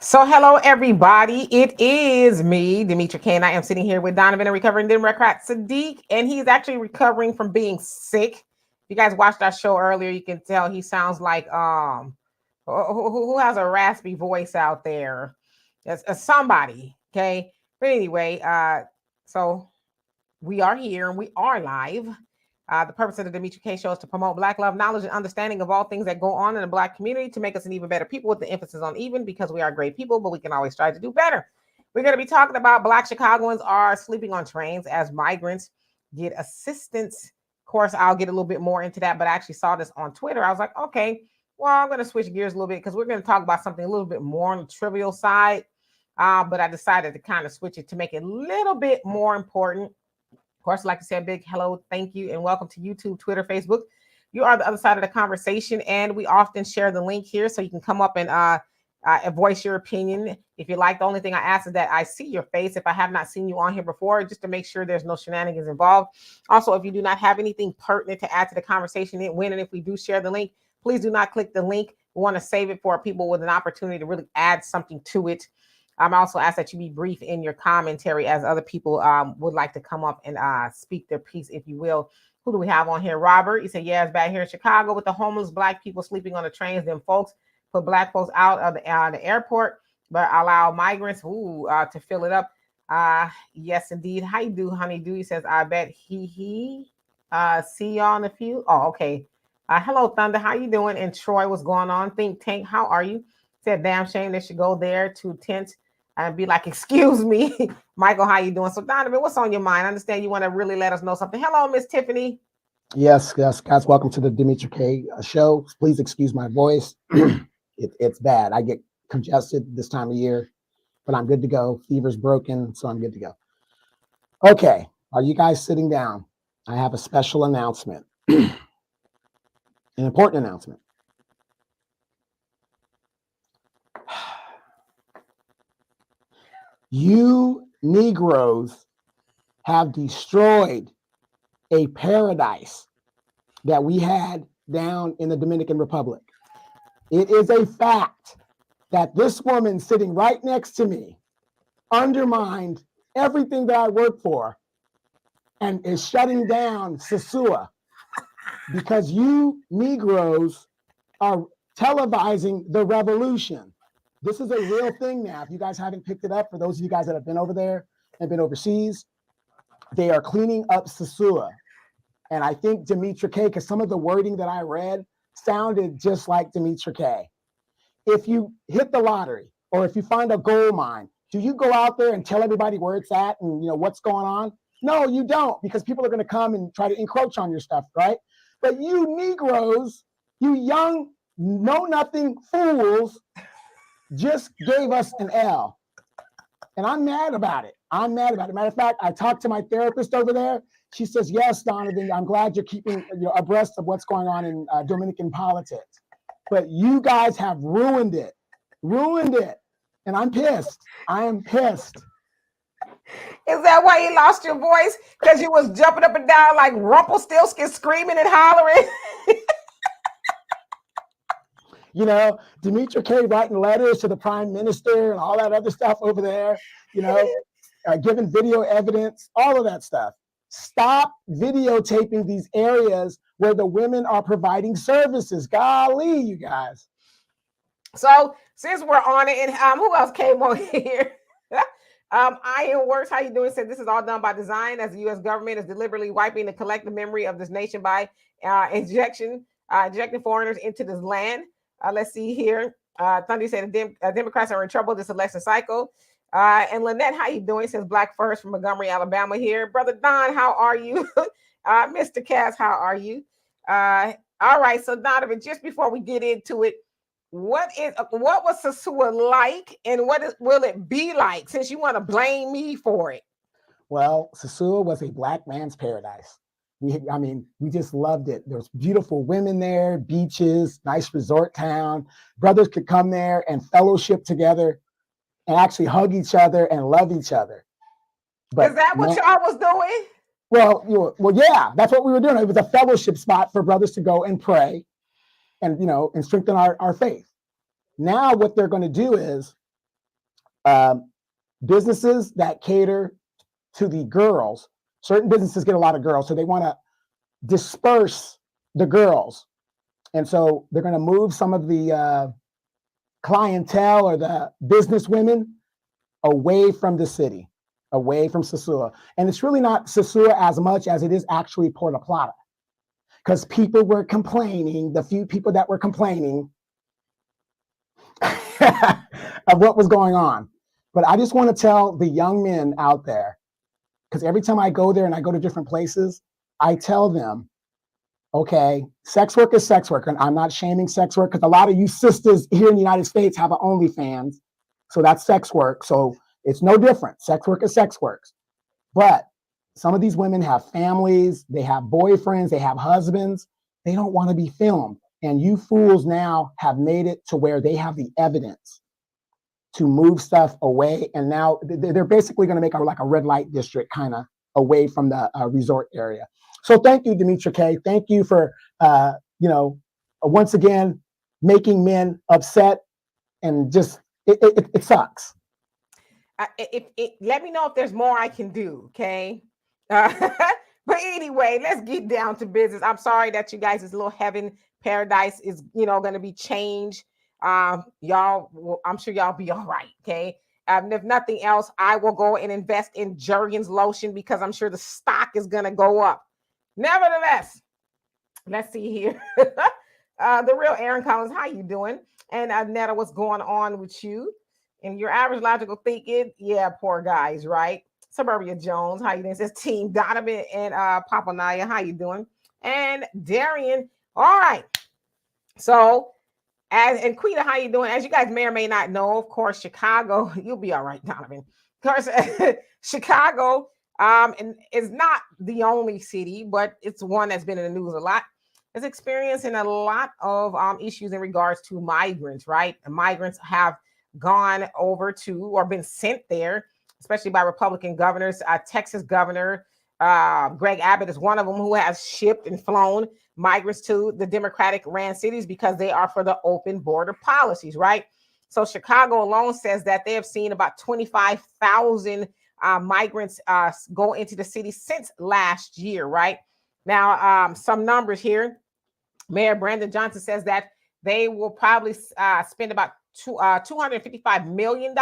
So, hello, everybody. It is me, Demetri K, and I am sitting here with Donovan, a recovering Democrat Sadiq, and he's actually recovering from being sick. If you guys watched our show earlier, you can tell he sounds like who has a raspy voice out there? It's somebody, okay. But anyway, so we are here and we are live. The purpose of the Demetri K Show is to promote Black love, knowledge, and understanding of all things that go on in the Black community to make us an even better people with the emphasis on even because we are great people, but we can always try to do better. We're going to be talking about Black Chicagoans are sleeping on trains as migrants get assistance. Of course, I'll get a little bit more into that, but I actually saw this on Twitter. I was like, okay, well, I'm going to switch gears a little bit because we're going to talk about something a little bit more on the trivial side. But I decided to kind of switch it to make it a little bit more important. Of course, like I said, big hello, thank you, and welcome to YouTube, Twitter, Facebook. You are the other side of the conversation, and we often share the link here so you can come up and voice your opinion. If you like, the only thing I ask is that I see your face if I have not seen you on here before, just to make sure there's no shenanigans involved. Also, if you do not have anything pertinent to add to the conversation, when and if we do share the link, please do not click the link. We want to save it for people with an opportunity to really add something to it. I'm also ask that you be brief in your commentary as other people would like to come up and speak their piece, if you will. Who do we have on here? Robert, you said, yeah, it's bad here in Chicago with the homeless Black people sleeping on the trains. Them folks put Black folks out of the airport, but allow migrants to fill it up. Yes, indeed. How you do, honeydew? He says, I bet he see y'all in a few. Oh, okay. Hello, Thunder. How you doing? And Troy, what's going on? Think Tank, how are you? Said, damn shame they should go there to tent and be like, excuse me, Michael, how you doing? So Donovan, what's on your mind? I understand you want to really let us know something. Hello, Miss Tiffany. Yes, guys, welcome to the Demetri K Show. Please excuse my voice. It's bad. I get congested this time of year, but I'm good to go. Fever's broken, so I'm good to go. Okay, are you guys sitting down? I have a special announcement, an important announcement. You Negroes have destroyed a paradise that we had down in the Dominican Republic. It is a fact that this woman sitting right next to me undermined everything that I work for and is shutting down Sasua because you Negroes are televising the revolution. This is a real thing now. If you guys haven't picked it up, for those of you guys that have been over there and been overseas, they are cleaning up Sasua. And I think Demetri K, because some of the wording that I read sounded just like Demetri K. If you hit the lottery or if you find a gold mine, do you go out there and tell everybody where it's at and what's going on? No, you don't, because people are going to come and try to encroach on your stuff, right? But you Negroes, you young know-nothing fools, just gave us an L. And I'm mad about it. Matter of fact, I talked to my therapist over there. She says, yes, Donovan, I'm glad you're keeping abreast of what's going on in Dominican politics. But you guys have ruined it. And I'm pissed. I am pissed. Is that why you lost your voice? Because you was jumping up and down like Rumpelstiltskin, screaming and hollering? Demetri K writing letters to the prime minister and all that other stuff over there, giving video evidence, all of that stuff. Stop videotaping these areas where the women are providing services. Golly, you guys. So since we're on it, and who else came on here? Ironworks, how you doing? Said this is all done by design, as the U.S. government is deliberately wiping the collective memory of this nation by injecting foreigners into this land. Let's see here. Thundy said Democrats are in trouble this election cycle. And Lynette, how you doing? Says Black First from Montgomery, Alabama here. Brother Don, how are you? Mr. Cass, how are you? All right, so Donovan, just before we get into it, what was Sasua like, and will it be like, since you want to blame me for it? Well, Sasua was a Black man's paradise. We just loved it. There was beautiful women there, beaches, nice resort town. Brothers could come there and fellowship together and actually hug each other and love each other. But is that what y'all was doing? Well, yeah, that's what we were doing. It was a fellowship spot for brothers to go and pray, and, and strengthen our faith. Now what they're going to do is, Businesses that cater to the girls, certain businesses get a lot of girls, so they want to disperse the girls. And so they're going to move some of the clientele or the business women away from the city, away from Sosua. And it's really not Sosua as much as it is actually Puerto Plata, because people were complaining, the few people that were complaining of what was going on. But I just want to tell the young men out there, because every time I go there and I go to different places, I tell them, okay, sex work is sex work. And I'm not shaming sex work, because a lot of you sisters here in the United States have an OnlyFans. So that's sex work. So it's no different. Sex work is sex work. But some of these women have families, they have boyfriends, they have husbands. They don't want to be filmed. And you fools now have made it to where they have the evidence to move stuff away. And now they're basically going to make like a red light district kind of away from the resort area. So thank you, Demetra K. Thank you for, once again, making men upset, and just, it sucks. Let me know if there's more I can do, okay? But anyway, let's get down to business. I'm sorry that you guys' little heaven paradise is, going to be changed. Y'all, I'm sure y'all be all right, okay? If nothing else, I will go and invest in Jergens lotion, because I'm sure the stock is going to go up. Nevertheless, let's see here. The real Aaron Collins, how you doing? And Netta, what's going on with you? And your average logical thinking, yeah, poor guys, right? Suburbia Jones, how you doing? It says Team Donovan and Papa Naya, how you doing? And Darian, all right. So, and Quita, how you doing? As you guys may or may not know, of course, Chicago, you'll be all right, Donovan. Of course, Chicago and is not the only city, but it's one that's been in the news a lot. Is experiencing a lot of issues in regards to migrants, right? And migrants have gone over to or been sent there, especially by Republican governors. Texas governor Greg Abbott is one of them, who has shipped and flown migrants to the Democratic ran cities because they are for the open border policies, right? So Chicago alone says that they have seen about 25,000 migrants go into the city since last year, right? Now, some numbers here. Mayor Brandon Johnson says that they will probably spend about $255 million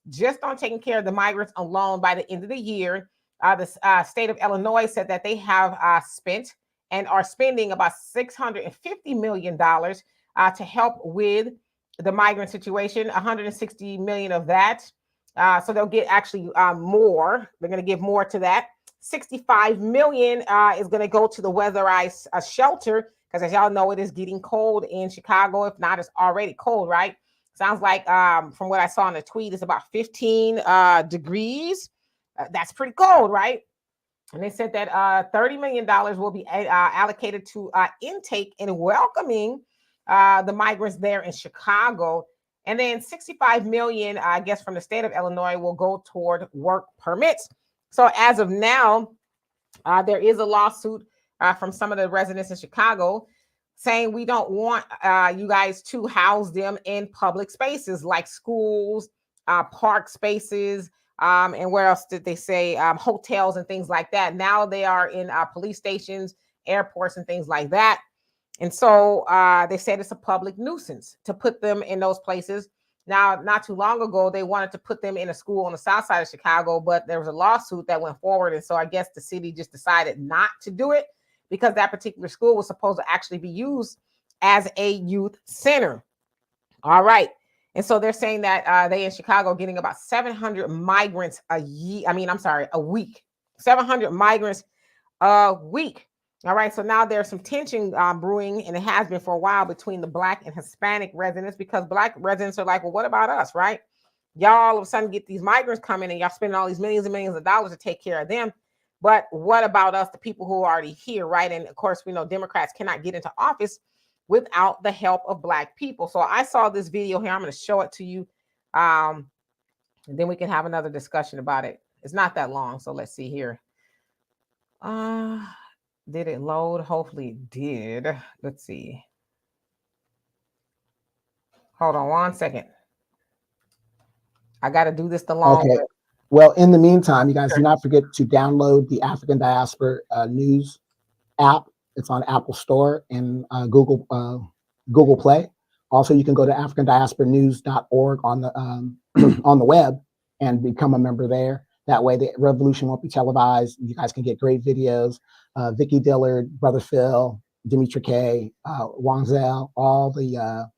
just on taking care of the migrants alone by the end of the year. The state of Illinois said that they have spent and are spending about $650 million to help with the migrant situation, $160 million of that. So they'll get actually more. They're going to give more to that. $65 million is going to go to the weatherized shelter, because as y'all know, it is getting cold in Chicago. If not, it's already cold, right? Sounds like from what I saw in the tweet, it's about 15 degrees. That's pretty cold, right? And they said that $30 million will be allocated to intake and welcoming the migrants there in Chicago. And then $65 million, I guess, from the state of Illinois will go toward work permits. So as of now, there is a lawsuit from some of the residents in Chicago saying we don't want you guys to house them in public spaces like schools, park spaces, and where else did they say? Hotels and things like that. Now they are in police stations, airports, and things like that. And so they said it's a public nuisance to put them in those places. Now, not too long ago, they wanted to put them in a school on the south side of Chicago, but there was a lawsuit that went forward. And so I guess the city just decided not to do it, because that particular school was supposed to actually be used as a youth center. All right. And so they're saying that they in Chicago are getting about 700 migrants a week. 700 migrants a week. All right. So now there's some tension brewing, and it has been for a while, between the Black and Hispanic residents, because Black residents are like, well, what about us, right? Y'all all of a sudden get these migrants coming and y'all spending all these millions and millions of dollars to take care of them. But what about us, the people who are already here, right? And of course, we know Democrats cannot get into office without the help of Black people. So I saw this video here. I'm going to show it to you. And then we can have another discussion about it. It's not that long. So let's see here. Did it load? Hopefully it did. Let's see. Hold on one second. I got to do this the long Okay. way. Well, in the meantime, you guys do Sure. not forget to download the African Diaspora News app. It's on Apple Store and Google Play. Also, you can go to africandiasporanews.org on the on the web and become a member there. That way, the revolution won't be televised. You guys can get great videos. Vicky Dillard, Brother Phil, Dimitri K, Wang Zell, all the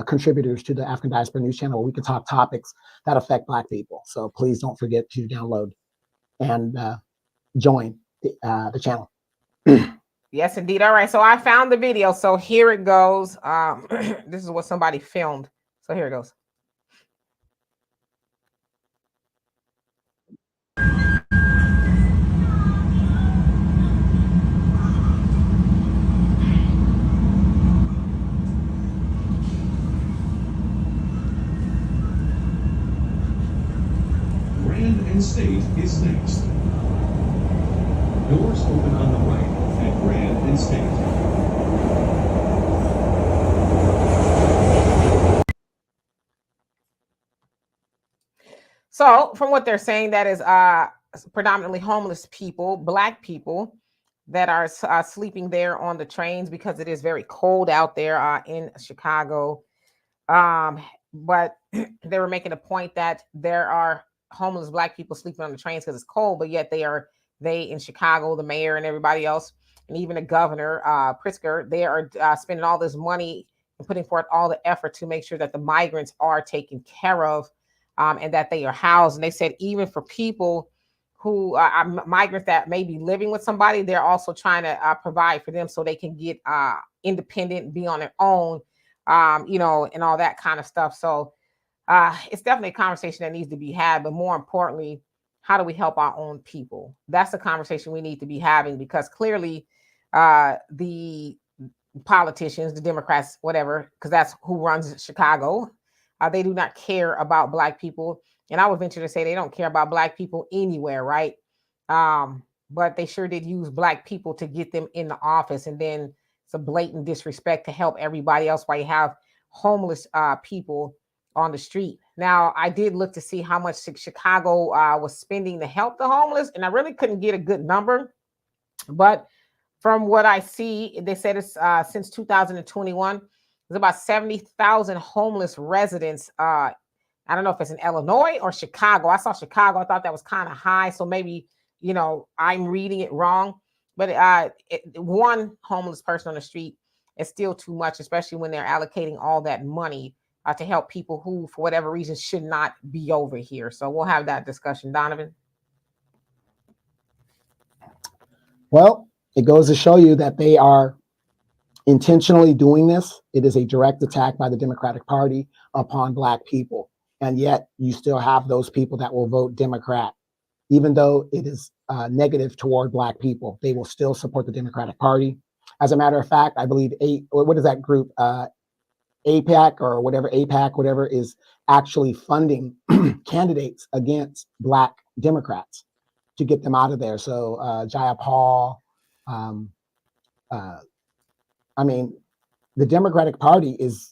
contributors to the African Diaspora News channel where we can talk topics that affect Black people. So please don't forget to download and join the channel. Yes, indeed. All right. So I found the video. So here it goes. This is what somebody filmed. So here it goes. Grand and State is next. Doors open on the right at Grand and State. So from what they're saying, that is predominantly homeless people, Black people that are sleeping there on the trains because it is very cold out there in Chicago. But they were making a point that there are homeless Black people sleeping on the trains because it's cold, but yet they in Chicago, the mayor and everybody else, and even the governor, Pritzker, they are spending all this money and putting forth all the effort to make sure that the migrants are taken care of, and that they are housed. And they said even for people who are migrants that may be living with somebody, they're also trying to provide for them so they can get independent, be on their own, and all that kind of stuff. So it's definitely a conversation that needs to be had, but more importantly, how do we help our own people? That's the conversation we need to be having, because clearly the politicians, the Democrats, whatever, because that's who runs Chicago, they do not care about Black people. And I would venture to say they don't care about Black people anywhere, right? But they sure did use Black people to get them in the office. And then it's a blatant disrespect to help everybody else while you have homeless people on the street. Now, I did look to see how much Chicago was spending to help the homeless, and I really couldn't get a good number. But from what I see, they said it's since 2021, there's about 70,000 homeless residents. I don't know if it's in Illinois or Chicago. I saw Chicago. I thought that was kind of high. So maybe, I'm reading it wrong. But one homeless person on the street is still too much, especially when they're allocating all that money to help people who, for whatever reason, should not be over here. So we'll have that discussion. Donovan? Well, it goes to show you that they are intentionally doing this. It is a direct attack by the Democratic Party upon Black people. And yet you still have those people that will vote Democrat. Even though it is negative toward Black people, they will still support the Democratic Party. As a matter of fact, I believe what is that group? APAC or whatever, APAC, whatever, is actually funding candidates against Black Democrats to get them out of there. So Jaya Paul, I mean, the Democratic Party is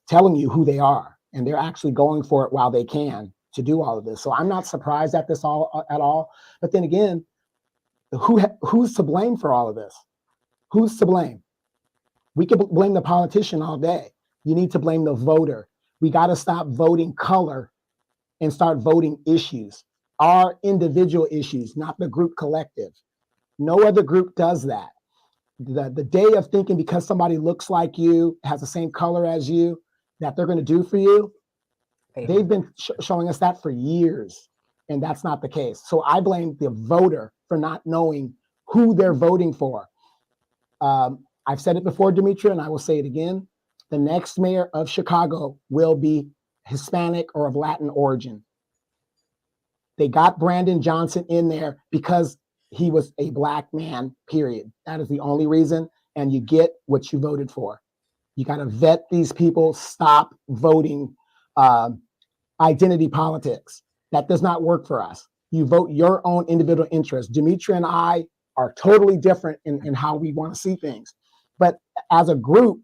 telling you who they are, and they're actually going for it while they can to do all of this. So I'm not surprised at this at all. But then again, who's to blame for all of this? Who's to blame? We can blame the politician all day. You need to blame the voter. We got to stop voting color and start voting issues, our individual issues, not the group collective. No other group does that. The day of thinking because somebody looks like you, has the same color as you, that they're going to do for you, they've been showing us that for years, and that's not the case. So I blame the voter for not knowing who they're voting for. I've said it before, Dimitri, and I will say it again. The next mayor of Chicago will be Hispanic or of Latin origin. They got Brandon Johnson in there because he was a Black man, period. That is the only reason, and you get what you voted for. You got to vet these people. Stop voting identity politics. That does not work for us. You vote your own individual interest. Dimitri and I are totally different in how we want to see things. But as a group,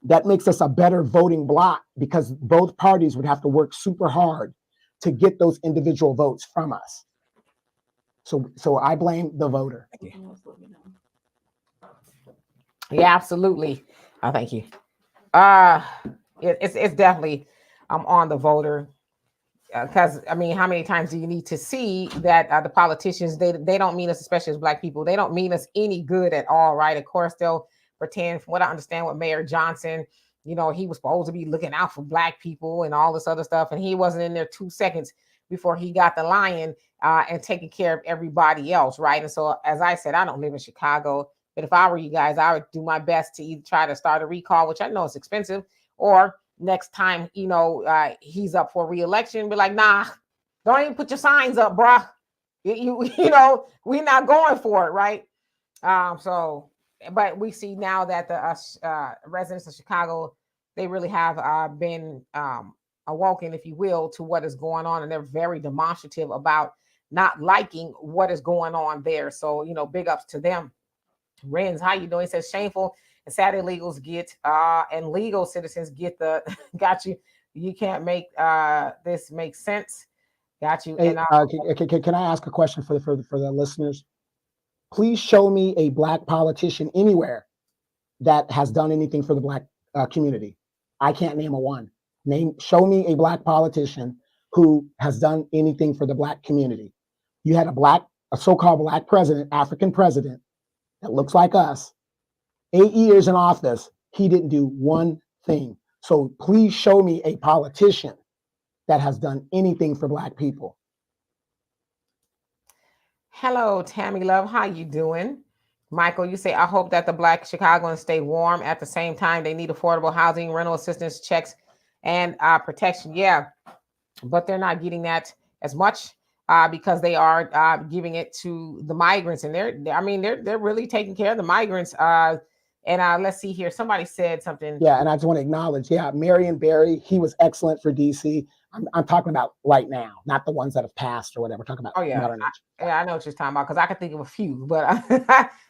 that makes us a better voting bloc because both parties would have to work super hard to get those individual votes from us. So I blame the voter. Yeah, absolutely. Thank you. It's definitely on the voter, because I mean, how many times do you need to see that the politicians, they don't mean us, especially as Black people, they don't mean us any good at all, right? Of course, they'll pretend, from what I understand, with Mayor Johnson, he was supposed to be looking out for Black people and all this other stuff, and he wasn't in there 2 seconds before he got the lion and taking care of everybody else, right? And so, as I said, I don't live in Chicago, but if I were you guys, I would do my best to either try to start a recall, which I know is expensive, or next time, he's up for re-election, be like, nah, don't even put your signs up, bruh. We're not going for it, right? But we see now that the residents of Chicago, they really have been awoken, if you will, to what is going on, and they're very demonstrative about not liking what is going on there. So, big ups to them. Renz, how you doing? He says shameful and sad illegals get and legal citizens get the got you. You can't make this make sense. Got you. Hey, And can I ask a question for the listeners? Please show me a Black politician anywhere that has done anything for the Black community. I can't name a one. Show me a Black politician who has done anything for the Black community. You had a so-called Black president, African president, that looks like us, 8 years in office, he didn't do one thing. So please show me a politician that has done anything for Black people. hello, Tammy Love, how you doing? Michael, you say, I hope that the Black Chicagoans stay warm. At the same time, they need affordable housing, rental assistance, checks, and protection. Yeah, but they're not getting that as much because they are giving it to the migrants, and they're really taking care of the migrants. And let's see here. Somebody said something. Yeah, and I just want to acknowledge, Marion Barry, he was excellent for DC. I'm talking about right now, not the ones that have passed or whatever. We're talking about. Oh yeah, I know what you're talking about, because I can think of a few, but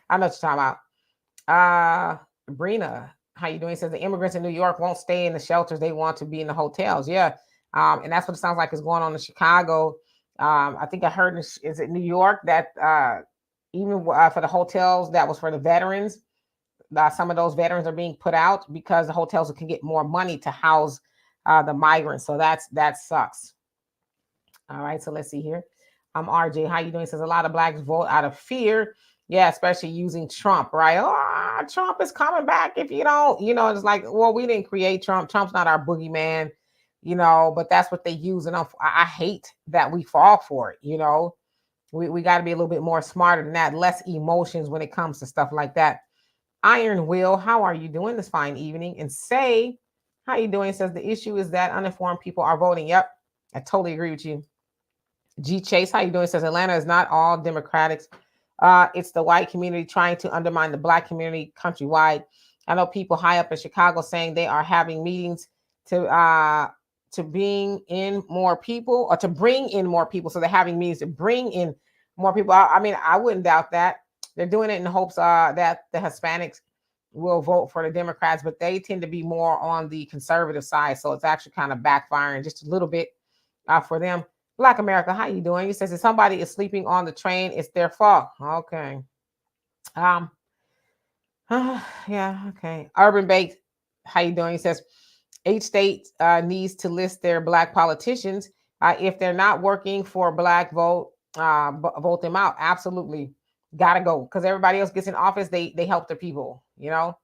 I know what you're talking about. Brina, how you doing? Says the immigrants in New York won't stay in the shelters; they want to be in the hotels. Yeah, and that's what it sounds like is going on in Chicago. I think I heard is it New York that even for the hotels that was for the veterans, some of those veterans are being put out because the hotels can get more money to house the migrants. So that sucks. All right, so let's see here. RJ, how you doing? Says a lot of Blacks vote out of fear. Yeah, especially using Trump, right? Oh, Trump is coming back. If you don't, it's like, well, we didn't create Trump. Trump's not our boogeyman, but that's what they use. And I hate that we fall for it. We got to be a little bit more smarter than that, less emotions when it comes to stuff like that. Iron Will, how are you doing this fine evening? And Say, how you doing? Says the issue is that uninformed people are voting. Yep, I totally agree with you. G Chase, how you doing? Says Atlanta is not all Democrats. It's the white community trying to undermine the Black community countrywide. I know people high up in Chicago saying they are having meetings to bring in more people, or to bring in more people. So they're having meetings to bring in more people. I mean, I wouldn't doubt that. They're doing it in the hopes that the Hispanics will vote for the Democrats, but they tend to be more on the conservative side. So it's actually kind of backfiring just a little bit for them. Black America, how you doing? He says if somebody is sleeping on the train, it's their fault. Okay. Yeah, okay. Urban Baked, how you doing? He says each state needs to list their Black politicians. If they're not working for Black vote, vote them out. Absolutely. Gotta go, because everybody else gets in office, they help the people, Yeah,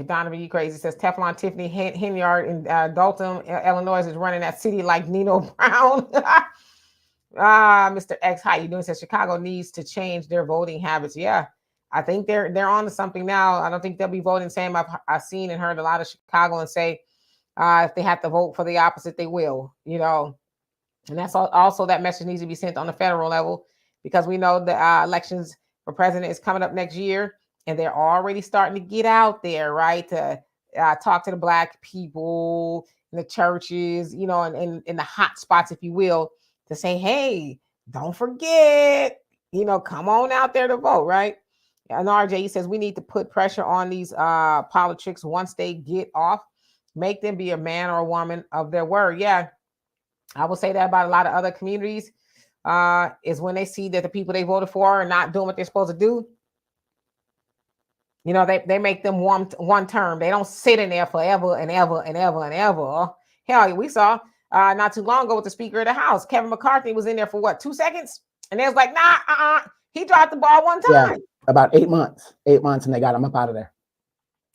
Donovan, you crazy. Says Teflon Tiffany Henyard in Dalton, Illinois is running that city like Nino Brown. Mr. X, how you doing? Says Chicago needs to change their voting habits. Yeah, I think they're on to something now. I don't think they'll be voting same. I've seen and heard a lot of Chicagoans say if they have to vote for the opposite, they will, And that's also that message needs to be sent on the federal level, because we know the elections for president is coming up next year, and they're already starting to get out there, right, to talk to the Black people in the churches, and in the hot spots, if you will, to say, hey, don't forget, come on out there to vote, right? And RJ says we need to put pressure on these politics once they get off, make them be a man or a woman of their word. Yeah, I will say that about a lot of other communities. Is when they see that the people they voted for are not doing what they're supposed to do. You know, they make them one term. They don't sit in there forever and ever and ever and ever. Hell, we saw not too long ago with the Speaker of the House, Kevin McCarthy was in there for what, 2 seconds, and they was like, nah, he dropped the ball one Yeah, time. about 8 months, and they got him up out of there.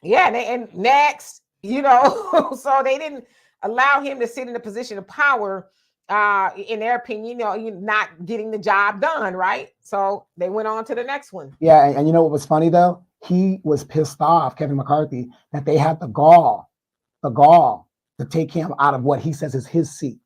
Yeah, and next, you know, so they didn't allow him to sit in a position of power. In their opinion, you know, you're not getting the job done, right? So they went on to the next one. Yeah, and you know what was funny though? He was pissed off, Kevin McCarthy, that they had the gall to take him out of what he says is his seat.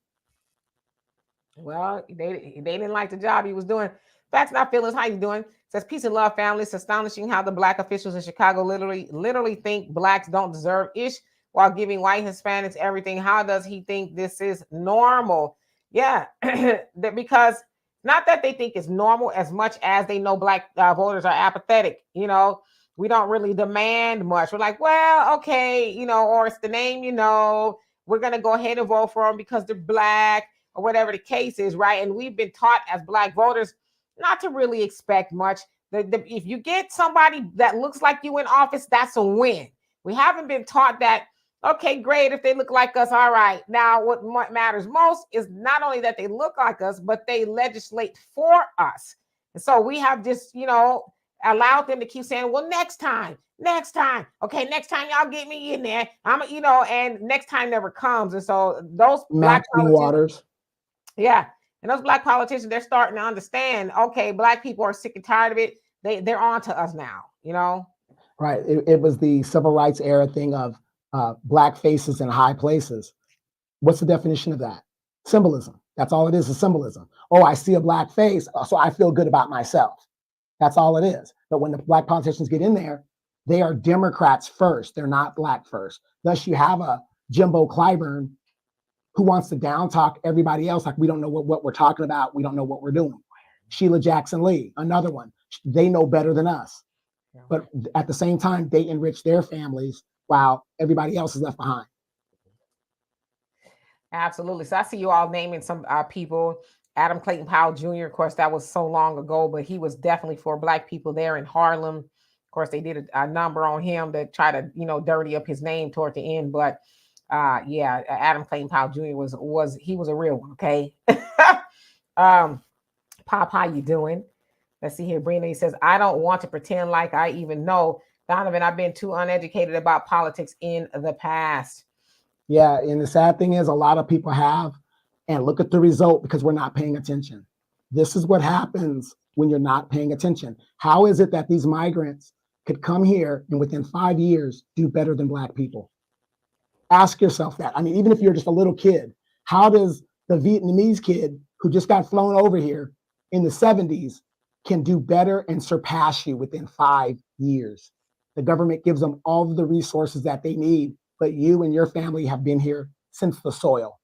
Well, they didn't like the job he was doing. Facts Not Feelings, how you doing? Says peace and love, family. It's astonishing how the black officials in Chicago literally think blacks don't deserve ish while giving white Hispanics everything. How does he think this is normal? Yeah, because not that they think it's normal as much as they know black voters are apathetic. You know, we don't really demand much. We're like, well, okay, you know, or it's the name, you know, we're going to go ahead and vote for them because they're black or whatever the case is, right? And we've been taught as black voters not to really expect much. If you get somebody that looks like you in office, that's a win. We haven't been taught that, okay, great, if they look like us, all right. Now, what matters most is not only that they look like us, but they legislate for us. And so we have just, you know, allowed them to keep saying, well, next time. Okay, next time y'all get me in there. You know, and next time never comes. And so those black Maxine Waters. Yeah. And those black politicians, they're starting to understand, okay, black people are sick and tired of it. They're on to us now, you know? Right. It was the civil rights era thing of black faces in high places. What's the definition of that? Symbolism. That's all it is symbolism. Oh, I see a black face, so I feel good about myself. That's all it is. But when the black politicians get in there, they are Democrats first. They're not black first. Thus, you have a Jimbo Clyburn who wants to down talk everybody else like we don't know what we're talking about. We don't know what we're doing. Sheila Jackson Lee, another one. They know better than us. But at the same time, they enrich their families while everybody else is left behind. Absolutely. So I see you all naming some people. Adam Clayton Powell Jr., of course, that was so long ago, but he was definitely for black people there in Harlem. Of course, they did a number on him to try to, you know, dirty up his name toward the end. But yeah, Adam Clayton Powell Jr. was a real one. Okay. Pop, how you doing? Let's see here. Brina says, I don't want to pretend like I even know. Donovan, I've been too uneducated about politics in the past. Yeah, and the sad thing is a lot of people have, and look at the result because we're not paying attention. This is what happens when you're not paying attention. How is it that these migrants could come here and within 5 years do better than black people? Ask yourself that. I mean, even if you're just a little kid, how does the Vietnamese kid who just got flown over here in the 70s can do better and surpass you within 5 years? The government gives them all of the resources that they need, but you and your family have been here since the soil.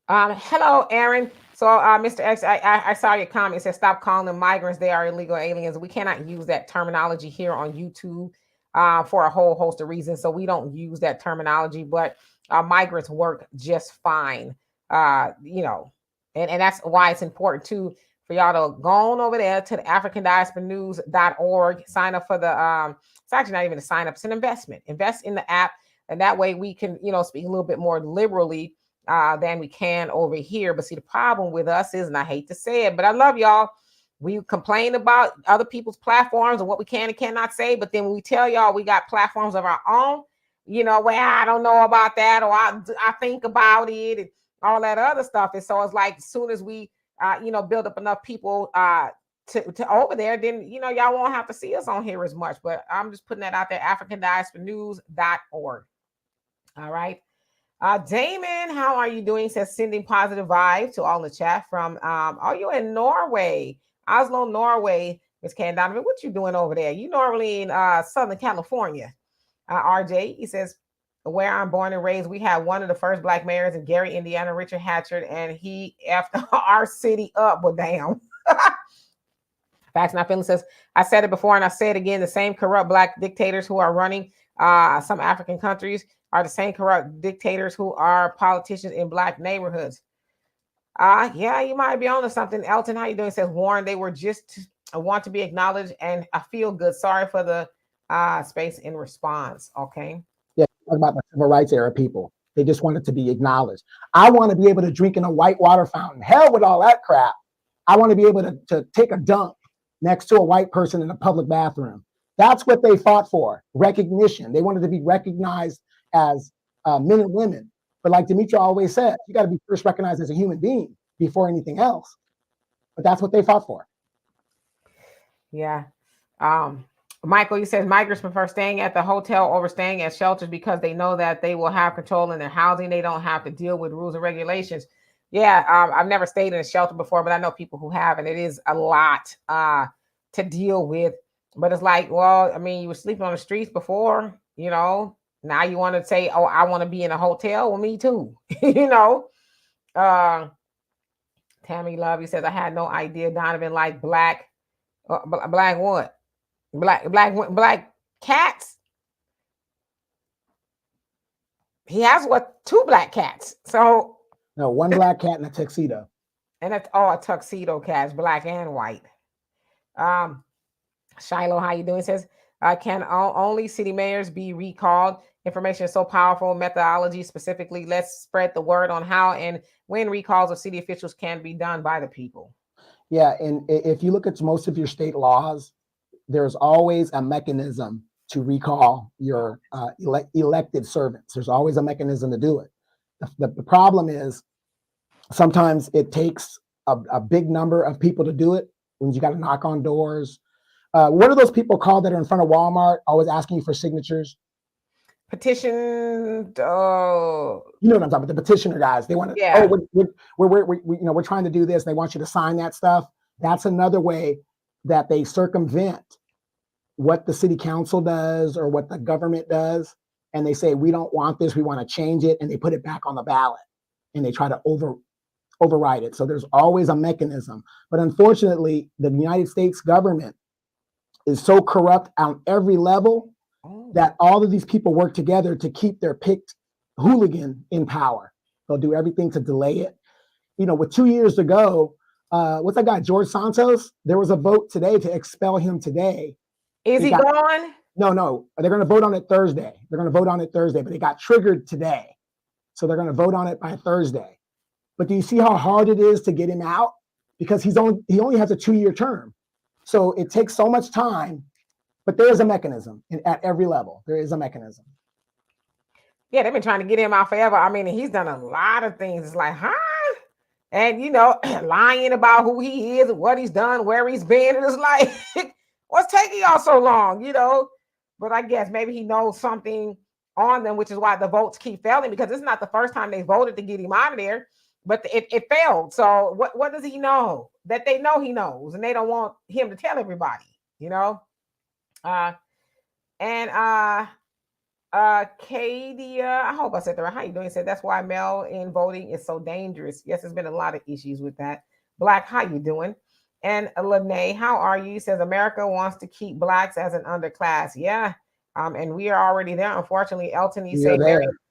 Hello, Aaron. So, Mr. X, I saw your comment. It says, stop calling them migrants. They are illegal aliens. We cannot use that terminology here on YouTube for a whole host of reasons. So we don't use that terminology, but migrants work just fine. You know, and that's why it's important too for y'all to go on over there to the africandiasporanews.org, sign up for the, it's actually not even a sign up, it's an investment. Invest in the app. And that way we can, you know, speak a little bit more liberally than we can over here. But see, the problem with us is, and I hate to say it, but I love y'all. We complain about other people's platforms and what we can and cannot say. But then when we tell y'all we got platforms of our own, you know, well, I don't know about that, or I think about it and all that other stuff. And so it's like, as soon as we, you know, build up enough people to over there, then, you know, y'all won't have to see us on here as much. But I'm just putting that out there, africandiasporanews.org. All right. Damon, how are you doing? Says sending positive vibes to all in the chat from, are you in Norway? Oslo, Norway. Miss Can Donovan, what you doing over there? You normally in Southern California. RJ, he says, where I'm born and raised, we had one of the first black mayors in Gary, Indiana, Richard Hatchard, and he effed our city up, but damn. Facts Not Feeling says, I said it before and I say it again, the same corrupt black dictators who are running some African countries are the same corrupt dictators who are politicians in black neighborhoods. Yeah, you might be onto something. Elton, how you doing? Says Warren, they were just want to be acknowledged and I feel good. Sorry for the space in response. Okay. Yeah, talk about the civil rights era people. They just wanted to be acknowledged. I want to be able to drink in a white water fountain. Hell with all that crap. I want to be able to take a dunk next to a white person in a public bathroom. That's what they fought for, recognition. They wanted to be recognized as men and women. But like Demetra always said, you got to be first recognized as a human being before anything else. But that's what they fought for. Yeah. Michael, he says migrants prefer staying at the hotel over staying at shelters because they know that they will have control in their housing. They don't have to deal with rules and regulations. Yeah, I've never stayed in a shelter before, but I know people who have, and it is a lot to deal with. But it's like, well, I mean, you were sleeping on the streets before, you know. Now you want to say, oh, I want to be in a hotel. Well, me too, you know. Tammy Love, he says, I had no idea Donovan liked black what? Black cats. He has two black cats. So no, one black cat in a tuxedo. And that's all a tuxedo cats, black and white. Shiloh, how you doing? Says, can only city mayors be recalled? Information is so powerful. Methodology specifically. Let's spread the word on how and when recalls of city officials can be done by the people. Yeah, and if you look at most of your state laws, there's always a mechanism to recall your elected servants. There's always a mechanism to do it. The problem is sometimes it takes a big number of people to do it when you got to knock on doors. What are those people called that are in front of Walmart always asking you for signatures? Petition. You know what I'm talking about? The petitioner guys. They want to. Yeah. Oh, we're trying to do this. They want you to sign that stuff. That's another way that they circumvent what the city council does or what the government does, and they say we don't want this. We want to change it, and they put it back on the ballot, and they try to override it. So there's always a mechanism. But unfortunately, the United States government is so corrupt on every level that all of these people work together to keep their picked hooligan in power. They'll do everything to delay it. You know, with 2 years to go, what's that guy, George Santos? There was a vote today to expel him today. Is he gone? No. They're going to vote on it Thursday. But it got triggered today. So they're going to vote on it by Thursday. But do you see how hard it is to get him out? Because he only has a 2-year term. So it takes so much time, but there is a mechanism at every level. There is a mechanism. Yeah, they've been trying to get him out forever. I mean, he's done a lot of things. It's like, huh? And, you know, lying about who he is, what he's done, where he's been. And it's like, what's taking y'all so long, you know? But I guess maybe he knows something on them, which is why the votes keep failing, because it's not the first time they voted to get him out of there, but it failed. So what does he know that they know he knows and they don't want him to tell everybody, you know? Kadia, I hope I said that right. How you doing? Said that's why mail-in voting is so dangerous. Yes, there's been a lot of issues with that. Black, how you doing? And Lene, how are you? Says America wants to keep blacks as an underclass. Yeah. And we are already there. Unfortunately, Elton, you say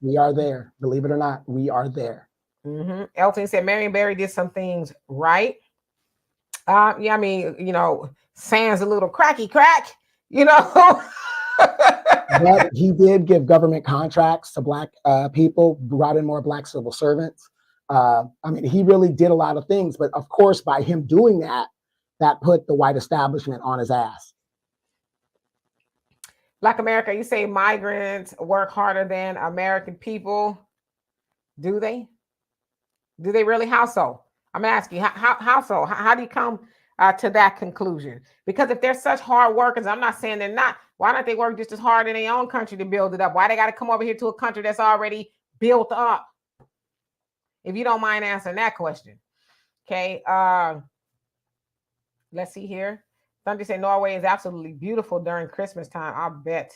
we are there. Believe it or not, we are there. Mm-hmm. Elton said Marion Barry did some things right. Yeah, I mean, you know, sans a little cracky crack, you know. But he did give government contracts to black people, brought in more black civil servants. I mean, he really did a lot of things, but of course, by him doing that, that put the white establishment on his ass. Black America, you say migrants work harder than American people. Do they? Do they really? How so? I'm asking, how so? How do you come to that conclusion? Because if they're such hard workers, I'm not saying they're not. Why don't they work just as hard in their own country to build it up? Why they got to come over here to a country that's already built up? If you don't mind answering that question. Okay. Let's see here. Thunder say Norway is absolutely beautiful during Christmas time. I bet.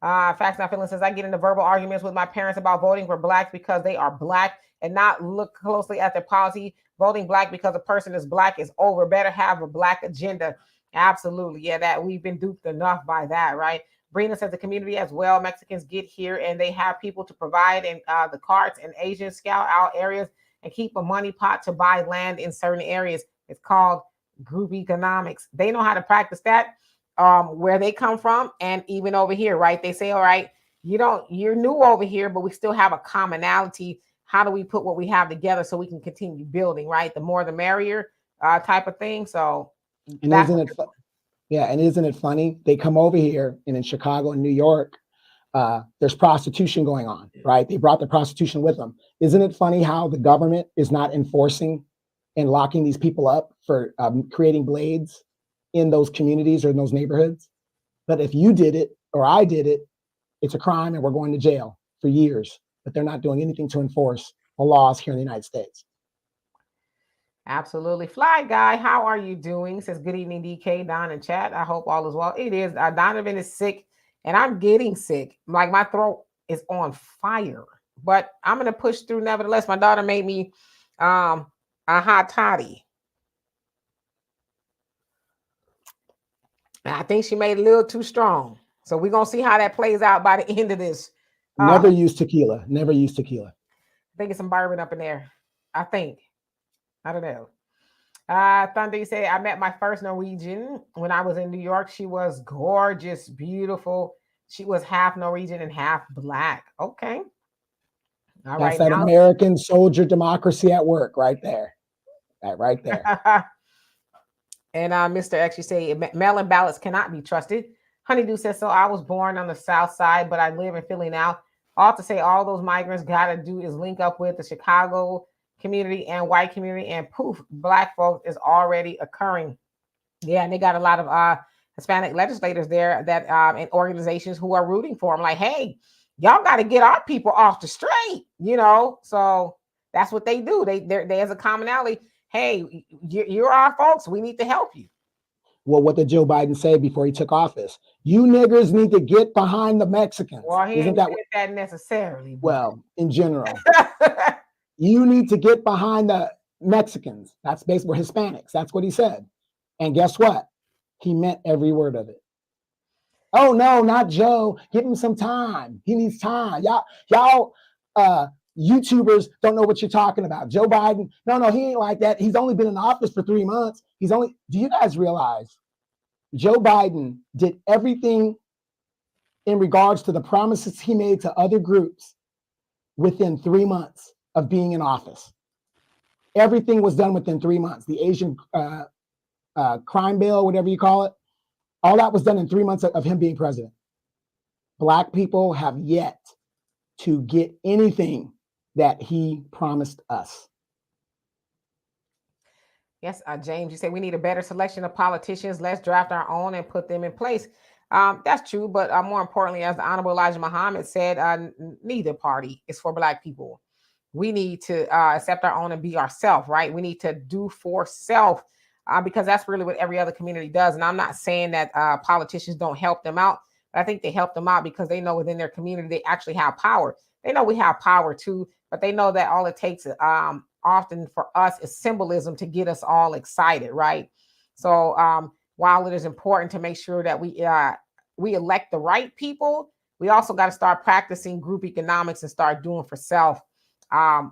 Facts Not Feeling says I get into verbal arguments with my parents about voting for blacks because they are black and not look closely at their policy. Voting black because a person is black is over. Better have a black agenda. Absolutely. Yeah, that we've been duped enough by that, right? Brina says the community as well. Mexicans get here and they have people to provide and the carts and Asians scout out areas and keep a money pot to buy land in certain areas. It's called group economics. They know how to practice that where they come from and even over here, right? They say, all right, you're new over here, but we still have a commonality. How do we put what we have together so we can continue building, right? The more the merrier type of thing. So And that's isn't it yeah, and isn't it funny? They come over here and in Chicago and New York, there's prostitution going on, right? They brought the prostitution with them. Isn't it funny how the government is not enforcing and locking these people up for creating blades in those communities or in those neighborhoods? But if you did it or I did it, it's a crime and we're going to jail for years. But they're not doing anything to enforce the laws here in the United States. absolutely. Fly guy, how are you doing? Says good evening, DK, Don, and chat. I hope all is well. It is. Donovan is sick, and I'm getting sick. Like my throat is on fire, but I'm gonna push through nevertheless. My daughter made me a hot toddy. And I think she made it a little too strong. So we're gonna see how that plays out by the end of this. Never use tequila. Never use tequila. I think it's some bourbon up in there. I think. I don't know. Thunder, you say I met my first Norwegian when I was in New York. She was gorgeous, beautiful. She was half Norwegian and half black. Okay. All That's right. that Now, American soldier democracy at work right there. That right there. and Mr. X, you say mail-in ballots cannot be trusted. Honeydew says so. I was born on the south side, but I live in Philly now. All to say all those migrants gotta do is link up with the Chicago community and white community, and poof, black folks is already occurring. Yeah, and they got a lot of Hispanic legislators there that and organizations who are rooting for them. Like, hey, y'all got to get our people off the street, So that's what they do. There's a commonality. Hey, you're our folks. We need to help you. Well, what did Joe Biden say before he took office? You niggers need to get behind the Mexicans. Well, he Isn't ain't that said that necessarily. well, in general? You need to get behind the Mexicans. That's basically Hispanics. That's what he said. And guess what? He meant every word of it. Oh no, not Joe. Give him some time. He needs time. Y'all YouTubers don't know what you're talking about. Joe Biden, no, he ain't like that. He's only been in office for 3 months. Do you guys realize Joe Biden did everything in regards to the promises he made to other groups within 3 months of being in office? Everything was done within 3 months. The Asian crime bill, whatever you call it, all that was done in 3 months of him being president. Black people have yet to get anything that he promised us. Yes, James, you say we need a better selection of politicians. Let's draft our own and put them in place. That's true, but more importantly, as the Honorable Elijah Muhammad said, neither party is for Black people. We need to accept our own and be ourselves, right? We need to do for self because that's really what every other community does. And I'm not saying that politicians don't help them out, but I think they help them out because they know within their community they actually have power. They know we have power too, but they know that all it takes often for us is symbolism to get us all excited, right? So while it is important to make sure that we elect the right people, we also got to start practicing group economics and start doing for self,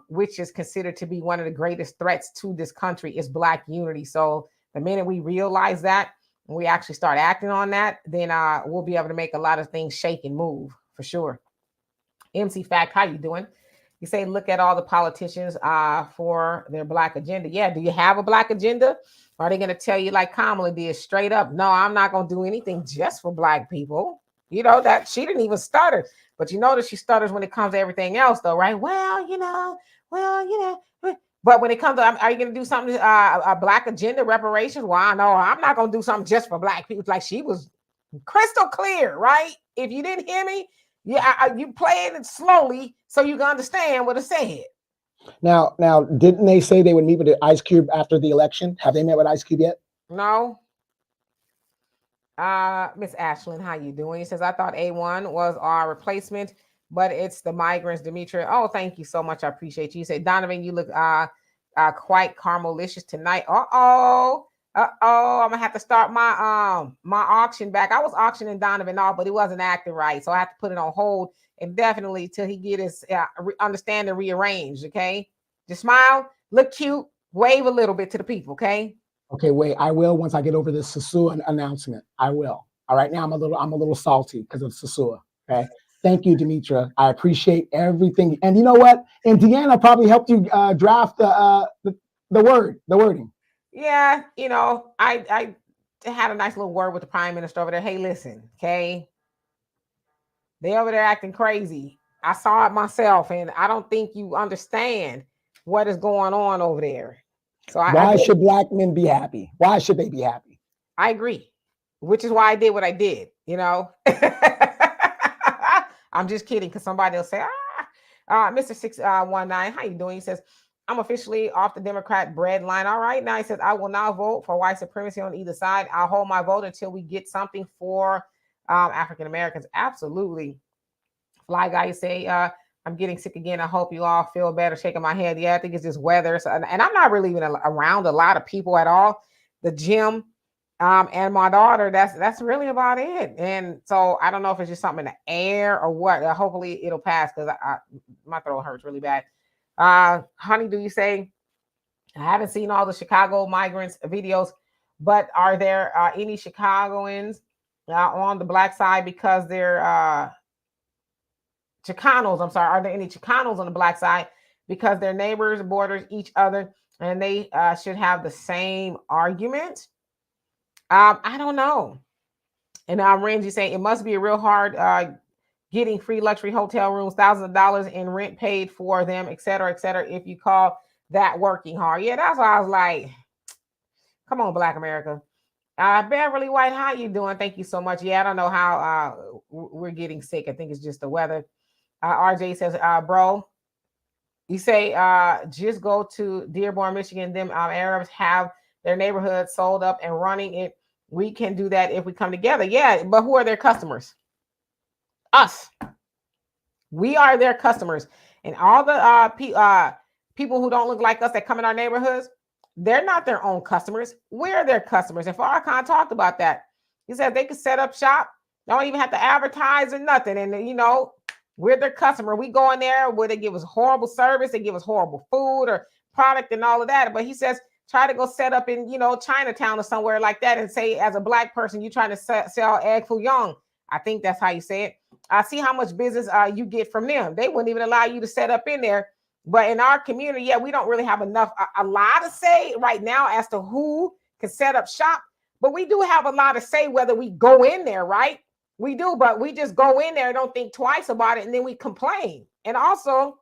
which is considered to be one of the greatest threats to this country is Black unity. So the minute we realize that and we actually start acting on that, then we'll be able to make a lot of things shake and move for sure. MC Fact, how you doing? You say, look at all the politicians for their Black agenda. Yeah, do you have a Black agenda? Or are they going to tell you like Kamala did straight up, no, I'm not going to do anything just for Black people? That she didn't even stutter. But you notice she stutters when it comes to everything else, though, right? But when it comes to, are you going to do something, a Black agenda, reparations? Well, I know I'm not going to do something just for Black people. Like she was crystal clear, right? If you didn't hear me, you playing it slowly so you can understand what it said. Now, didn't they say they would meet with Ice Cube after the election? Have they met with Ice Cube yet? No. Miss Ashlyn, how you doing? He says, I thought A1 was our replacement, but it's the migrants, Demetria. Oh, thank you so much. I appreciate you. You said, Donovan, you look quite caramelicious tonight. Uh-oh. Oh, I'm gonna have to start my auction back. I was auctioning Donovan off, but it wasn't acting right, so I have to put it on hold indefinitely till he get his understand and rearranged. Okay, just smile, look cute, wave a little bit to the people. Okay. Okay, wait. I will once I get over this Sasua announcement. I will. All right, now I'm a little salty because of Sasua. Okay. Thank you, Demetra. I appreciate everything. And you know what? And Deanna probably helped you draft the wording. Yeah, I had a nice little word with the prime minister over there. Hey, listen, okay, they over there acting crazy. I saw it myself, and I don't think you understand what is going on over there. So Why should black men be happy? Why should they be happy? I agree, which is why I did what I did. I'm just kidding, because somebody will say, Mr. 619, how you doing? He says, I'm officially off the Democrat bread line. All right. Now he says, I will now vote for white supremacy on either side. I'll hold my vote until we get something for African Americans. Absolutely. Fly guy, you say, I'm getting sick again. I hope you all feel better. Shaking my head. Yeah, I think it's just weather. So, and I'm not really even around a lot of people at all. The gym, and my daughter, that's really about it. And so I don't know if it's just something in the air or what. Hopefully it'll pass, because my throat hurts really bad. Honey, do you say, I haven't seen all the Chicago migrants videos, but are there any Chicagoans on the black side because they're Chicanos? I'm sorry. Are there any Chicanos on the black side because their neighbors borders each other and they should have the same argument? I don't know. And Renzi saying it must be a real hard getting free luxury hotel rooms, thousands of dollars in rent paid for them, et cetera, if you call that working hard. Yeah, that's why I was like, come on, Black America. Beverly White, how you doing? Thank you so much. Yeah, I don't know how we're getting sick. I think it's just the weather. RJ says, bro, you say just go to Dearborn, Michigan. Them Arabs have their neighborhood sold up and running it. We can do that if we come together. Yeah, but who are their customers? Us. We are their customers. And all the people who don't look like us that come in our neighborhoods, they're not their own customers. We're their customers. And Farrakhan talked about that. He said they could set up shop, don't even have to advertise or nothing. And, we're their customer. We go in there where they give us horrible service, they give us horrible food or product and all of that. But he says, try to go set up in, Chinatown or somewhere like that and say, as a Black person, you're trying to sell egg foo young. I think that's how you say it. I see how much business you get from them. They wouldn't even allow you to set up in there. But in our community, yeah, we don't really have enough, a lot to say right now as to who can set up shop. But we do have a lot to say whether we go in there, right? We do, but we just go in there and don't think twice about it, and then we complain. And also,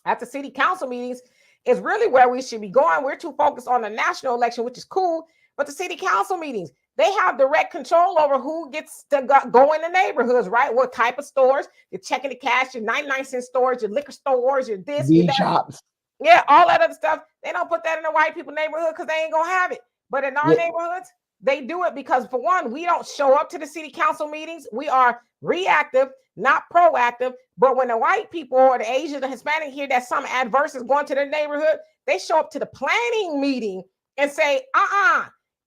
at the city council meetings is really where we should be going. We're too focused on the national election, which is cool, but the city council meetings, they have direct control over who gets to go in the neighborhoods, right? What type of stores, you're checking the cash, your 99-cent stores, your liquor stores, your this, your that. Shops. Yeah, all that other stuff. They don't put that in the white people neighborhood because they ain't gonna have it. But in our neighborhoods, they do it because, for one, we don't show up to the city council meetings. We are reactive, not proactive. But when the white people or the Asian, the Hispanic hear that some adverse is going to their neighborhood, they show up to the planning meeting and say,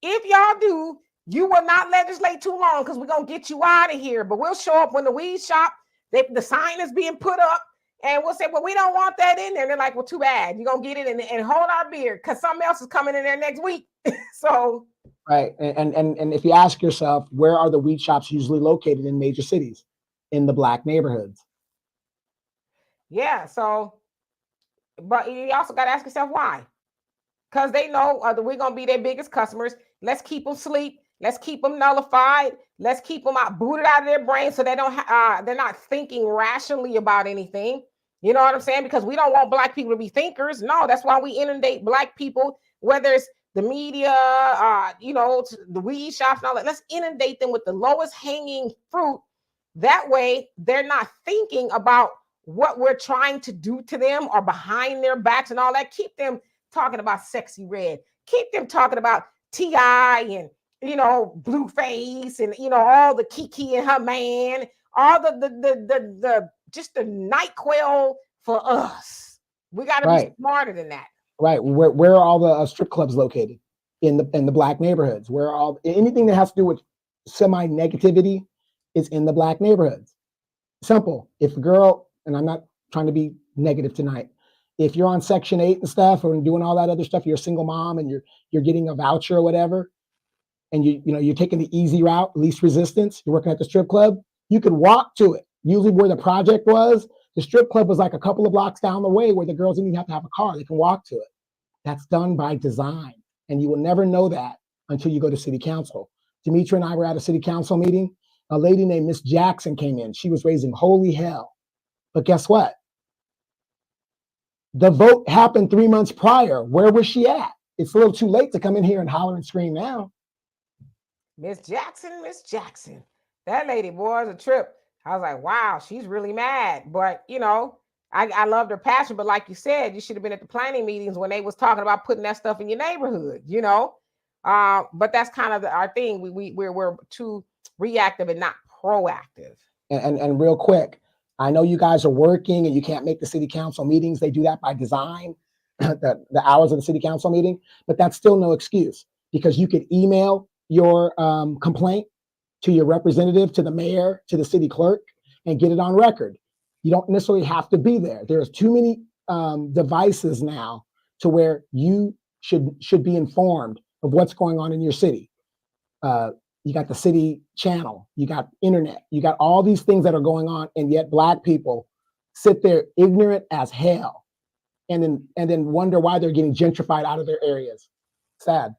if y'all do, you will not legislate too long because we're going to get you out of here. But we'll show up when the weed shop, the sign is being put up, and we'll say, well, we don't want that in there. And they're like, well, too bad. You're going to get it and hold our beer because something else is coming in there next week. So... Right. And if you ask yourself, where are the weed shops usually located in major cities? In the Black neighborhoods. Yeah. So, but you also got to ask yourself why. Because they know that we're going to be their biggest customers. Let's keep them asleep. Let's keep them nullified. Let's keep them booted out of their brain so they don't they're not thinking rationally about anything. You know what I'm saying? Because we don't want Black people to be thinkers. No, that's why we inundate Black people, whether it's the media, the weed shops and all that. Let's inundate them with the lowest hanging fruit. That way, they're not thinking about what we're trying to do to them or behind their backs and all that. Keep them talking about Sexy Red. Keep them talking about T.I. and, Blueface and, all the Kiki and her man, all the just the NyQuil for us. We got to be smarter than that. Right. Where are all the strip clubs located? in the Black neighborhoods, where anything that has to do with semi-negativity is in the Black neighborhoods. Simple. If a girl, and I'm not trying to be negative tonight, if you're on Section 8 and stuff or doing all that other stuff, you're a single mom and you're getting a voucher or whatever, and you're taking the easy route, least resistance, you're working at the strip club, you could walk to it. Usually where the project was, the strip club was like a couple of blocks down the way where the girls didn't even have to have a car. They can walk to it. That's done by design. And you will never know that until you go to city council. Demetra and I were at a city council meeting. A lady named Miss Jackson came in. She was raising holy hell. But guess what? The vote happened 3 months prior. Where was she at? It's a little too late to come in here and holler and scream now. Miss Jackson. That lady, boy, is a trip. I was like, wow, she's really mad. But, I loved her passion. But like you said, you should have been at the planning meetings when they was talking about putting that stuff in your neighborhood, But that's kind of our thing. We're too reactive and not proactive. And real quick, I know you guys are working and you can't make the city council meetings. They do that by design, the hours of the city council meeting. But that's still no excuse, because you could email your complaint to your representative, to the mayor, to the city clerk, and get it on record. You don't necessarily have to be there. There's too many devices now to where you should be informed of what's going on in your city. You got the city channel, you got internet, you got all these things that are going on, and yet Black people sit there ignorant as hell, and then wonder why they're getting gentrified out of their areas. Sad.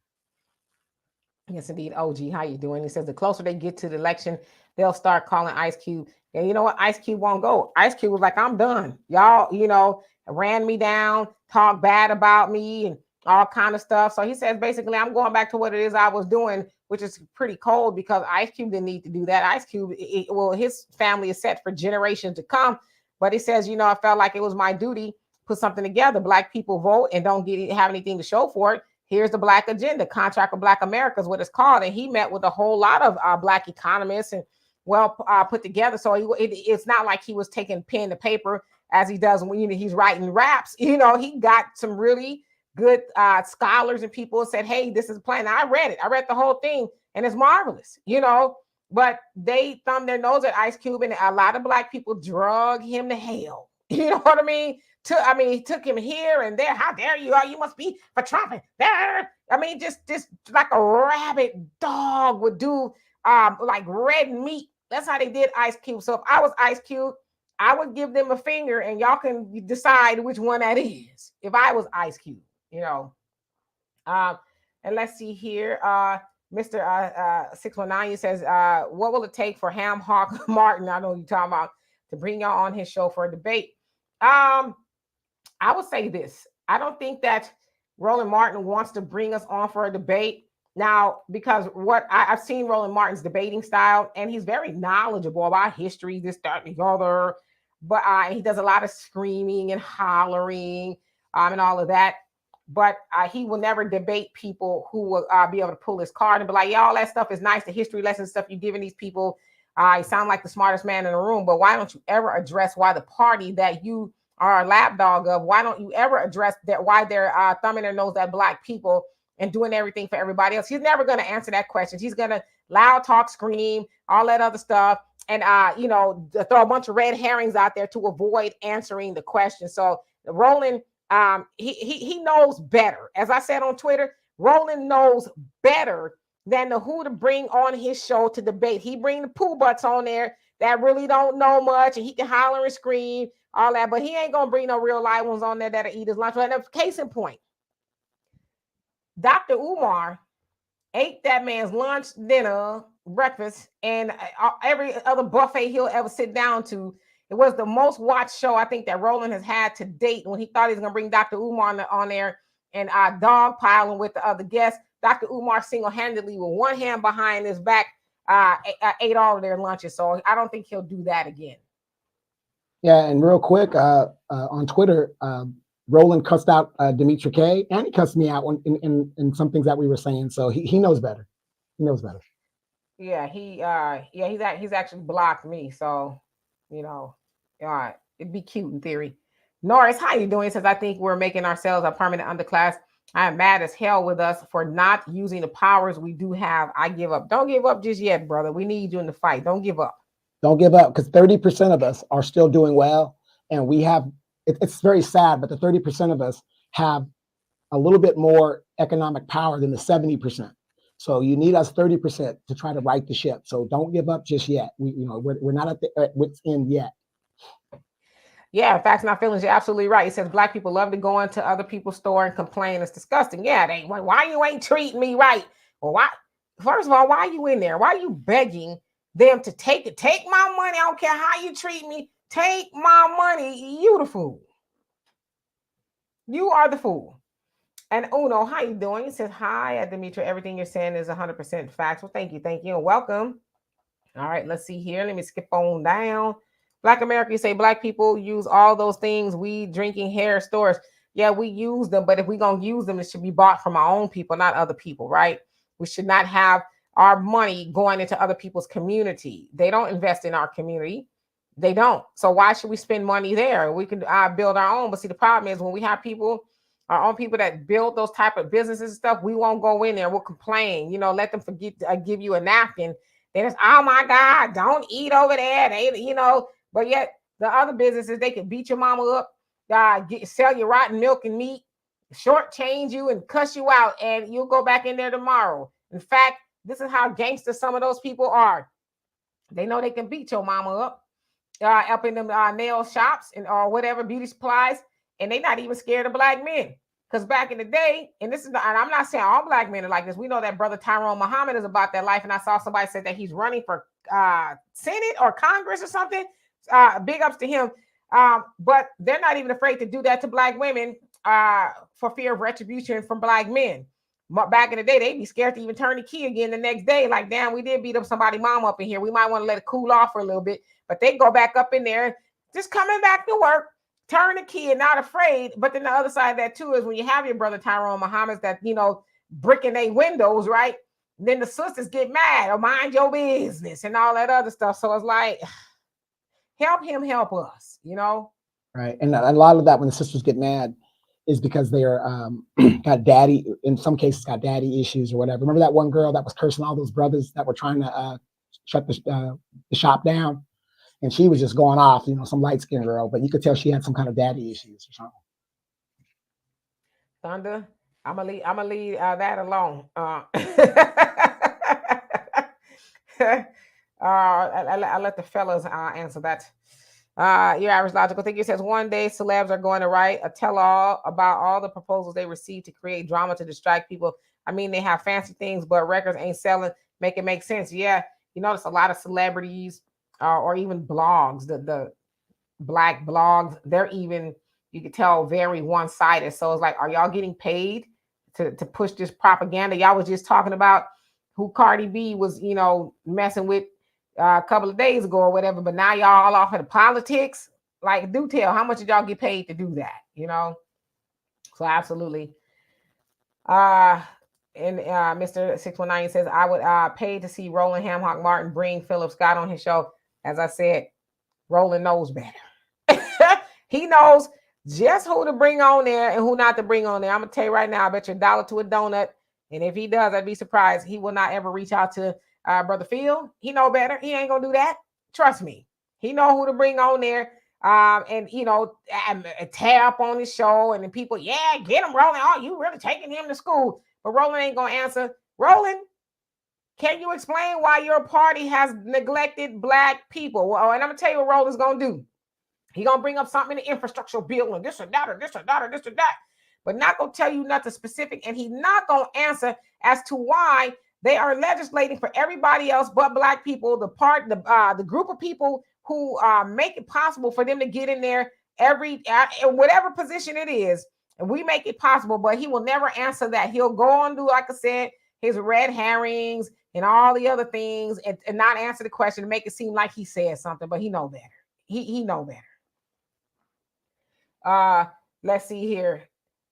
Yes, indeed. OG, how you doing? He says the closer they get to the election, they'll start calling Ice Cube. And you know what? Ice Cube won't go. Ice Cube was like, I'm done. Y'all, ran me down, talked bad about me, and all kind of stuff. So he says, basically, I'm going back to what it is I was doing, which is pretty cold, because Ice Cube didn't need to do that. Ice Cube, his family is set for generations to come. But he says, I felt like it was my duty to put something together. Black people vote and don't have anything to show for it. Here's the Black agenda, Contract of Black America is what it's called. And he met with a whole lot of Black economists and put together. So it's not like he was taking pen to paper as he does when he's writing raps. He got some really good scholars and people said, hey, this is a plan. I read it. I read the whole thing and it's marvelous, but they thumbed their nose at Ice Cube, and a lot of Black people drug him to hell. You know what I mean? He took him here and there. How dare you? You must be for Trump. Just like a rabid dog would do, like red meat. That's how they did Ice Cube. So if I was Ice Cube, I would give them a finger, and y'all can decide which one that is. If I was Ice Cube, and let's see here. Mr. 619 says, what will it take for Ham Hawk Martin? I know you're talking about, to bring y'all on his show for a debate. I would say this. I don't think that Roland Martin wants to bring us on for a debate now, because what I've seen Roland Martin's debating style, and he's very knowledgeable about history, this, that, and the other, but he does a lot of screaming and hollering and all of that. But he will never debate people who will be able to pull his card and be like, yeah, all that stuff is nice, the history lesson stuff you're giving these people. You sound like the smartest man in the room, but why don't you ever address why the party that you are a lapdog of, why don't you ever address that, why they're thumbing their nose at Black people and doing everything for everybody else? He's never going to answer that question. He's going to loud talk, scream, all that other stuff, and throw a bunch of red herrings out there to avoid answering the question. So Roland, he knows better. As I said on Twitter, Roland knows better than who to bring on his show to debate. He bring the poo butts on there that really don't know much, and he can holler and scream, all that, but he ain't gonna bring no real live ones on there that'll eat his lunch. And case in point, Dr. Umar ate that man's lunch, dinner, breakfast, and every other buffet he'll ever sit down to. It was the most watched show I think that Roland has had to date. When he thought he was gonna bring Dr. Umar on there and dog piling with the other guests, Dr. Umar single-handedly, with one hand behind his back, ate all of their lunches. So I don't think he'll do that again. Yeah, and real quick, on Twitter, Roland cussed out Demetra K, and he cussed me out in some things that we were saying. So he knows better. He knows better. Yeah, he's actually blocked me. So, it'd be cute in theory. Norris, how you doing? He says, I think we're making ourselves a permanent underclass I am mad as hell with us for not using the powers we do have. I give up. Don't give up just yet, brother. We need you in the fight. Don't give up. Don't give up, because 30% of us are still doing well. And we have, it's very sad, but the 30% of us have a little bit more economic power than the 70%. So you need us 30% to try to right the ship. So don't give up just yet. We're not at the wit's end yet. Yeah, facts not feelings. You're absolutely right. He says black people love to go into other people's store and complain. It's disgusting. Yeah, they why you ain't treating me right? Well, why? First of all, why are you in there? Why are you begging them to take it? Take my money. I don't care how you treat me. Take my money. You the fool. You are the fool. And Uno, how you doing? He says, hi, Demetra. Everything you're saying is 100% facts. Well, thank you, and welcome. All right, let's see here. Let me skip on down. Black America, you say black people use all those things, weed, drinking, hair, stores. Yeah, we use them, but if we're going to use them, it should be bought from our own people, not other people, right? We should not have our money going into other people's community. They don't invest in our community. They don't. So why should we spend money there? We can build our own. But see, the problem is when we have people, our own people that build those type of businesses and stuff, we won't go in there. We'll complain, let them forget give you a napkin. Then it's, oh my God, don't eat over there. They, but yet the other businesses, they can beat your mama up, sell you rotten milk and meat, shortchange you and cuss you out, and you'll go back in there tomorrow. In fact, this is how gangster some of those people are. They know they can beat your mama up in them nail shops and or whatever beauty supplies, and they're not even scared of black men. Because back in the day, and I'm not saying all black men are like this. We know that brother Tyrone Muhammad is about that life, and I saw somebody said that he's running for Senate or Congress or something. Big ups to him. But they're not even afraid to do that to black women for fear of retribution from black men. Back in the day, they'd be scared to even turn the key again the next day. Like, damn, we did beat up somebody's mom up in here. We might want to let it cool off for a little bit. But they go back up in there, just coming back to work, turn the key and not afraid. But then the other side of that too is when you have your brother Tyrone Muhammad that, bricking their windows, right? Then the sisters get mad or mind your business and all that other stuff. So it's like, help him, help us, Right. And a lot of that, when the sisters get mad, is because they're got daddy, in some cases, got daddy issues or whatever. Remember that one girl that was cursing all those brothers that were trying to shut the shop down? And she was just going off, some light-skinned girl, but you could tell she had some kind of daddy issues or something. Thunder, I'm gonna leave that alone. I'll let the fellas answer that. Your average logical thinker says one day celebs are going to write a tell-all about all the proposals they received to create drama to distract people. I mean, they have fancy things, but records ain't selling. Make it make sense. Yeah, you notice a lot of celebrities or even blogs, the black blogs, they're even, you can tell, very one-sided. So it's like, are y'all getting paid to push this propaganda? Y'all was just talking about who Cardi B was, messing with a couple of days ago or whatever, but now y'all all off of the politics. Like, do tell, how much did y'all get paid to do that? So absolutely. And Mr. 619 says, I would pay to see Roland Hamhock Martin bring Philip Scott on his show. As I said, Roland knows better. He knows just who to bring on there and who not to bring on there. I'm gonna tell you right now, I bet you $1 to a donut. And if he does, I'd be surprised. He will not ever reach out to Brother Phil. He know better. He ain't gonna do that. Trust me. He know who to bring on there. And tear up on his show, and then people, yeah, get him, Roland. Oh, you really taking him to school? But Roland ain't gonna answer. Roland, can you explain why your party has neglected black people? Well, and I'm gonna tell you what Roland's gonna do. He gonna bring up something in the infrastructure bill and this or that or this or that or this or that, but not gonna tell you nothing specific. And he's not gonna answer as to why they are legislating for everybody else but black people. The group of people who make it possible for them to get in there whatever position it is, and we make it possible. But he will never answer that. He'll go on do, like I said, his red herrings and all the other things, and not answer the question and make it seem like he said something. But he know better. He know better. Let's see here.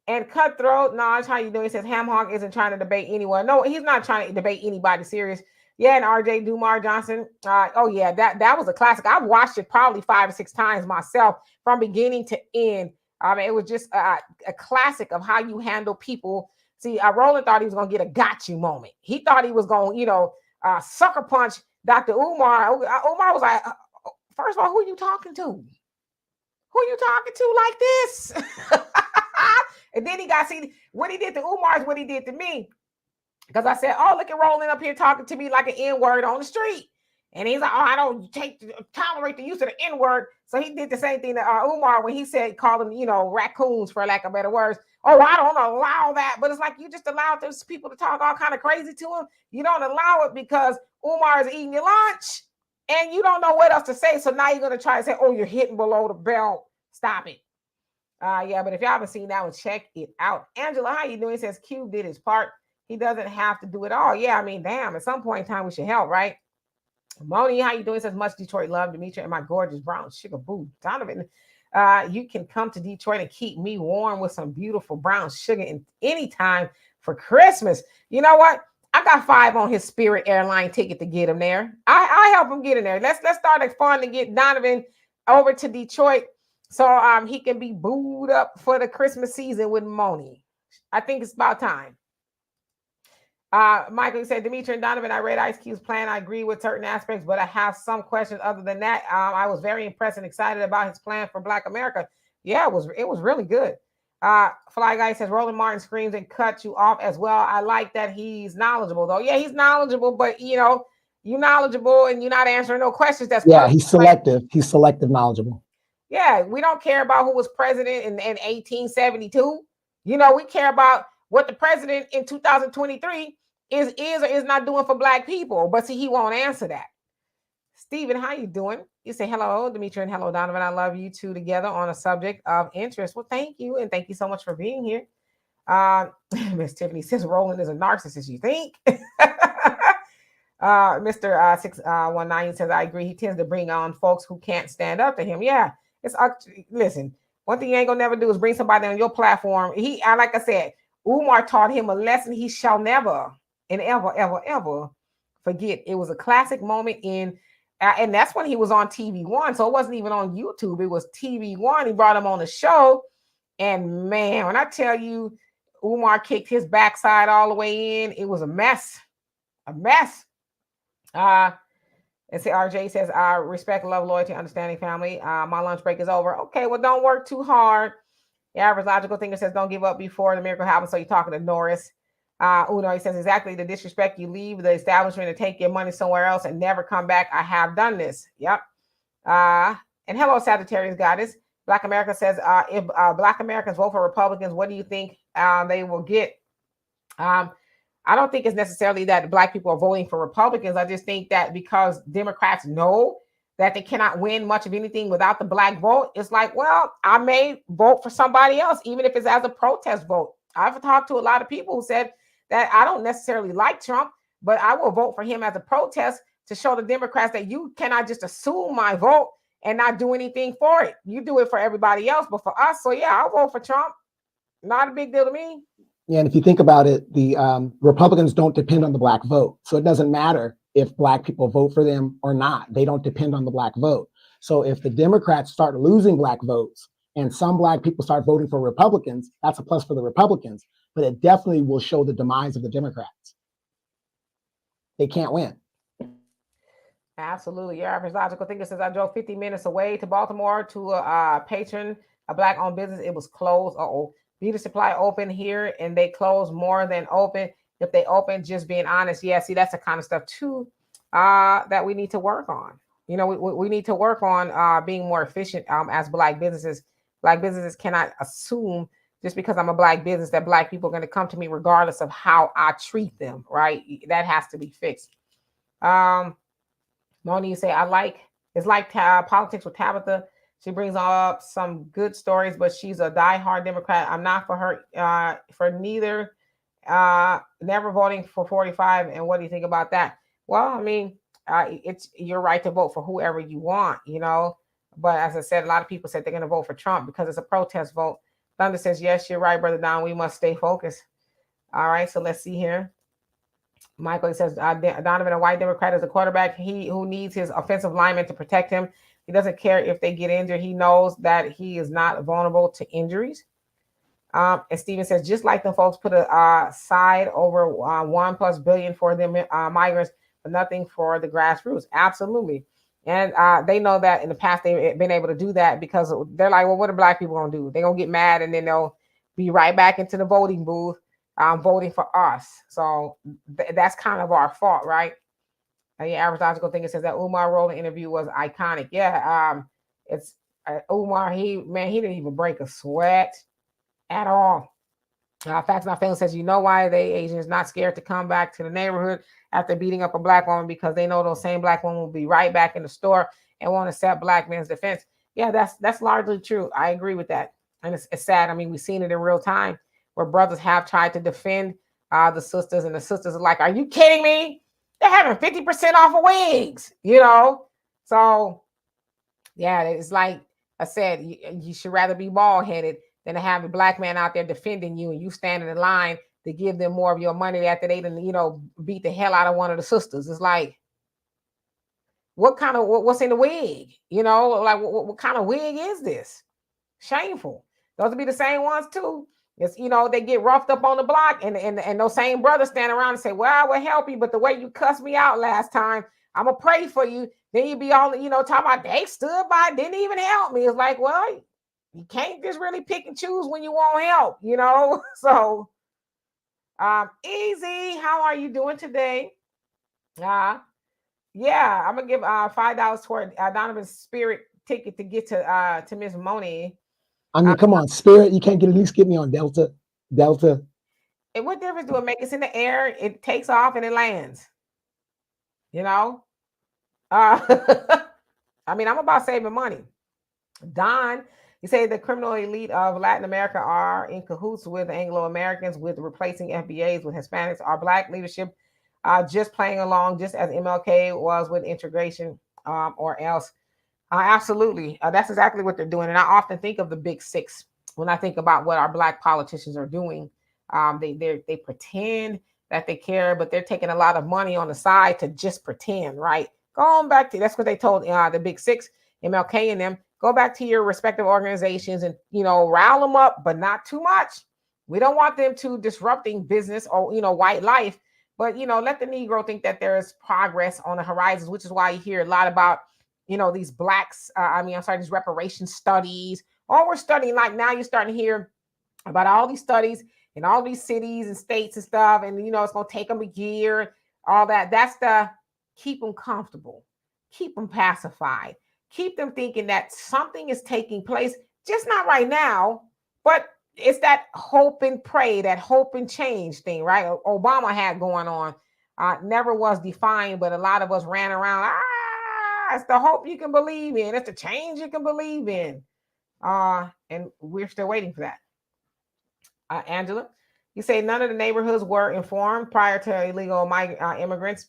And Cutthroat, Naj, how you doing? He says Hamhawk isn't trying to debate anyone. No, he's not trying to debate anybody serious. Yeah, and RJ Dumar Johnson. Oh yeah, that was a classic. I've watched it probably 5 or 6 times myself from beginning to end. I mean, it was just a classic of how you handle people. See, Roland thought he was going to get a got you moment. He thought he was going, sucker punch Dr. Umar. Umar was like, first of all, who are you talking to? Who are you talking to like this? And then he got, see, what he did to Umar is what he did to me. Because I said, oh, look at Roland up here talking to me like an N-word on the street. And he's like, oh, I don't tolerate the use of the N-word. So he did the same thing to Umar when he said, call them, raccoons, for lack of better words. Oh, I don't allow that. But it's like you just allowed those people to talk all kind of crazy to him. You don't allow it because Umar is eating your lunch and you don't know what else to say. So now you're going to try to say, oh, you're hitting below the belt. Stop it. Yeah, but if y'all haven't seen that one, check it out. Angela, how you doing? He says Cube did his part. He doesn't have to do it all. Yeah, I mean, damn, at some point in time, we should help, right? Moni, how you doing? Says much Detroit love, Demetria, and my gorgeous brown sugar boo. Donovan, you can come to Detroit and keep me warm with some beautiful brown sugar anytime for Christmas. You know what? I got 5 on his Spirit airline ticket to get him there. I help him get in there. Let's start a fund to get Donovan over to Detroit so he can be booed up for the Christmas season with Moni. I think it's about time. Michael said, Demetria and Donovan, I read Ice Cube's plan. I agree with certain aspects, but I have some questions other than that. I was very impressed and excited about his plan for Black America. Yeah, it was really good. Fly Guy says, Roland Martin screams and cuts you off as well. I like that he's knowledgeable, though. Yeah, he's knowledgeable, but, you're knowledgeable and you're not answering no questions. That's he's selective. He's selective knowledgeable. Yeah, we don't care about who was president in 1872. We care about what the president in 2023 is or is not doing for Black people. But see, he won't answer that. Stephen, how you doing? You say hello, Demetria, and hello, Donovan. I love you two together on a subject of interest. Well, thank you, and thank you so much for being here. Miss Tiffany says Roland is a narcissist, you think? Mr. 619 says, I agree. He tends to bring on folks who can't stand up to him. Yeah, listen, one thing you ain't gonna never do is bring somebody on your platform. Like I said, Umar taught him a lesson he shall never and ever forget. It was a classic moment and that's when he was on TV One. So it wasn't even on YouTube. It was TV One. He brought him on the show. And man, when I tell you, Umar kicked his backside all the way in, it was a mess. And say RJ says, I respect, love, loyalty, understanding, family. My lunch break is over. Okay, well, don't work too hard. The average logical thinker says, don't give up before the miracle happens. So you're talking to Norris. Uno, he says, exactly the disrespect. You leave the establishment and take your money somewhere else and never come back. I have done this. Yep. And hello, Sagittarius goddess. Black America says, if Black Americans vote for Republicans, what do you think they will get? I don't think it's necessarily that Black people are voting for Republicans. I just think that because Democrats know that they cannot win much of anything without the Black vote, it's like, well, I may vote for somebody else, even if it's as a protest vote. I've talked to a lot of people who said that I don't necessarily like Trump, but I will vote for him as a protest to show the Democrats that you cannot just assume my vote and not do anything for it. You do it for everybody else, but for us, so yeah, I'll vote for Trump. Not a big deal to me. Yeah, and if you think about it, the Republicans don't depend on the Black vote. So it doesn't matter if Black people vote for them or not. They don't depend on the Black vote. So if the Democrats start losing Black votes and some Black people start voting for Republicans, that's a plus for the Republicans. But it definitely will show the demise of the Democrats. They can't win. Absolutely. Your average logical thinker says, I drove 50 minutes away to Baltimore to a patron, a Black-owned business. It was closed. Beauty supply open here, and they close more than open. If they open, just being honest. Yeah, see, that's the kind of stuff, too, that we need to work on. We need to work on being more efficient as Black businesses. Black businesses cannot assume just because I'm a Black business that Black people are going to come to me regardless of how I treat them, right? That has to be fixed. Moni, you say, it's like politics with Tabitha. She brings up some good stories, but she's a diehard Democrat. I'm not for her, for neither, never voting for 45. And what do you think about that? Well, I mean, it's your right to vote for whoever you want, But as I said, a lot of people said they're going to vote for Trump because it's a protest vote. Thunder says, yes, you're right, Brother Don. We must stay focused. All right, so let's see here. Michael says, Donovan, a white Democrat, is a quarterback. He who needs his offensive lineman to protect him. He doesn't care if they get injured. He knows that he is not vulnerable to injuries. And Steven says, just like the folks put a side over 1+ billion for them migrants, but nothing for the grassroots. Absolutely. And they know that in the past they've been able to do that because they're like, well, what are black people going to do? They're going to get mad and then they'll be right back into the voting booth voting for us. So that's kind of our fault, right? Yeah, average logical thinker says that Umar Rowland interview was iconic. Yeah, it's Umar. He didn't even break a sweat at all. Facts Not Failing says, you know why they Asians not scared to come back to the neighborhood after beating up a black woman, because they know those same black women will be right back in the store and won't accept black men's defense. Yeah, that's largely true. I agree with that, and it's sad. I mean, we've seen it in real time where brothers have tried to defend the sisters, and the sisters are like, "Are you kidding me? They're having 50% off of wigs," you know. So yeah, it's like I said, you should rather be bald headed than to have a black man out there defending you and you standing in line to give them more of your money after they didn't, beat the hell out of one of the sisters. It's like, what's in the wig? Like what kind of wig is this? Shameful. Those will be the same ones too. It's, they get roughed up on the block and those same brothers stand around and say, well, I will help you, but the way you cussed me out last time, I'm gonna pray for you. Then you be all, talking about they stood by, didn't even help me. It's like, well, you can't just really pick and choose when you want help, So, Easy, how are you doing today? Yeah, I'm gonna give $5 toward Donovan's Spirit ticket to get to Miss Moni. I mean, come on, Spirit. You can't at least get me on Delta. And what difference do it make? It's in the air. It takes off and it lands. I mean, I'm about saving money. Don, you say the criminal elite of Latin America are in cahoots with Anglo-Americans, with replacing FBAs with Hispanics. Our black leadership just playing along, just as MLK was with integration or else. Absolutely. That's exactly what they're doing. And I often think of the big six when I think about what our black politicians are doing. They pretend that they care, but they're taking a lot of money on the side to just pretend, right? Going back to, that's what they told the big six, MLK and them, go back to your respective organizations and, rile them up, but not too much. We don't want them to disrupting business or, white life, but, let the Negro think that there is progress on the horizons, which is why you hear a lot about, these blacks, these reparations studies, or we're studying, like now you're starting to hear about all these studies in all these cities and states and stuff. And, it's going to take them a year, all that. That's the keep them comfortable, keep them pacified, keep them thinking that something is taking place, just not right now, but it's that hope and pray, that hope and change thing, right? Obama had going on, never was defined, but a lot of us ran around, it's the hope you can believe in. It's the change you can believe in. And we're still waiting for that. Angela, you say none of the neighborhoods were informed prior to illegal immigrants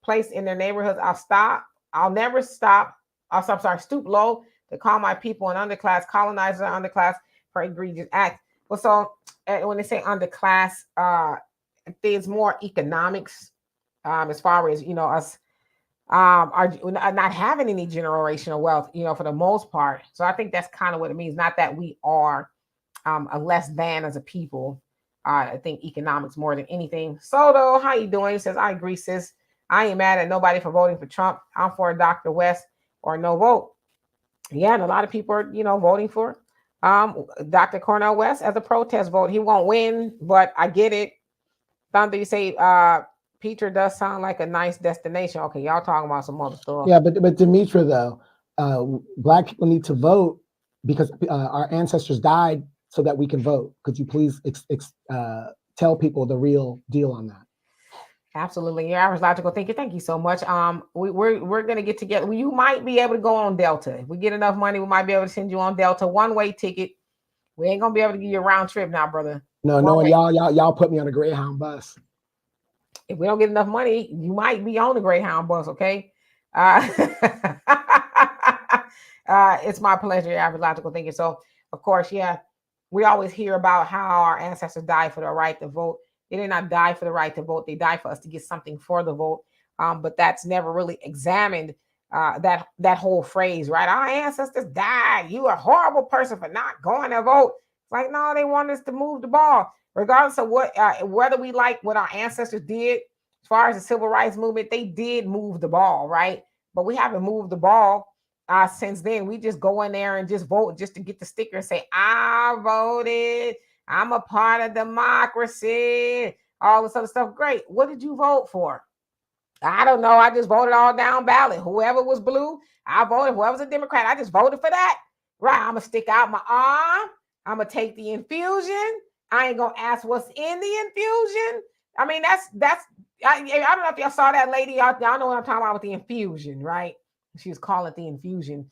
placed in their neighborhoods. I'll never stoop low to call my people an underclass, colonizers or underclass for egregious acts. Well, so when they say underclass, there's more economics as far as, us are not having any generational wealth, for the most part. So I think that's kind of what it means. Not that we are a less than as a people. I think economics more than anything. Soto, how you doing? He says, I agree, sis. I ain't mad at nobody for voting for Trump. I'm for Dr. West or no vote. Yeah, and a lot of people are, voting for Dr. Cornel West as a protest vote. He won't win, but I get it. Thunder, you say Peter does sound like a nice destination. Okay, y'all talking about some other stuff. Yeah, but Demetra, though, black people need to vote because our ancestors died so that we can vote. Could you please tell people the real deal on that? Absolutely. Your average logical thinker. Thank you so much. We're gonna get together. You might be able to go on Delta. If we get enough money, we might be able to send you on Delta, one-way ticket. We ain't gonna be able to give you a round trip now, brother. No, y'all put me on a Greyhound bus. If we don't get enough money, you might be on the Greyhound bus, okay? It's my pleasure, your average logical thinker. So, of course, yeah, we always hear about how our ancestors died for the right to vote. They did not die for the right to vote. They died for us to get something for the vote. But that's never really examined that whole phrase, right? Our ancestors died. You are a horrible person for not going to vote. It's like, no, they want us to move the ball, regardless of what, whether we like what our ancestors did. As far as the civil rights movement, they did move the ball, right? But we haven't moved the ball since then. We just go in there and just vote just to get the sticker and say, I voted. I'm a part of democracy. All this other stuff. Great. What did you vote for? I don't know. I just voted all down ballot. Whoever was blue, I voted. Whoever's a Democrat, I just voted for that. Right. I'm going to stick out my arm. I'm going to take the infusion. I ain't going to ask what's in the infusion. I mean, I don't know if y'all saw that lady. Y'all know what I'm talking about with the infusion, right? She was calling it the infusion.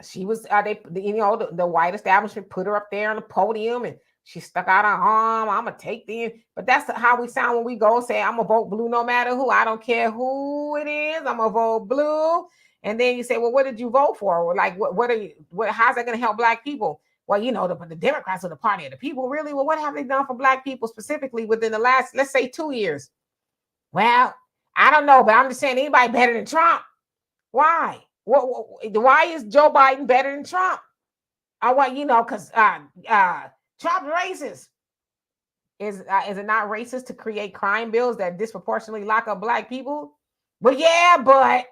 She was, the white establishment put her up there on the podium and she stuck out her arm. I'm going to take but that's how we sound when we go say, I'm going to vote blue no matter who. I don't care who it is. I'm going to vote blue. And then you say, well, what did you vote for? Or like, how's that going to help Black people? Well, the Democrats are the party of the people. Really? Well, what have they done for Black people specifically within the last, let's say 2 years? Well, I don't know, but I'm just saying anybody better than Trump. Why? Why is Joe Biden better than Trump? Because Trump's racist. Is it not racist to create crime bills that disproportionately lock up Black people? Well, yeah, but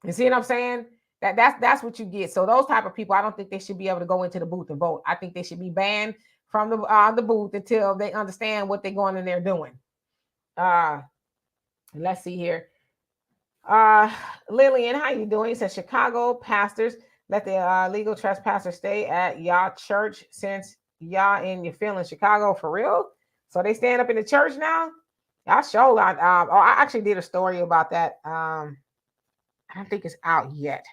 you see what I'm saying? That's what you get. So those type of people, I don't think they should be able to go into the booth and vote. I think they should be banned from the booth until they understand what they're going in there doing. Let's see here. Lillian, how you doing? He says Chicago pastors let the legal trespassers stay at y'all church since y'all in your feelings. Chicago for real? So they stand up in the church now? Y'all show I actually did a story about that. I don't think it's out yet.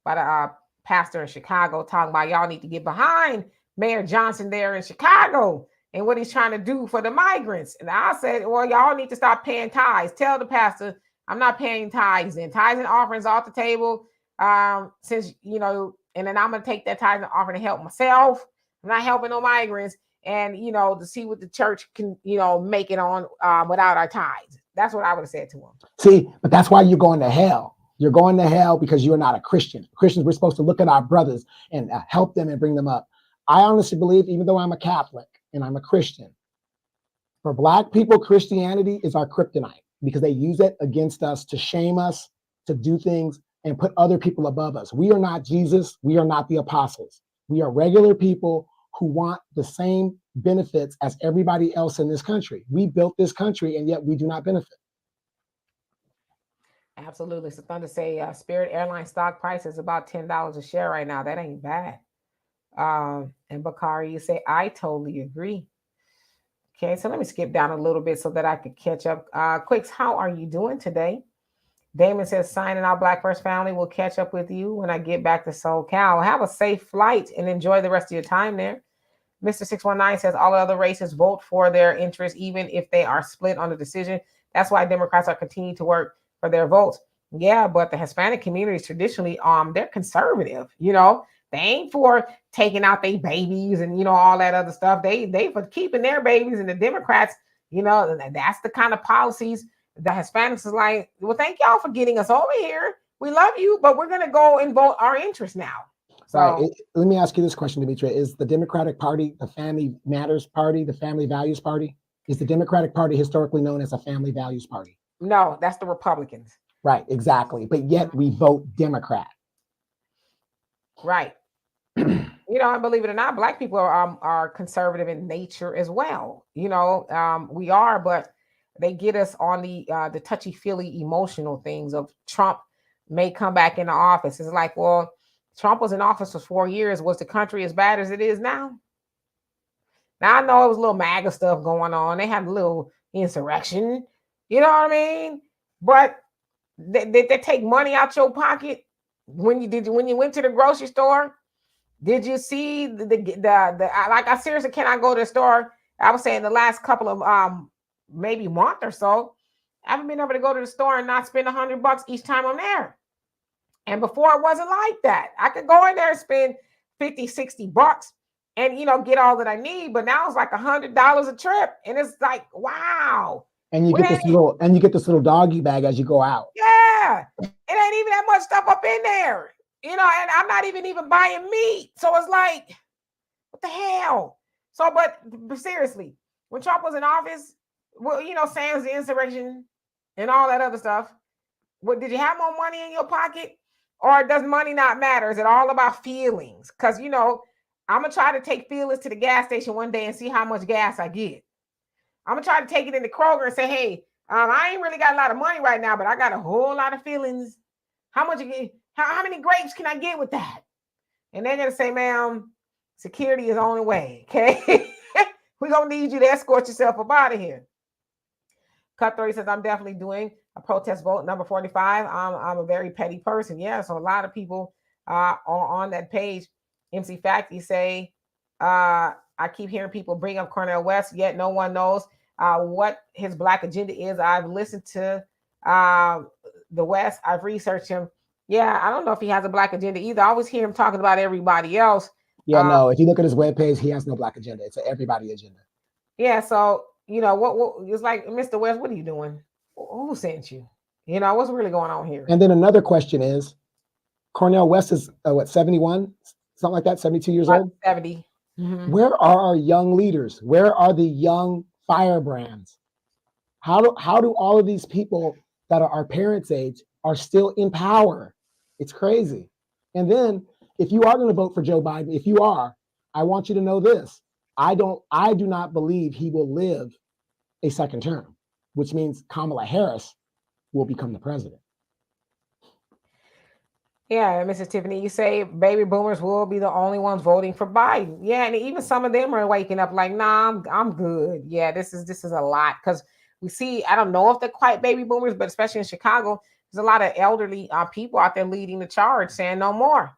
But a pastor in Chicago talking about y'all need to get behind Mayor Johnson there in Chicago and what he's trying to do for the migrants. And I said, well, y'all need to stop paying tithes. Tell the pastor I'm not paying tithes and offerings off the table. Since and then I'm gonna take that tithes and offering to help myself. I'm not helping no migrants, and to see what the church can make it on without our tithes. That's what I would have said to him. See, but that's why you're going to hell. You're going to hell because you're not a Christian. Christians, we're supposed to look at our brothers and help them and bring them up. I honestly believe, even though I'm a Catholic and I'm a Christian, for Black people, Christianity is our kryptonite because they use it against us to shame us, to do things and put other people above us. We are not Jesus. We are not the apostles. We are regular people who want the same benefits as everybody else in this country. We built this country and yet we do not benefit. Absolutely. So Thunder say Spirit Airline stock price is about $10 a share right now. That ain't bad. And Bakari, you say, I totally agree. Okay, so let me skip down a little bit so that I could catch up. Quicks, how are you doing today? Damon says, signing out Black First Family. We'll catch up with you when I get back to SoCal. Have a safe flight and enjoy the rest of your time there. Mr. 619 says, all other races vote for their interests, even if they are split on the decision. That's why Democrats are continuing to work for their votes. Yeah, but the Hispanic communities traditionally, they're conservative, They ain't for taking out their babies and, all that other stuff. They for keeping their babies, and the Democrats, that's the kind of policies the Hispanics is like, well, thank y'all for getting us over here. We love you, but we're going to go and vote our interests now. So right. Let me ask you this question, Demetria. Is the Democratic Party the Family Matters Party, the Family Values Party? Is the Democratic Party historically known as a family values party? No, that's the Republicans. Right, exactly. But yet we vote Democrat. Right. And believe it or not, Black people are conservative in nature as well. We are, but they get us on the touchy-feely emotional things of Trump may come back into office. It's like, well, Trump was in office for 4 years. Was the country as bad as it is now? Now, I know it was a little MAGA stuff going on. They had a little insurrection. You know what I mean? But they take money out your pocket when you went to the grocery store. Did you see the like, I seriously cannot go to the store. I would say in the last couple of maybe month or so, I haven't been able to go to the store and not spend $100 each time I'm there. And before it wasn't like that. I could go in there and spend $50-$60 and get all that I need. But now it's like $100 a trip. And it's like, wow. And you We get ain't, this little doggy bag as you go out. yeah, it ain't even that much stuff up in there, and I'm not even buying meat. So it's like, what the hell? So, but seriously, when Trump was in office, well, sans the insurrection and all that other stuff, what did you have more money in your pocket? Or does money not matter? Is it all about feelings? Because I'm gonna try to take feelings to the gas station one day and see how much gas I get. I'm gonna try to take it into Kroger and say, hey, I ain't really got a lot of money right now, but I got a whole lot of feelings. How much you get? How many grapes can I get with that? And they're gonna say, ma'am, security is on the way. Okay. We're gonna need you to escort yourself up out of here. Cut 30 says, I'm definitely doing a protest vote number 45. I'm a very petty person. Yeah, so a lot of people are on that page. MC Facty say, I keep hearing people bring up Cornel West, yet no one knows what his Black agenda is. I've listened to the West. I've researched him. Yeah, I don't know if he has a Black agenda either. I always hear him talking about everybody else. Yeah, no, if you look at his webpage, he has no Black agenda. It's an everybody agenda. Yeah, so, what it's like, Mr. West, what are you doing? Who sent you? What's really going on here? And then another question is, Cornel West is, 71? Something like that, 72 years old? 70. Mm-hmm. Where are our young leaders? Where are the young firebrands? How do all of these people that are our parents' age are still in power? It's crazy. And then if you are going to vote for Joe Biden, if you are, I want you to know this. I do not believe he will live a second term, which means Kamala Harris will become the president. Yeah, Mrs. Tiffany, you say baby boomers will be the only ones voting for Biden. Yeah, and even some of them are waking up like, nah, I'm good. Yeah, this is a lot, because we see, I don't know if they're quite baby boomers, but especially in Chicago, there's a lot of elderly people out there leading the charge saying no more.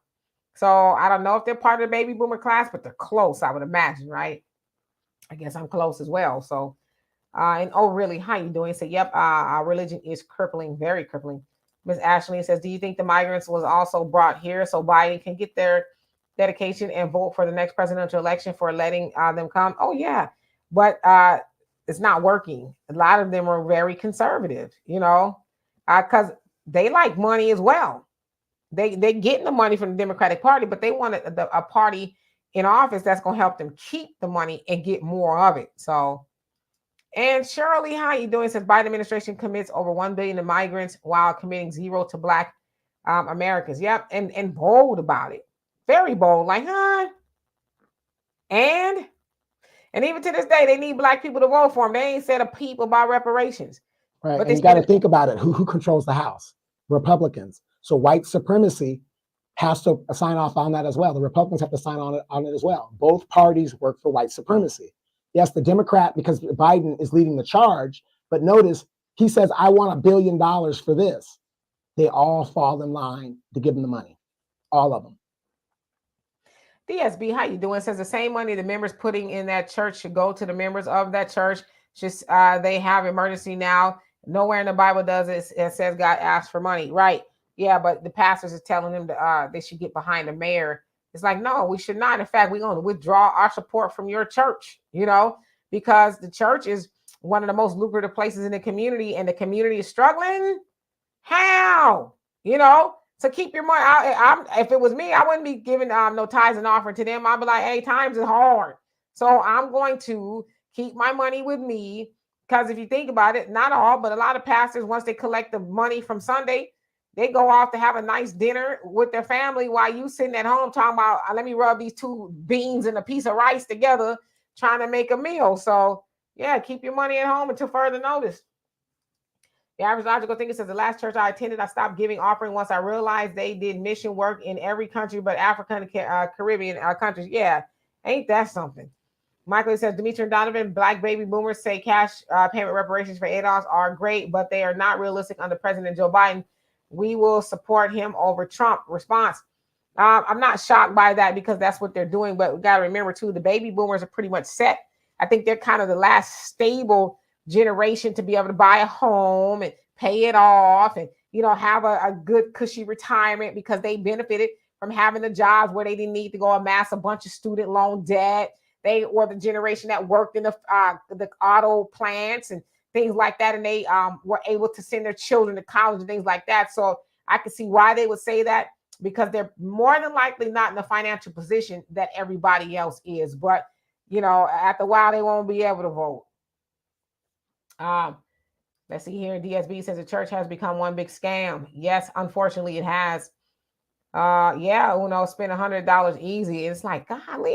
So I don't know if they're part of the baby boomer class, but they're close, I would imagine, right? I guess I'm close as well. So, and oh, really, how you doing? So, yep, our religion is crippling, very crippling. Miss Ashley says, do you think the migrants was also brought here so Biden can get their dedication and vote for the next presidential election for letting them come? Oh, yeah. But it's not working. A lot of them are very conservative, because they like money as well. They getting the money from the Democratic Party, but they want a party in office that's going to help them keep the money and get more of it. So, and Shirley, how you doing? Says Biden administration commits over 1 billion to migrants while committing 0 to Black Americans. Yep, and bold about it, very bold. Like, huh? And even to this day, they need Black people to vote for them. They ain't said a peep about reparations. Right, but and you got to think about it. Who controls the House? Republicans. So white supremacy has to sign off on that as well. The Republicans have to sign on it as well. Both parties work for white supremacy. Yes, the Democrat, because Biden is leading the charge, but notice he says, I want $1 billion for this. They all fall in line to give him the money, all of them. DSB, how you doing? Says the same money the members putting in that church should go to the members of that church. Just they have emergency now. Nowhere in the Bible does it says God asks for money, right? Yeah, but the pastors is telling them they should get behind the mayor. It's like, no, we should not. In fact, we're going to withdraw our support from your church, because the church is one of the most lucrative places in the community, and the community is struggling. How? So keep your money. If it was me, I wouldn't be giving no tithes and offering to them. I'd be like, hey, times is hard. So I'm going to keep my money with me. Because if you think about it, not all, but a lot of pastors, once they collect the money from Sunday, they go off to have a nice dinner with their family while you sitting at home talking about, let me rub these 2 beans and a piece of rice together, trying to make a meal. So yeah, keep your money at home until further notice. The average logical thinker says the last church I attended, I stopped giving offering once I realized they did mission work in every country but African and Caribbean countries. Yeah, ain't that something? Michael says Dimitri and Donovan, Black baby boomers say cash payment reparations for ADOS are great, but they are not realistic under President Joe Biden. We will support him over Trump. Response. I'm not shocked by that because that's what they're doing. But we got to remember, too, the baby boomers are pretty much set. I think they're kind of the last stable generation to be able to buy a home and pay it off and, have a good cushy retirement because they benefited from having the jobs where they didn't need to go amass a bunch of student loan debt. They were the generation that worked in the auto plants and things like that, and they were able to send their children to college and things like that. So I can see why they would say that, because they're more than likely not in the financial position that everybody else is. But after a while, they won't be able to vote. Let's see here. DSB says the church has become one big scam. Yes, unfortunately, it has. Yeah, spend $100 easy. It's like, golly,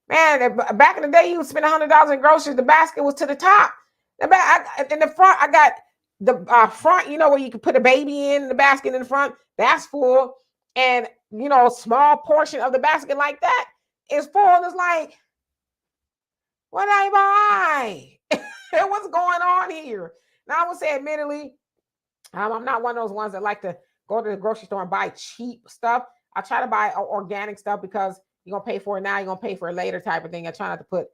man, back in the day, you would spend $100 in groceries. The basket was to the top. In the front, I got the front, where you can put a baby in the basket in the front. That's full. And, a small portion of the basket like that is full. And it's like, what did I buy? What's going on here? Now, I would say, admittedly, I'm not one of those ones that like to go to the grocery store and buy cheap stuff. I try to buy organic stuff because you're going to pay for it now, you're going to pay for it later type of thing. I try not to put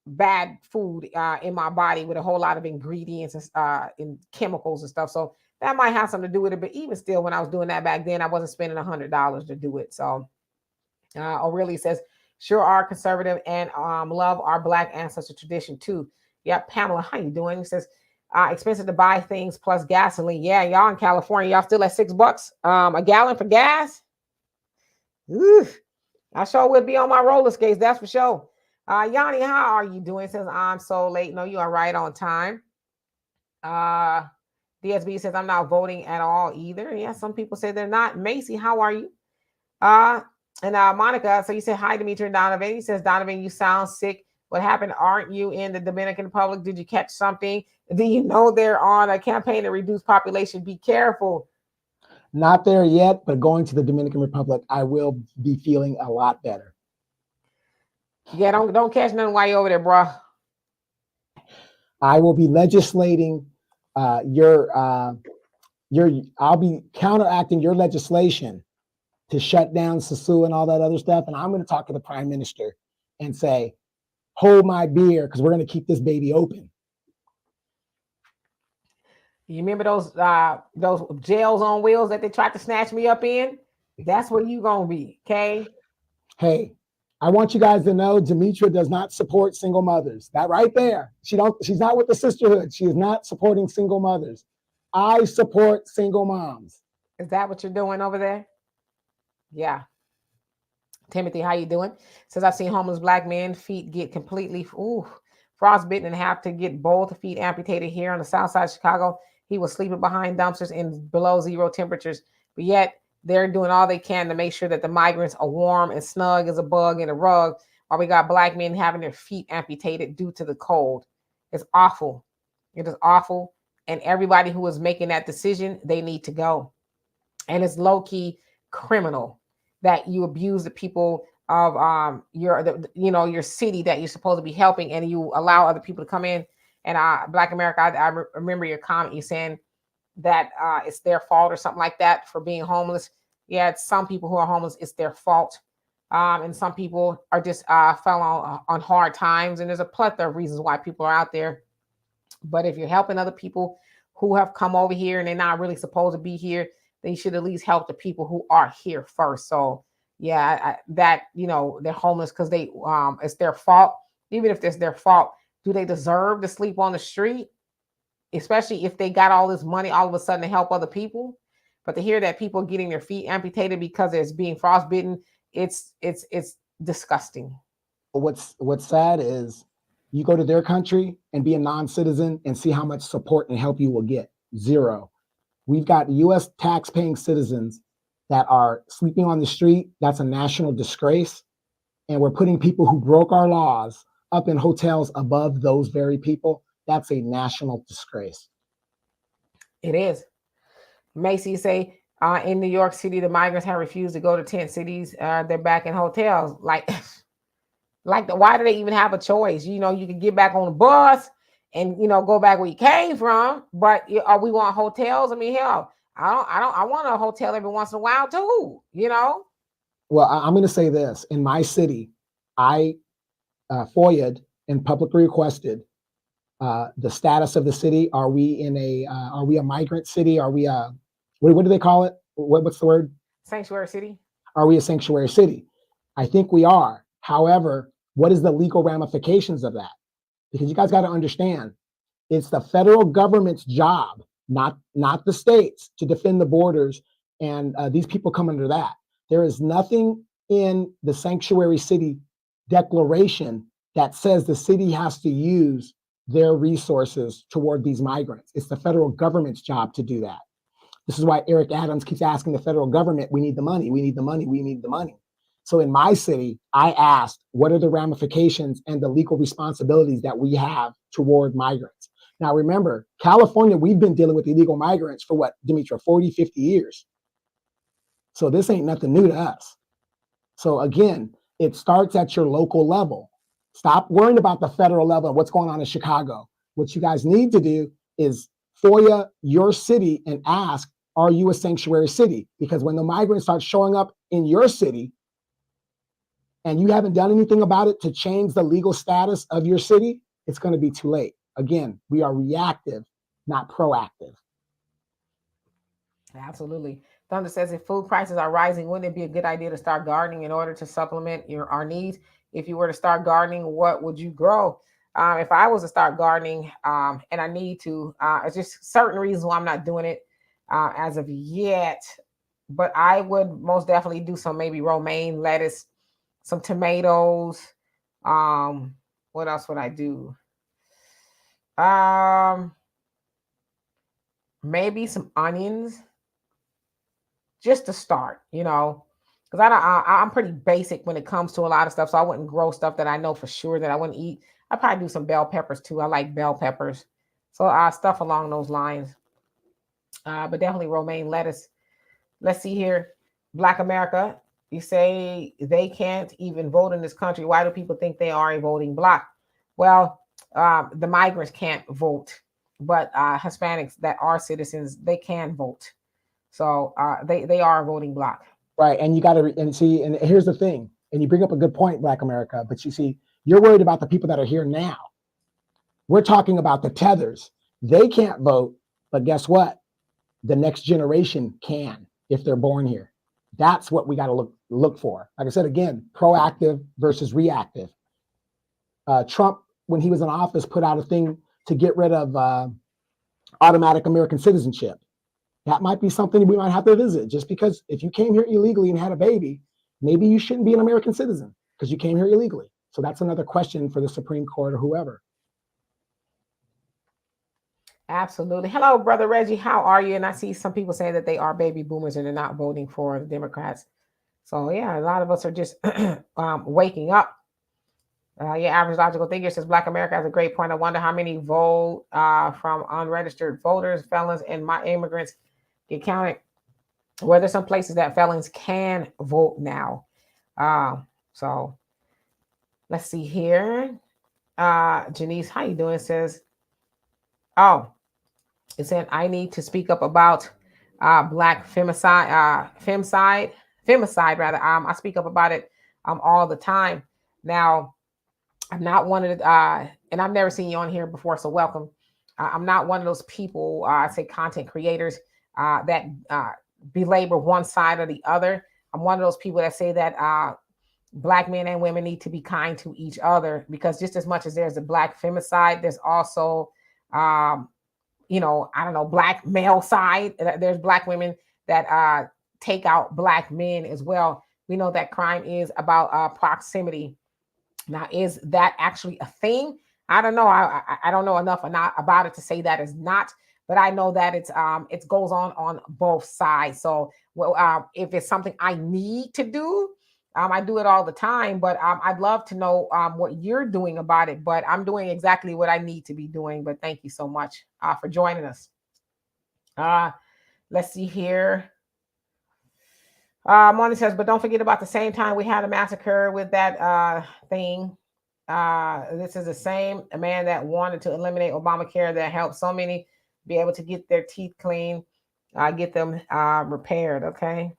bad food in my body with a whole lot of ingredients and chemicals and stuff. So that might have something to do with it. But even still, when I was doing that back then, I wasn't spending $100 to do it. So O'Reilly says, sure are conservative and love our Black ancestral tradition too. Yeah, Pamela, how you doing? He says, expensive to buy things plus gasoline. Yeah, y'all in California, y'all still at $6 a gallon for gas. Ooh, I sure would be on my roller skates, that's for sure. Yanni, how are you doing? Says, I'm so late. No, you are right on time. DSB says, I'm not voting at all either. Yeah, some people say they're not. Macy, how are you? And Monica, so you said hi, Dimitri and Donovan. He says, Donovan, you sound sick. What happened? Aren't you in the Dominican Republic? Did you catch something? Do you know they're on a campaign to reduce population? Be careful. Not there yet, but going to the Dominican Republic, I will be feeling a lot better. Yeah, don't catch nothing while you're over there, bro. I will be legislating I'll be counteracting your legislation to shut down SASU and all that other stuff. And I'm going to talk to the prime minister and say, hold my beer, because we're going to keep this baby open. You remember those jails on wheels that they tried to snatch me up in? That's where you gonna be, okay? Hey, I want you guys to know Demetra does not support single mothers. That right there. She's not with the sisterhood. She is not supporting single mothers. I support single moms. Is that what you're doing over there? Yeah. Timothy, how you doing? Says, I've seen homeless Black men feet get completely frostbitten and have to get both feet amputated here on the south side of Chicago. He was sleeping behind dumpsters in below zero temperatures, but yet they're doing all they can to make sure that the migrants are warm and snug as a bug in a rug, while we got Black men having their feet amputated due to the cold. It's awful. It is awful. And everybody who is making that decision, they need to go. And it's low-key criminal that you abuse the people of your city that you're supposed to be helping, and you allow other people to come in. And Black America, I remember your comment, you saying that it's their fault or something like that for being homeless. Yeah, it's some people who are homeless, it's their fault. And some people are just fell on hard times. And there's a plethora of reasons why people are out there. But if you're helping other people who have come over here and they're not really supposed to be here, they should at least help the people who are here first. So yeah, they're homeless because it's their fault. Even if it's their fault, do they deserve to sleep on the street? Especially if they got all this money all of a sudden to help other people. But to hear that people are getting their feet amputated because it's being frostbitten, it's disgusting. What's sad is you go to their country and be a non-citizen and see how much support and help you will get. Zero. We've got US tax-paying citizens that are sleeping on the street. That's a national disgrace. And we're putting people who broke our laws up in hotels above those very people. That's a national disgrace. It is. Macy say, in New York City, the migrants have refused to go to tent cities. They're back in hotels. Why do they even have a choice? You can get back on the bus and, go back where you came from, but we want hotels. I mean, hell, I want a hotel every once in a while too, Well, I'm going to say this. In my city, I FOIA'd and publicly requested the status of the city. Are we a migrant city? Are we what do they call it? What's the word? Sanctuary city. Are we a sanctuary city? I think we are. However, what is the legal ramifications of that? because you guys got to understand, it's the federal government's job, not the states, to defend the borders, and these people come under that. There is nothing in the sanctuary city declaration that says the city has to use their resources toward these migrants. It's the federal government's job to do that. This is why Eric Adams keeps asking the federal government, we need the money, we need the money, we need the money. So in my city, I asked, what are the ramifications and the legal responsibilities that we have toward migrants? Now, remember, California, we've been dealing with illegal migrants for what, Demetra, 40, 50 years. So this ain't nothing new to us. So again, it starts at your local level. Stop worrying about the federal level and what's going on in Chicago. What you guys need to do is FOIA your city and ask, are you a sanctuary city? Because when the migrants start showing up in your city and you haven't done anything about it to change the legal status of your city, it's going to be too late. Again, we are reactive, not proactive. Absolutely. Thunder says, if food prices are rising, wouldn't it be a good idea to start gardening in order to supplement our needs? If you were to start gardening, what would you grow? If I was to start gardening, and I need to, it's just certain reasons why I'm not doing it as of yet. But I would most definitely do some maybe romaine lettuce, some tomatoes. What else would I do? Maybe some onions, just to start, because I'm pretty basic when it comes to a lot of stuff. So I wouldn't grow stuff that I know for sure that I wouldn't eat. I probably do some bell peppers too. I like bell peppers, so stuff along those lines. But definitely romaine lettuce. Let's see here, Black America. You say they can't even vote in this country. Why do people think they are a voting bloc? Well, the migrants can't vote, but Hispanics that are citizens, they can vote. So they are a voting bloc. Right. And you got to, and see, and here's the thing, and you bring up a good point, Black America, but you see, you're worried about the people that are here now. We're talking about the tethers. They can't vote, but guess what? The next generation can if they're born here. That's what we got to look for. Like I said, again, proactive versus reactive. Trump, when he was in office, put out a thing to get rid of automatic American citizenship. That might be something we might have to visit, just because if you came here illegally and had a baby, maybe you shouldn't be an American citizen because you came here illegally. So that's another question for the Supreme Court or whoever. Absolutely. Hello, Brother Reggie. How are you? And I see some people saying that they are baby boomers and they're not voting for the Democrats. So yeah, a lot of us are just waking up. Average logical thinker says Black America has a great point. I wonder how many vote from unregistered voters, felons, and my immigrants get counted. Well, there's some places that felons can vote now. So let's see here. Janice, how you doing? Says, oh, it said I need to speak up about Black femicide rather. I speak up about it all the time. Now, I'm not one of the, and I've never seen you on here before, so welcome. I'm not one of those people, I say content creators that belabor one side or the other. I'm one of those people that say that Black men and women need to be kind to each other, because just as much as there's a Black femicide, there's also, I don't know, Black male side. There's Black women that take out Black men as well. We know that crime is about proximity. Now, is that actually a thing? I don't know. I don't know enough about it to say that is not, but I know that it goes on both sides. So, if it's something I need to do, I do it all the time. But I'd love to know what you're doing about it. But I'm doing exactly what I need to be doing. But thank you so much for joining us. Let's see here. Moni says, but don't forget about the same time we had a massacre with that thing. This is the same man that wanted to eliminate Obamacare that helped so many be able to get their teeth clean, get them repaired. Okay.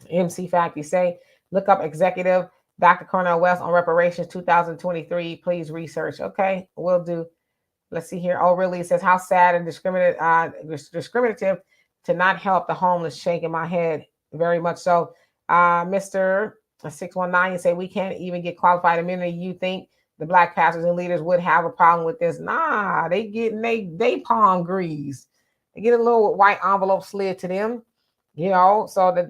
MC Fact, you say, look up executive Dr. Cornel West on reparations 2023. Please research. Okay, we'll do. Let's see here. Oh, really? It says, how sad and discriminative to not help the homeless. Shaking my head. Very much so. Mr. 619, you say we can't even get qualified immunity. You think the black pastors and leaders would have a problem with this. Nah, they getting they palm grease. They get a little white envelope slid to them, so that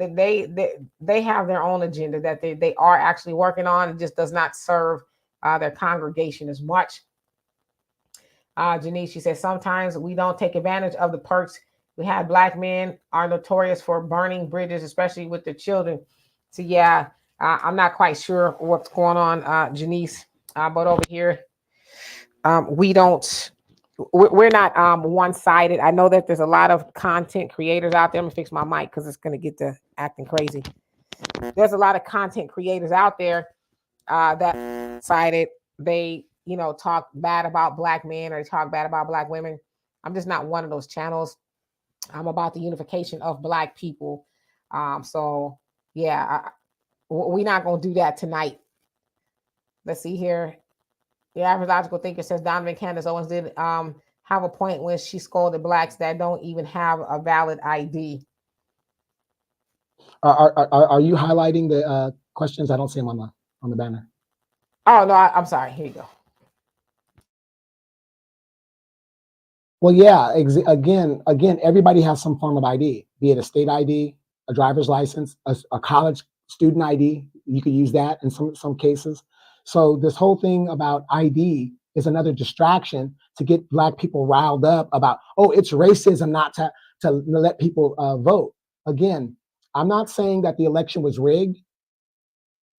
they have their own agenda that they are actually working on. It just does not serve their congregation as much. Janice, she says, sometimes we don't take advantage of the perks. We have black men are notorious for burning bridges, especially with their children. So yeah, I'm not quite sure what's going on, Janice. But over here, we don't. We're not one-sided. I know that there's a lot of content creators out there. I'm gonna fix my mic because it's gonna get to acting crazy. There's a lot of content creators out there that sided. They talk bad about black men or talk bad about black women. I'm just not one of those channels. I'm about the unification of black people. So yeah, we're not gonna do that tonight. Let's see here. The average logical thinker says Donovan Candace Owens did have a point when she scolded blacks that don't even have a valid ID. Are you highlighting the questions? I don't see them on the banner. Oh no, I'm sorry. Here you go. Well, yeah. Again, everybody has some form of ID, be it a state ID, a driver's license, a college student ID. You could use that in some cases. So this whole thing about ID is another distraction to get black people riled up about, oh, it's racism not to let people vote. Again, I'm not saying that the election was rigged,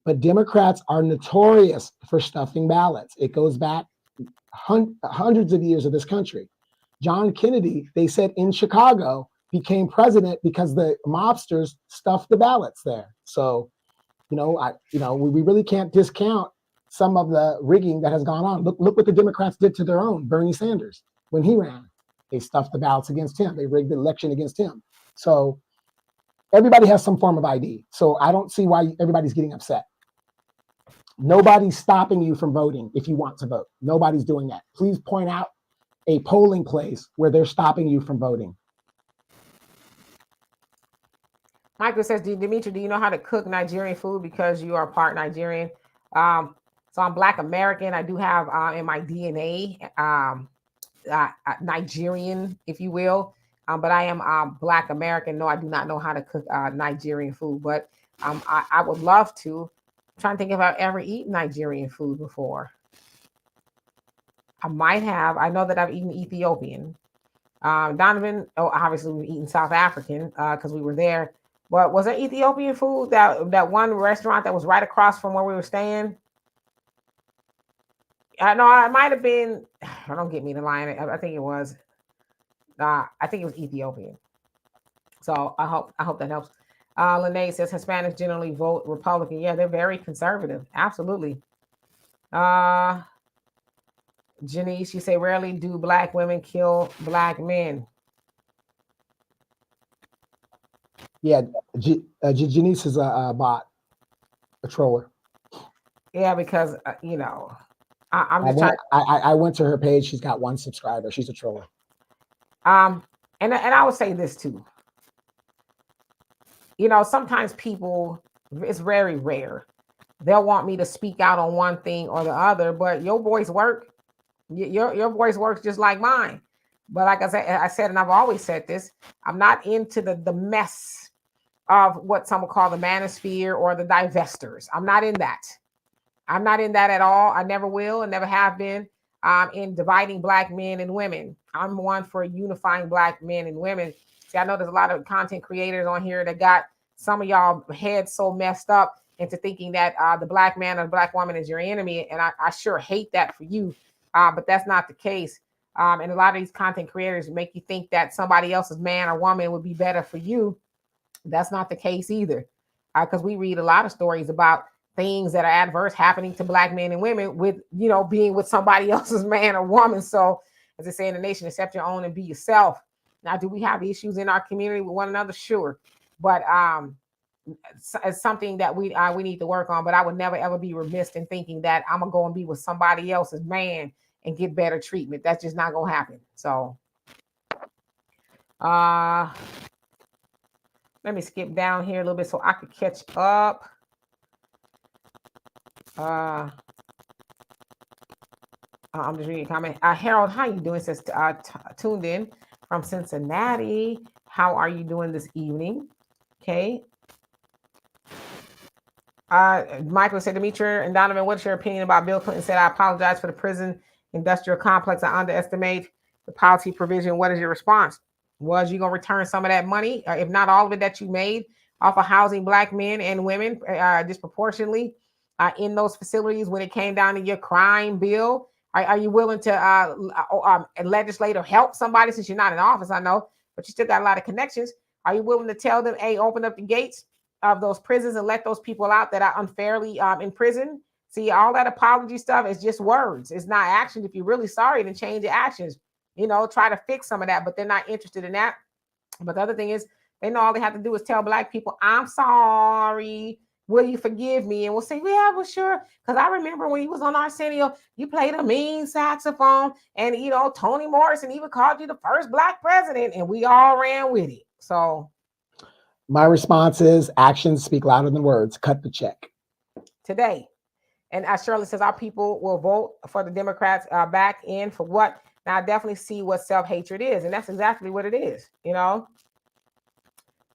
but Democrats are notorious for stuffing ballots. It goes back hundreds of years of this country. John Kennedy, they said in Chicago, became president because the mobsters stuffed the ballots there. So, we really can't discount some of the rigging that has gone on. Look what the Democrats did to their own Bernie Sanders when he ran. They stuffed the ballots against him. They rigged the election against him. So everybody has some form of ID. So I don't see why everybody's getting upset. Nobody's stopping you from voting if you want to vote. Nobody's doing that. Please point out a polling place where they're stopping you from voting. Michael says, Dimitri, do you know how to cook Nigerian food because you are part Nigerian? So I'm Black American. I do have in my DNA Nigerian, if you will. But I am Black American. No, I do not know how to cook Nigerian food, but I would love to. I'm trying to think if I've ever eaten Nigerian food before. I might have. I know that I've eaten Ethiopian. Donovan, obviously we've eaten South African because we were there. But was there Ethiopian food, that one restaurant that was right across from where we were staying? I know it might have been. Don't get me the line. I think it was. I think it was Ethiopian. So I hope that helps. Lene says Hispanics generally vote Republican. Yeah, they're very conservative. Absolutely. Janice, you say rarely do black women kill black men. Yeah, Janice is a bot, a troller. Yeah, because I'm just trying. I went to her page. She's got 1 subscriber. She's a troller. And I would say this too. Sometimes people, it's very rare. They'll want me to speak out on one thing or the other, but your voice work. Your voice works just like mine. But like I said, and I've always said this, I'm not into the mess of what some would call the manosphere or the divestors. I'm not in that. I'm not in that at all. I never will and never have been in dividing black men and women. I'm one for unifying black men and women. See, I know there's a lot of content creators on here that got some of y'all heads so messed up into thinking that the black man or the black woman is your enemy. And I sure hate that for you. But that's not the case. And a lot of these content creators make you think that somebody else's man or woman would be better for you. That's not the case either. Because we read a lot of stories about things that are adverse happening to black men and women with, being with somebody else's man or woman. So as they say in the nation, accept your own and be yourself. Now, do we have issues in our community with one another? Sure. But it's something that we need to work on. But I would never, ever be remiss in thinking that I'm going to go and be with somebody else's man and get better treatment. That's just not going to happen. So let me skip down here a little bit so I could catch up. I'm just reading a comment. Harold, how you doing? Says tuned in from Cincinnati. How are you doing this evening? Okay. Michael said, Demetria and Donovan, what's your opinion about Bill Clinton said, I apologize for the prison industrial complex. I underestimate the policy provision. What is your response? Was you going to return some of that money, if not all of it that you made off of housing black men and women disproportionately in those facilities when it came down to your crime bill? Are you willing to legislate or help somebody since you're not in office, I know, but you still got a lot of connections. Are you willing to tell them, hey, open up the gates of those prisons and let those people out that are unfairly in prison? See, all that apology stuff is just words. It's not action. If you're really sorry, then change your actions. You know, try to fix some of that, but they're not interested in that. But the other thing is, they know all they have to do is tell black people, I'm sorry. Will you forgive me? And we'll say, yeah, well, sure. Because I remember when you was on Arsenio, you played a mean saxophone. And, you know, Toni Morrison even called you the first black president. And we all ran with it. So my response is actions speak louder than words. Cut the check. Today. And as Shirley says, our people will vote for the Democrats back in for what? Now, I definitely see what self-hatred is. And that's exactly what it is, you know.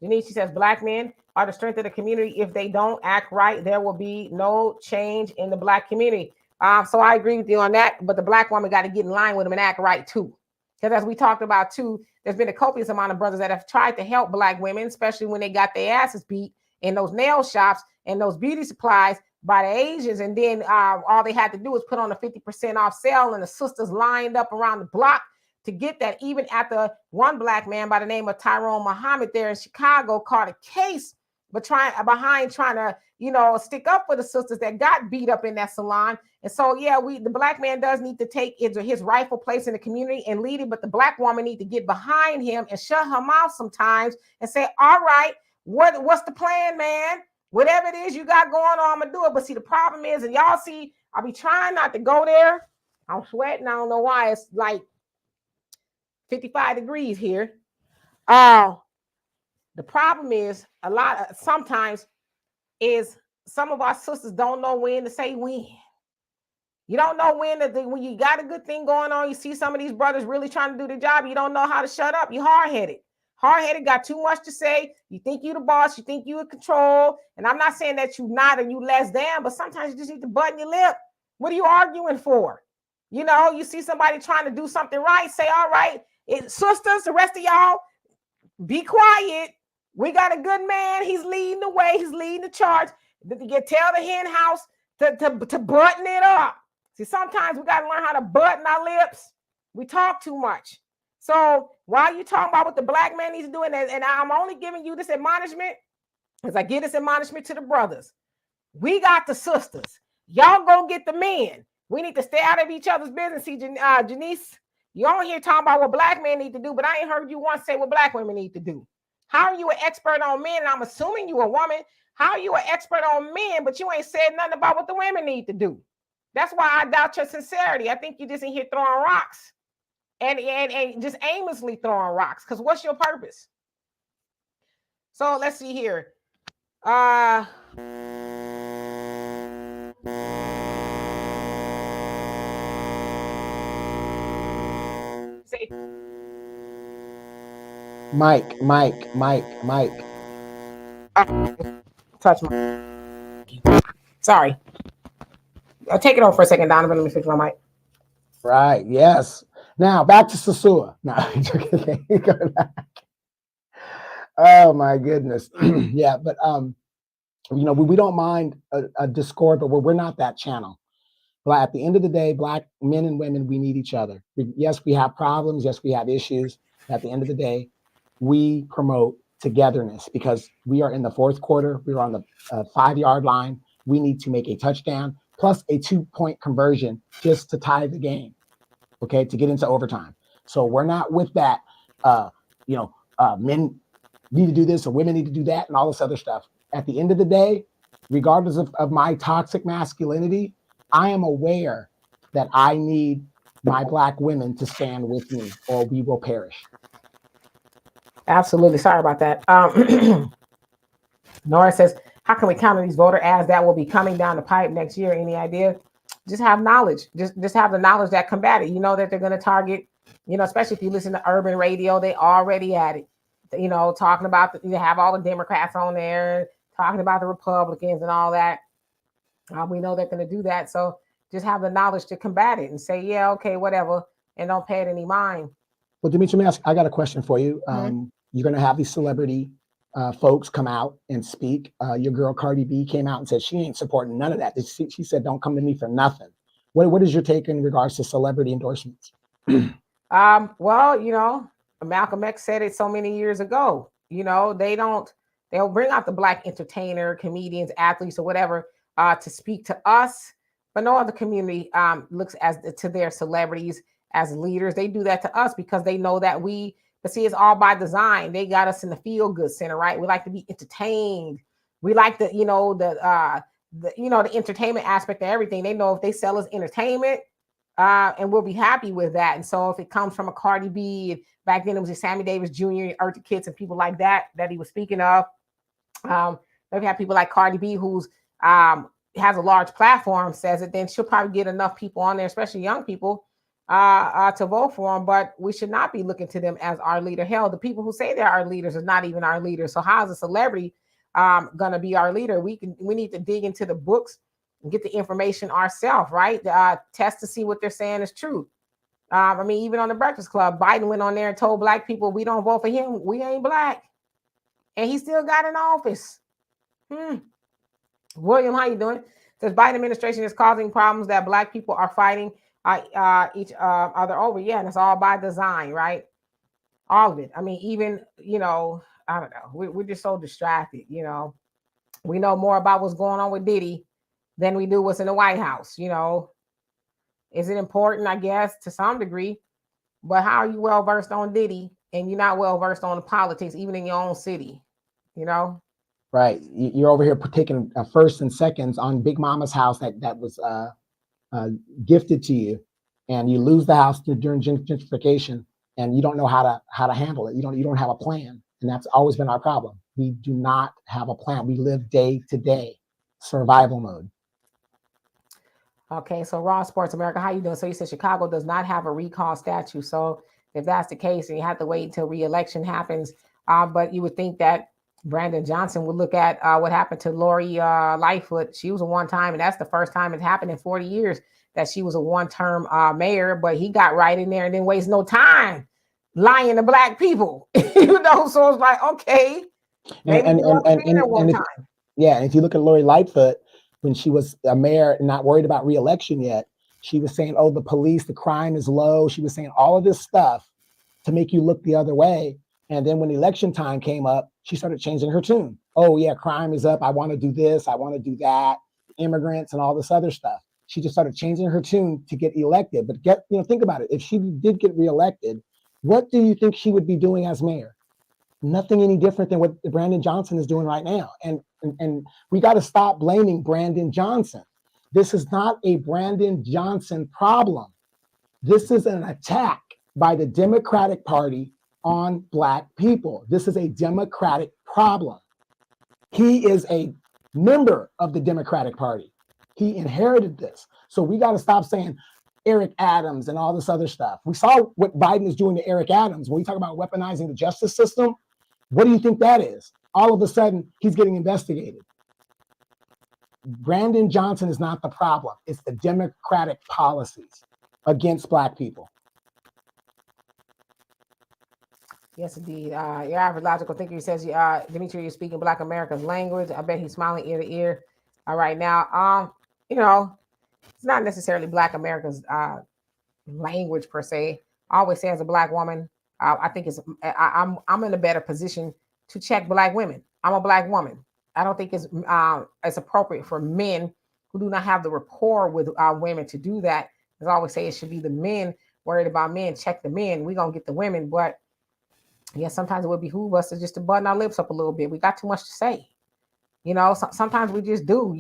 Denise, she says, black men are the strength of the community. If they don't act right, there will be no change in the black community. So I agree with you on that. But the black woman got to get in line with them and act right, too. Because as we talked about, too, there's been a copious amount of brothers that have tried to help black women, especially when they got their asses beat in those nail shops and those beauty supplies by the Asians. And then all they had to do was put on a 50% off sale, and the sisters lined up around the block to get that. Even after one black man by the name of Tyrone Muhammad there in Chicago caught a case, but trying to, you know, stick up for the sisters that got beat up in that salon. And so, yeah, the black man does need to take his rightful place in the community and lead it, but the black woman need to get behind him and shut her mouth sometimes and say, all right, what's the plan, man? Whatever it is you got going on, I'm gonna do it. But see, the problem is, and y'all see, I'll be trying not to go there. I'm sweating. I don't know why. It's like 55 degrees here. The problem is sometimes is some of our sisters don't know when to say when. You don't know when you got a good thing going on, you see some of these brothers really trying to do the job, you don't know how to shut up. You hard-headed. Hard-headed, got too much to say. You think you the boss, you think you in control. And I'm not saying that you not or you less than, but sometimes you just need to button your lip. What are you arguing for? You know, you see somebody trying to do something right, say, all right, sisters, the rest of y'all, be quiet. We got a good man. He's leading the way. He's leading the charge. Tell the hen house to button it up. See, sometimes we got to learn how to button our lips. We talk too much. So while you talking about what the black man needs to do, and I'm only giving you this admonishment, as I give this admonishment to the brothers. We got the sisters. Y'all go get the men. We need to stay out of each other's business. See, Janice, you on here talking about what black men need to do, but I ain't heard you once say what black women need to do. How are you an expert on men? And I'm assuming you a woman. How are you an expert on men, but you ain't said nothing about what the women need to do? That's why I doubt your sincerity. I think you just in here throwing rocks and just aimlessly throwing rocks. Because what's your purpose? So let's see here. Mike. Touch my. Sorry. I'll take it over for a second, Donovan. Let me fix my mic. Right. Yes. Now back to Sasua. No, go back. Oh my goodness. Yeah, but you know, we don't mind a discord, but we're not that channel. But at the end of the day, black men and women, we need each other. Yes, we have problems. Yes, we have issues. At the end of the day, we promote togetherness because we are in the fourth quarter. We're on the 5-yard line. We need to make a touchdown plus a 2-point conversion just to tie the game, okay, to get into overtime. So we're not with that, men need to do this or women need to do that and all this other stuff. At the end of the day, regardless of my toxic masculinity, I am aware that I need my black women to stand with me or we will perish. Absolutely. Sorry about that. Nora says, how can we counter these voter ads that will be coming down the pipe next year? Any idea? just have knowledge. Just have the knowledge that combat it. You know that they're going to target, especially if you listen to urban radio, they already at it. Talking about you have all the Democrats on there talking about the Republicans and all that. We know they're going to do that. So just have the knowledge to combat it and say, yeah, okay, whatever, and don't pay it any mind. Well, Dimitri, I got a question for you. You're going to have these celebrity folks come out and speak. Your girl Cardi B came out and said she ain't supporting none of that. She said, "Don't come to me for nothing." What is your take in regards to celebrity endorsements? Well, Malcolm X said it so many years ago. They'll bring out the Black entertainer, comedians, athletes, or whatever to speak to us, but no other community looks to their celebrities as leaders. They do that to us because they know that but see, it's all by design. They got us in the feel good center, right? We like to be entertained. We like the entertainment aspect of everything. They know if they sell us entertainment, and we'll be happy with that. And so if it comes from a Cardi B, and back then it was a Sammy Davis Jr., Eartha Kitt, and people like that he was speaking of. They've had people like Cardi B, who's has a large platform, says it, then she'll probably get enough people on there, especially young people, to vote for them. But we should not be looking to them as our leader. Hell, the people who say they're our leaders are not even our leaders. So how is a celebrity gonna be our leader? We need to dig into the books and get the information ourselves, right? Test to see what they're saying is true. Even on the Breakfast Club, Biden went on there and told Black people, we don't vote for him, we ain't Black, and he still got in office. William, how you doing? Says Biden administration is causing problems that Black people are fighting each other over. Yeah, and it's all by design, right? All of it. Even, I don't know. We're just so distracted, We know more about what's going on with Diddy than we do what's in the White House, Is it important? I guess, to some degree. But how are you well-versed on Diddy and you're not well-versed on the politics, even in your own city, Right. You're over here taking firsts and seconds on Big Mama's house that was gifted to you, and you lose the house during gentrification, and you don't know how to handle it. You don't have a plan, and that's always been our problem. We do not have a plan. We live day to day, survival mode. Okay, so Raw Sports America, how you doing? So you said Chicago does not have a recall statute. So if that's the case, and you have to wait until re-election happens, but you would think that Brandon Johnson would look at what happened to Lori Lightfoot. She was a one-time, and that's the first time it's happened in 40 years that she was a one-term mayor, but he got right in there and didn't waste no time lying to Black people. So it's like, okay. And if you look at Lori Lightfoot, when she was a mayor and not worried about re-election yet, she was saying, oh, the police, the crime is low. She was saying all of this stuff to make you look the other way. And then when election time came up, she started changing her tune. Oh yeah, crime is up. I want to do this. I want to do that. Immigrants and all this other stuff. She just started changing her tune to get elected. But think about it. If she did get reelected, what do you think she would be doing as mayor? Nothing any different than what Brandon Johnson is doing right now. And we got to stop blaming Brandon Johnson. This is not a Brandon Johnson problem. This is an attack by the Democratic Party on Black people. This is a Democratic problem. He is a member of the Democratic Party. He inherited this. So we got to stop saying Eric Adams and all this other stuff. We saw what Biden is doing to Eric Adams. When we talk about weaponizing the justice system, what do you think that is? All of a sudden, he's getting investigated. Brandon Johnson is not the problem. It's the Democratic policies against Black people. Yes, indeed. Your average logical thinker says, Dimitri, you're speaking Black America's language. I bet he's smiling ear to ear right now. It's not necessarily Black America's language per se. I always say as a Black woman, I think I'm in a better position to check Black women. I'm a Black woman. I don't think it's appropriate for men who do not have the rapport with women to do that. As I always say, it should be the men worried about men. Check the men. We're going to get the women. But yeah, sometimes it would behoove us to button our lips up a little bit. We got too much to say. Sometimes we just do, and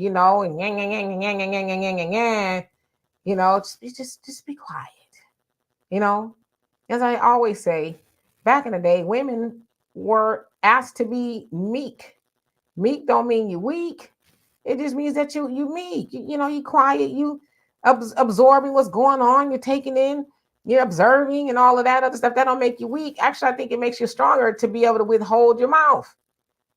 just be quiet. As I always say, back in the day, women were asked to be meek. Meek don't mean you weak. It just means that you meek. You quiet. You absorbing what's going on. You're taking in, you're observing, and all of that other stuff. That don't make you weak. Actually, I think it makes you stronger to be able to withhold your mouth.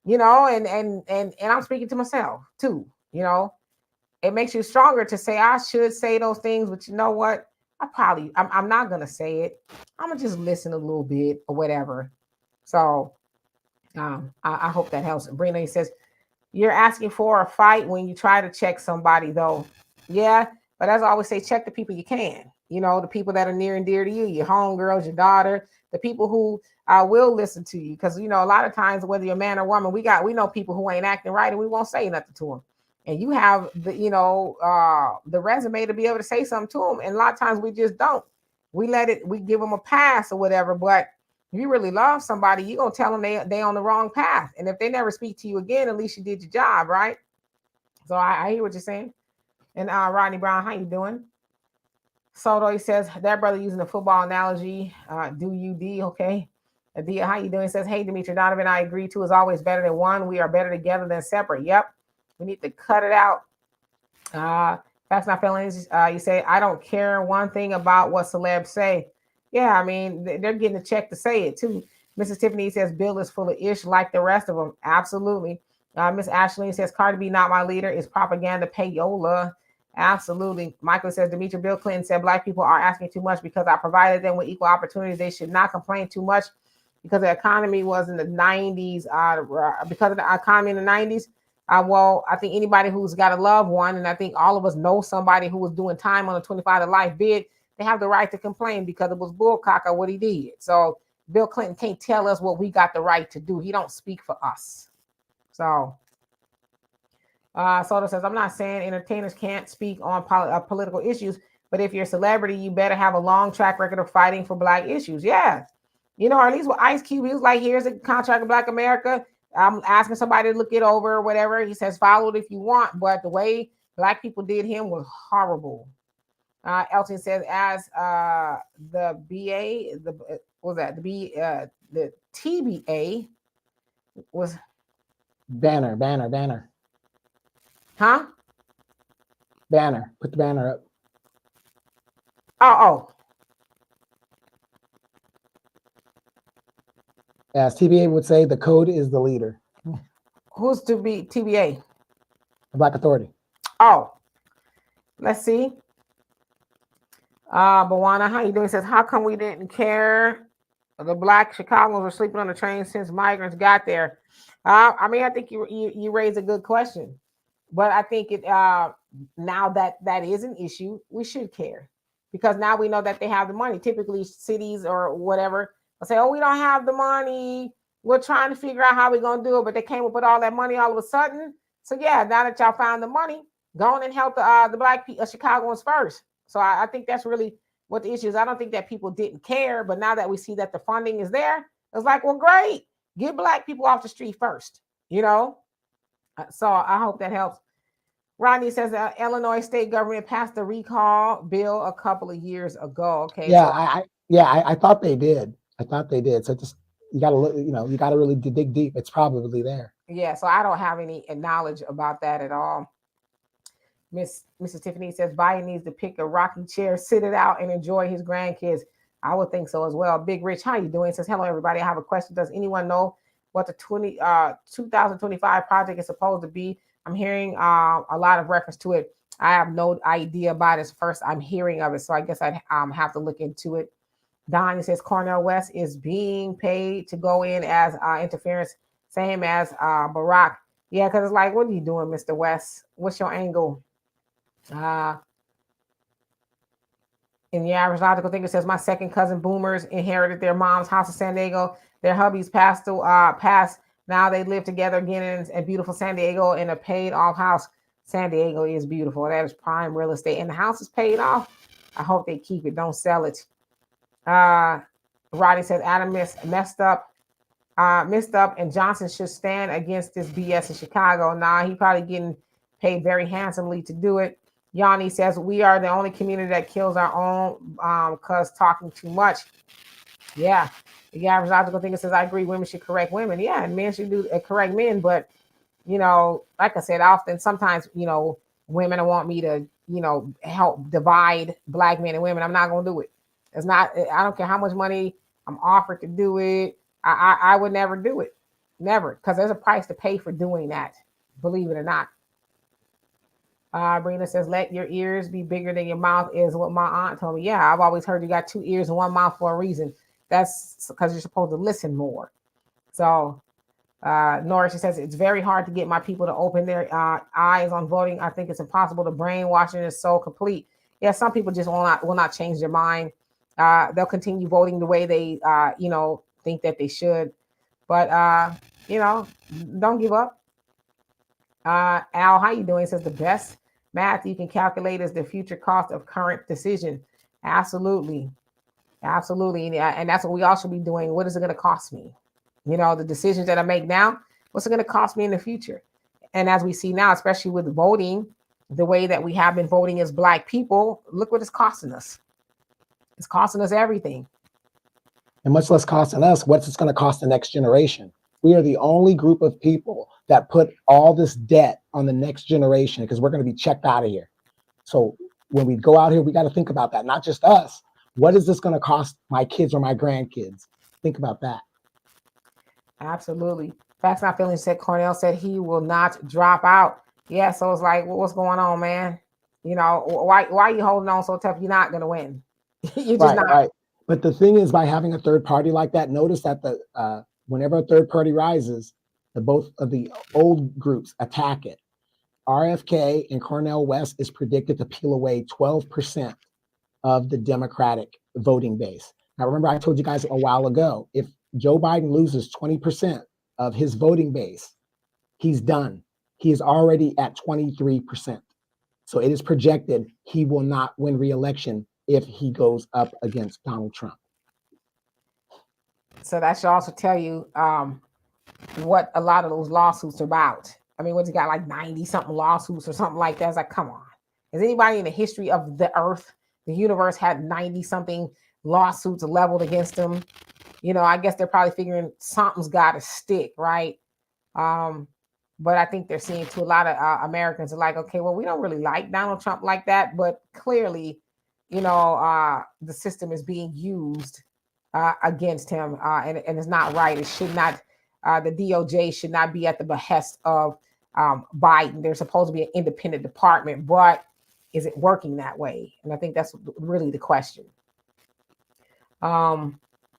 And I'm speaking to myself too. It makes you stronger to say I should say those things, but you know what? I'm not gonna say it. I'm gonna just listen a little bit or whatever. So I hope that helps. Brina, he says, you're asking for a fight when you try to check somebody, though. Yeah, but as I always say, check the people you can. The people that are near and dear to you, your homegirls, your daughter, the people who will listen to you. Because, a lot of times, whether you're a man or woman, we know people who ain't acting right and we won't say nothing to them. And you have the resume to be able to say something to them. And a lot of times we just don't. We give them a pass or whatever. But if you really love somebody, you're going to tell them they on the wrong path. And if they never speak to you again, at least you did your job, right? So I hear what you're saying. And Rodney Brown, how you doing? Soto, he says, that brother using the football analogy, do you, D, okay? Adia, how you doing? He says, hey, Dimitri, Donovan, I agree, two is always better than one. We are better together than separate. Yep. We need to cut it out. That's not feelings. You say, I don't care one thing about what celebs say. Yeah, I mean, they're getting a check to say it too. Mrs. Tiffany says, Bill is full of ish like the rest of them. Absolutely. Miss Ashley says, Cardi B, not my leader, is propaganda payola. Absolutely. Michael says, Dimitri, Bill Clinton said, Black people are asking too much because I provided them with equal opportunities. They should not complain too much because the economy was in the 90s. Because of the economy in the 90s, well, I think anybody who's got a loved one, and I think all of us know somebody who was doing time on a 25 to life bid, they have the right to complain because it was bullcocker what he did. So Bill Clinton can't tell us what we got the right to do. He don't speak for us. So Soto says, I'm not saying entertainers can't speak on political issues, but if you're a celebrity, you better have a long track record of fighting for Black issues. Yeah. Or at least with Ice Cube, he was like, here's a contract of Black America. I'm asking somebody to look it over or whatever. He says, follow it if you want. But the way Black people did him was horrible. Elton says, as the BA, the TBA was banner. Huh? Banner. Put the banner up. Oh. As TBA would say, the code is the leader. Who's to be TBA? The Black Authority. Oh, let's see. Bawana, how you doing? Says, how come we didn't care? The Black Chicagoans were sleeping on the train since migrants got there. I think you raised a good question, but I think it now that is an issue, we should care because now we know that they have the money. Typically, cities or whatever will say, "Oh, we don't have the money. We're trying to figure out how we're gonna do it," but they came up with all that money all of a sudden. So yeah, now that y'all found the money, go on and help the Black Chicagoans first. So I think that's really what the issue is. I don't think that people didn't care, but now that we see that the funding is there, it's like, well, great, get Black people off the street first, So I hope that helps. Rodney says Illinois state government passed the recall bill a couple of years ago. Okay. Yeah, I thought they did. So just you got to look. You got to really dig deep. It's probably there. Yeah. So I don't have any knowledge about that at all. Mrs. Tiffany says Biden needs to pick a rocking chair, sit it out, and enjoy his grandkids. I would think so as well. Big Rich, how you doing? Says, hello, everybody. I have a question. Does anyone know what the 2025 project is supposed to be? I'm hearing a lot of reference to it. I have no idea about it. First, I'm hearing of it, so I guess I'd have to look into it. Don says Cornel West is being paid to go in as interference, same as Barack. Yeah, because it's like, what are you doing, Mr. West? What's your angle? In the average logical thinker says, my second cousin boomers inherited their mom's house in San Diego. Their hubbies passed. Now they live together again in beautiful San Diego in a paid off house. San Diego is beautiful. That is prime real estate. And the house is paid off. I hope they keep it. Don't sell it. Roddy says, Adam messed up, and Johnson should stand against this BS in Chicago. Nah, he probably getting paid very handsomely to do it. Yanni says, we are the only community that kills our own because talking too much. Yeah. The average logical thinker says, I agree, women should correct women. Yeah, and men should do correct men. But, like I said, sometimes, women want me to help divide black men and women. I'm not going to do it. It's not, I don't care how much money I'm offered to do it. I would never do it. Never. Because there's a price to pay for doing that. Believe it or not. Brina says, let your ears be bigger than your mouth is what my aunt told me. Yeah, I've always heard you got 2 ears and 1 mouth for a reason. That's because you're supposed to listen more. So Nora, she says, it's very hard to get my people to open their eyes on voting. I think it's impossible. The brainwashing is so complete. Yeah, some people just will not change their mind. They'll continue voting the way they, think that they should. But, don't give up. Al, how you doing? It says the best math you can calculate is the future cost of current decision. Absolutely. And that's what we all should be doing. What is it going to cost me? The decisions that I make now, what's it going to cost me in the future? And as we see now, especially with voting, the way that we have been voting as Black people, look what it's costing us. It's costing us everything. And much less costing us, what's it's going to cost the next generation? We are the only group of people that put all this debt on the next generation because we're going to be checked out of here. So when we go out here, we got to think about that. Not just us. What is this going to cost my kids or my grandkids? Think about that. Absolutely. Facts Not Feelings said, Cornell said he will not drop out. Yeah, so it's like, what's going on, man? Why are you holding on so tough? You're not going to win. You're just not. Right. But the thing is, by having a third party like that, notice that whenever a third party rises, both of the old groups attack it. RFK and Cornel West is predicted to peel away 12% of the Democratic voting base. Now, remember, I told you guys a while ago, if Joe Biden loses 20% of his voting base, he's done. He is already at 23%. So it is projected he will not win re-election if he goes up against Donald Trump. So that should also tell you what a lot of those lawsuits are about. I mean, what's he got, like 90-something lawsuits or something like that? It's like, come on. Has anybody in the history of the earth, the universe, had 90-something lawsuits leveled against them? I guess they're probably figuring something's got to stick, right? But I think they're seeing to a lot of Americans are like, okay, well, we don't really like Donald Trump like that, but clearly, the system is being used against him, and it's not right. It should not. The DOJ should not be at the behest of Biden. There's supposed to be an independent department, but is it working that way? And I think that's really the question.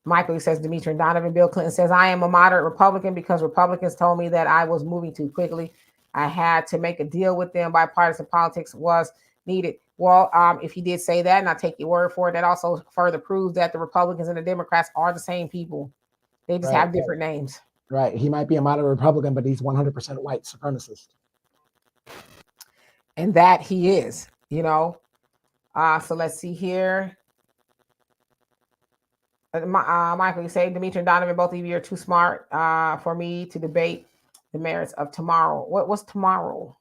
Michael says, Dimitri and Donovan. Bill Clinton says, I am a moderate Republican because Republicans told me that I was moving too quickly. I had to make a deal with them. Bipartisan politics was needed. Well, if he did say that, and I take your word for it, that also further proves that the Republicans and the Democrats are the same people. They just have different names. Right. He might be a moderate Republican, but he's 100% white supremacist. And that he is, So let's see here. Michael, you say, Dimitri and Donovan, both of you are too smart for me to debate the merits of tomorrow. What's tomorrow?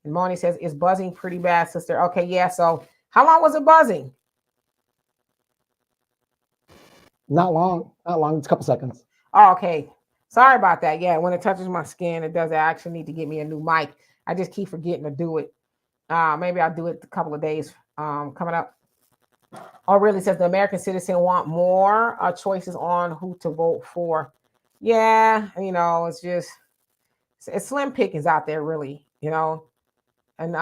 And Moni says, it's buzzing pretty bad, sister. Okay, yeah. So how long was it buzzing? Not long. It's a couple seconds. Oh, okay. Sorry about that. Yeah, when it touches my skin, it does. I actually need to get me a new mic. I just keep forgetting to do it. Maybe I'll do it a couple of days coming up. Oh, really says the American citizen want more choices on who to vote for. Yeah, it's just, it's slim pickings out there, really, And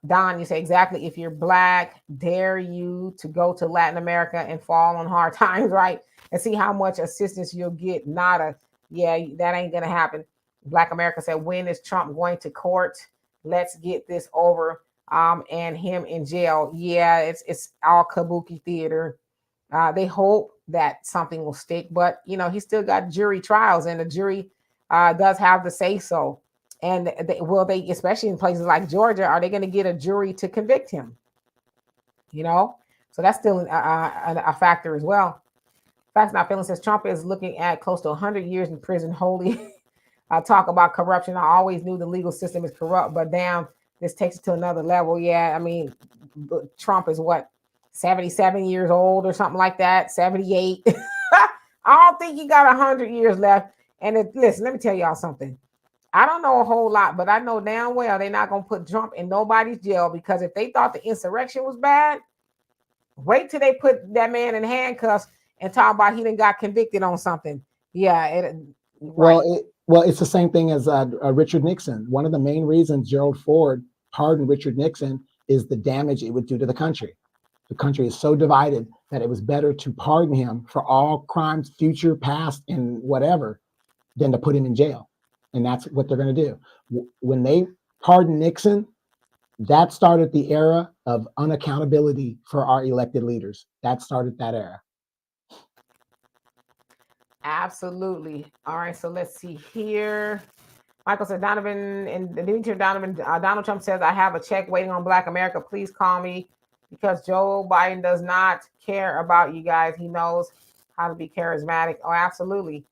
Don, you say exactly. If you're Black, dare you to go to Latin America and fall on hard times, right? And see how much assistance you'll get. Nada. Yeah, that ain't gonna happen. Black America said, when is Trump going to court? Let's get this over. And him in jail. Yeah, it's all kabuki theater. They hope that something will stick, but he still got jury trials, and the jury does have the say so. And they, especially in places like Georgia, are they going to get a jury to convict him? So that's still a factor as well. Facts Not Feeling says Trump is looking at close to 100 years in prison. Holy talk about corruption. I always knew the legal system is corrupt, but damn, this takes it to another level. Yeah, I mean, Trump is what, 77 years old or something like that, 78. I don't think he got 100 years left. And listen, let me tell y'all something. I don't know a whole lot, but I know damn well they're not gonna put Trump in nobody's jail, because if they thought the insurrection was bad, wait till they put that man in handcuffs and talk about he done got convicted on something. Yeah, right. Well, it's the same thing as Richard Nixon. One of the main reasons Gerald Ford pardoned Richard Nixon is the damage it would do to the country. The country is so divided that it was better to pardon him for all crimes, future, past, and whatever, than to put him in jail. And that's what they're going to do. When they pardoned Nixon, that started the era of unaccountability for our elected leaders. That started that era. Absolutely. All right, so let's see here. Michael said, Donovan, and the new Donovan, Donald Trump says, I have a check waiting on Black America. Please call me, because Joe Biden does not care about you guys. He knows how to be charismatic. Oh, absolutely.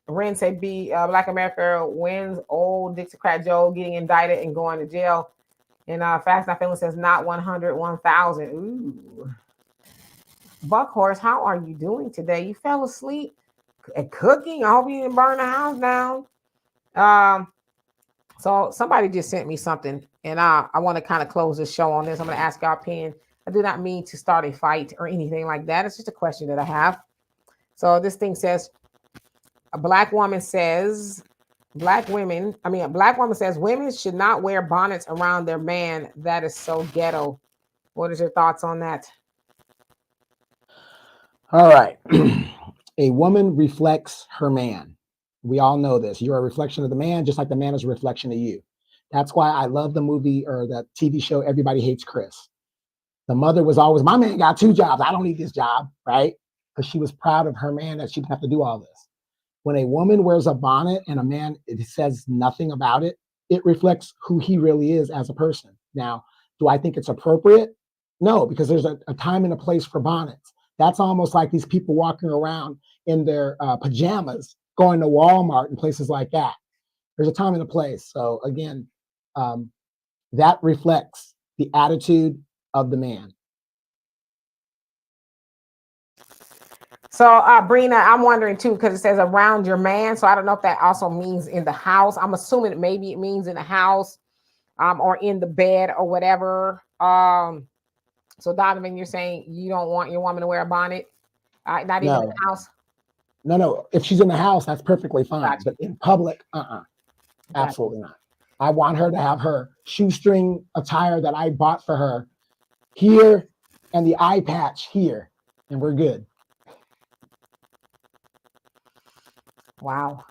Ren said, Black America wins. Old Dixiecrat Joe getting indicted and going to jail. And Fast Not Feeling says, not 100, 1,000. Ooh. Buckhorse, how are you doing today? You fell asleep at cooking? I hope you didn't burn the house down. So somebody just sent me something, and I want to kind of close this show on this. I'm going to ask your opinion. I do not mean to start a fight or anything like that. It's just a question that I have. So this thing says, a black woman says women should not wear bonnets around their man. That is so ghetto. What is your thoughts on that? All right. A woman reflects her man. We all know this. You're a reflection of the man, just like the man is a reflection of you. That's why I love the movie or the TV show Everybody Hates Chris. The mother was always, my man got 2 jobs. I don't need this job, right? Because she was proud of her man that she didn't have to do all this. When a woman wears a bonnet and a man, it says nothing about it, it reflects who he really is as a person. Now, do I think it's appropriate? No, because there's a time and a place for bonnets. That's almost like these people walking around in their pajamas, going to Walmart and places like that. There's a time and a place. So again, that reflects the attitude of the man. So, Brina, I'm wondering too, because it says around your man. So I don't know if that also means in the house. I'm assuming maybe it means in the house, or in the bed or whatever. So Donovan, you're saying you don't want your woman to wear a bonnet, not even in the house? No. If she's in the house, that's perfectly fine. Gotcha. But in public, absolutely not. I want her to have her shoestring attire that I bought for her here and the eye patch here, and we're good. Wow.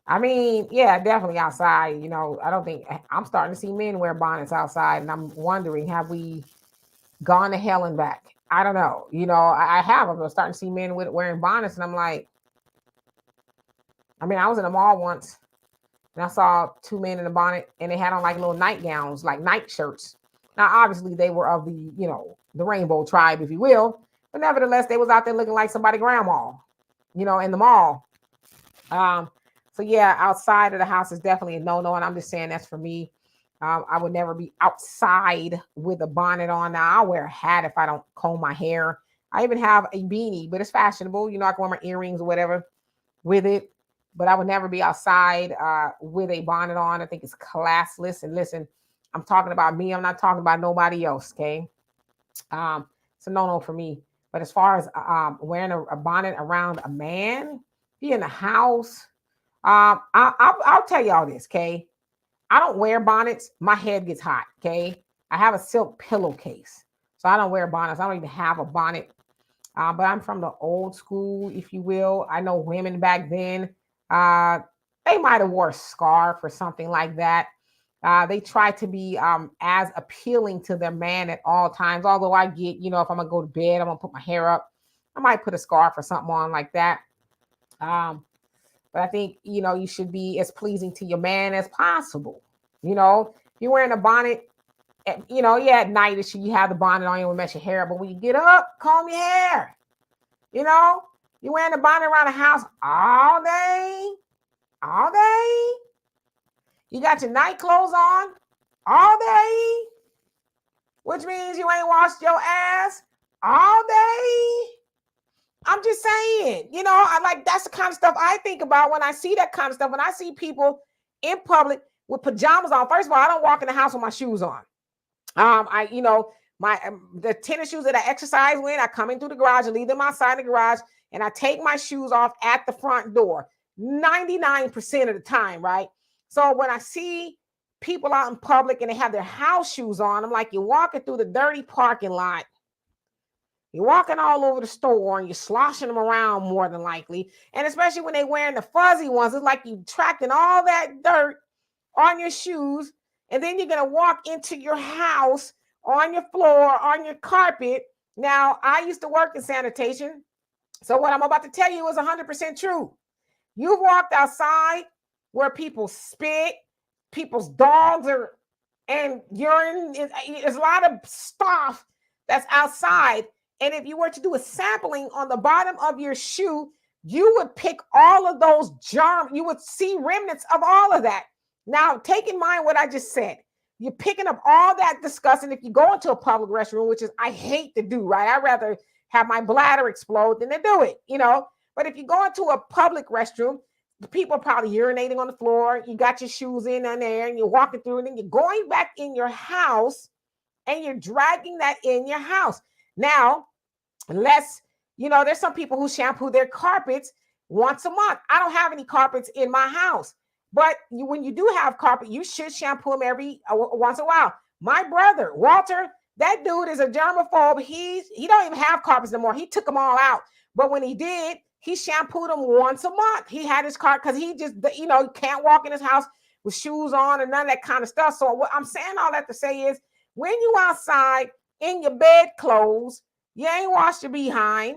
I mean, yeah, definitely outside. I don't think I'm starting to see men wear bonnets outside, and I'm wondering, have we gone to hell and back? I don't know. I have. I'm starting to see men wearing bonnets, and I'm like, I mean, I was in a mall once, and I saw 2 men in a bonnet, and they had on like little nightgowns, like night shirts. Now, obviously, they were of the rainbow tribe, if you will, but nevertheless, they was out there looking like somebody's grandma, in the mall. So yeah, outside of the house is definitely a no-no, and I'm just saying that's for me. I would never be outside with a bonnet on. Now, I'll wear a hat if I don't comb my hair. I even have a beanie, but it's fashionable. I can wear my earrings or whatever with it, but I would never be outside with a bonnet on. I think it's classless. And listen, I'm talking about me. I'm not talking about nobody else, okay? It's a no-no for me. But as far as wearing a bonnet around a man, be in the house, I'll tell y'all this, okay? I don't wear bonnets. My head gets hot, okay? I have a silk pillowcase, so I don't wear bonnets. I don't even have a bonnet. But I'm from the old school, if you will. I know women back then, they might have wore a scarf or something like that. They try to be as appealing to their man at all times. Although I get, if I'm gonna go to bed, I'm gonna put my hair up. I might put a scarf or something on like that. But I think, you should be as pleasing to your man as possible. You're wearing a bonnet, at night, you have the bonnet on, you will mess your hair up. But when you get up, comb your hair. You're wearing the bonnet around the house all day. You got your night clothes on all day, which means you ain't washed your ass all day. I'm just saying, I like that's the kind of stuff I think about when I see that kind of stuff. When I see people in public with pajamas on, first of all, I don't walk in the house with my shoes on. My the tennis shoes that I exercise with, I come in through the garage and leave them outside the garage, and I take my shoes off at the front door 99% of the time, right? So when I see people out in public and they have their house shoes on, I'm like, you're walking through the dirty parking lot. You're walking all over the store and you're sloshing them around more than likely. And especially when they're wearing the fuzzy ones, it's like you tracking all that dirt on your shoes. And then you're going to walk into your house on your floor, on your carpet. Now, I used to work in sanitation. So what I'm about to tell you is 100% true. You've walked outside where people spit, people's dogs are, and urine. There's a lot of stuff that's outside. And if you were to do a sampling on the bottom of your shoe, you would pick all of those germs. You would see remnants of all of that. Now, take in mind what I just said. You're picking up all that disgust. And if you go into a public restroom, which is I hate to do, right? I'd rather have my bladder explode than to do it, But if you go into a public restroom, the people are probably urinating on the floor. You got your shoes in there and you're walking through, and then you're going back in your house and you're dragging that in your house. Now, there's some people who shampoo their carpets once a month. I don't have any carpets in my house, but when you do have carpet, you should shampoo them every once in a while. My brother, Walter, that dude is a germaphobe. He don't even have carpets no more. He took them all out. But when he did, he shampooed them once a month. He had his car because he just, can't walk in his house with shoes on and none of that kind of stuff. So what I'm saying all that to say is when you outside in your bed clothes, you ain't washed your behind,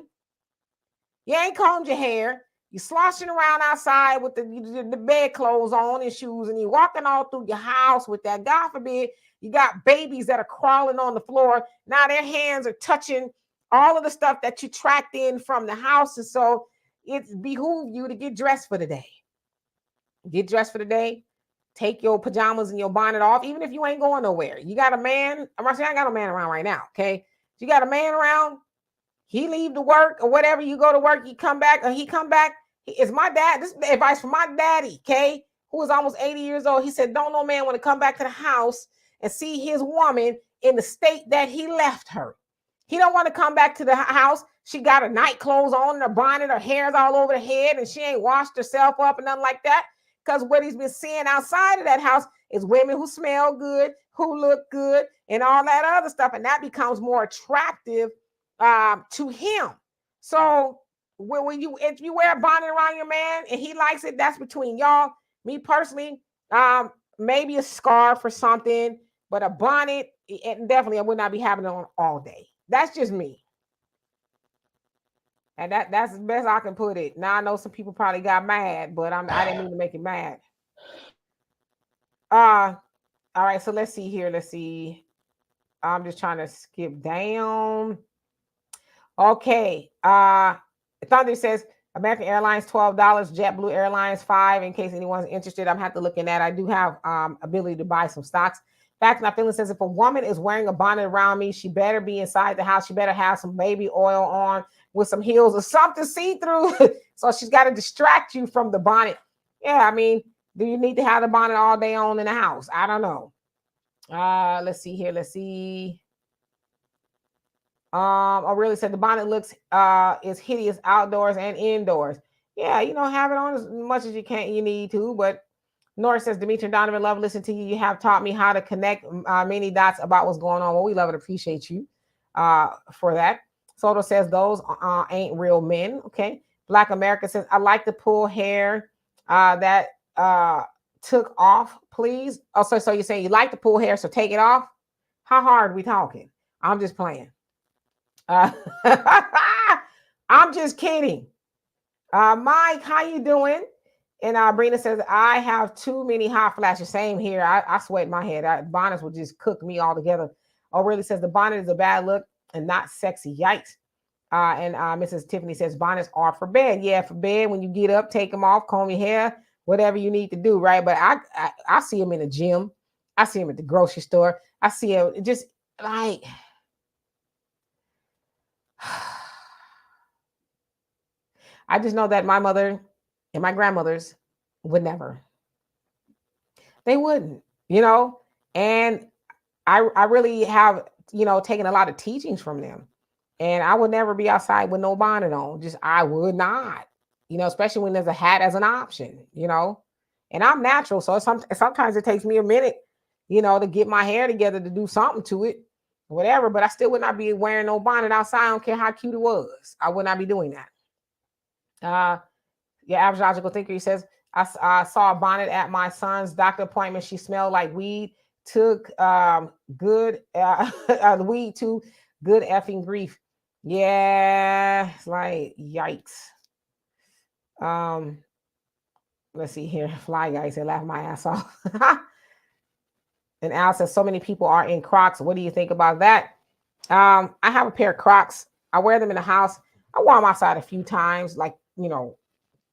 you ain't combed your hair, you're sloshing around outside with the bed clothes on and shoes, and you're walking all through your house with that. God forbid, you got babies that are crawling on the floor. Now their hands are touching all of the stuff that you tracked in from the house. And so it behooves you to get dressed for the day. Get dressed for the day. Take your pajamas and your bonnet off, even if you ain't going nowhere. You got a man. I'm not saying I got a man around right now, okay? You got a man around, he leave to work or whatever, you go to work, you come back, or he come back. It's my dad. This is advice from my daddy, okay, who is almost 80 years old. He said, don't no man want to come back to the house and see his woman in the state that he left her. He don't want to come back to the house. She got her night clothes on and her bonnet, her hair's all over the head, and she ain't washed herself up and nothing like that. Because what he's been seeing outside of that house is women who smell good, who look good, and all that other stuff. And that becomes more attractive to him. So if you wear a bonnet around your man and he likes it, that's between y'all. Me personally, maybe a scarf or something, but a bonnet, and definitely I would not be having it on all day. That's just me. And that's the best I can put it. Now I know some people probably got mad, but I didn't mean to make it mad. All right, so let's see here. Let's see. I'm just trying to skip down. Okay. Thunder says American Airlines $12, JetBlue Airlines $5. In case anyone's interested, I'm have to look in that. I do have ability to buy some stocks. Fact Not Feeling says if a woman is wearing a bonnet around me, she better be inside the house. She better have some baby oil on with some heels or something see-through. So she's got to distract you from the bonnet. Yeah, I mean, do you need to have the bonnet all day on in the house? I don't know. Let's see here. Let's see. I really said the bonnet looks is hideous outdoors and indoors. Yeah, have it on as much as you need to. But Nora says, Dimitri and Donovan, love listening to you. You have taught me how to connect many dots about what's going on. Well, we love and appreciate you for that. Soto says those ain't real men. Okay. Black America says, I like to pull hair that took off, please. Oh, so you're saying you like to pull hair, so take it off? How hard are we talking? I'm just playing. I'm just kidding. Mike, how you doing? And Brina says, I have too many hot flashes. Same here. I sweat my head. Bonnets will just cook me all together. Really says the bonnet is a bad look and not sexy. Yikes. And Mrs. Tiffany says bonnets are for bed. Yeah, for bed. When you get up, take them off, comb your hair, whatever you need to do, right? But I see them in the gym. I see them at the grocery store. I see them just like I just know that my mother and my grandmothers would never. They wouldn't, and I really have, taken a lot of teachings from them. And I would never be outside with no bonnet on. Just I would not, especially when there's a hat as an option. And I'm natural, so sometimes it takes me a minute, to get my hair together to do something to it, whatever. But I still would not be wearing no bonnet outside. I don't care how cute it was. I would not be doing that. Your average logical thinker, he says, I saw a bonnet at my son's doctor appointment. She smelled like weed. Took good the weed to good effing grief. Yeah, it's like yikes. Let's see here. Fly guy said, laugh my ass off. And Al says, so many people are in Crocs. What do you think about that? I have a pair of Crocs. I wear them in the house. I wore them outside a few times, like,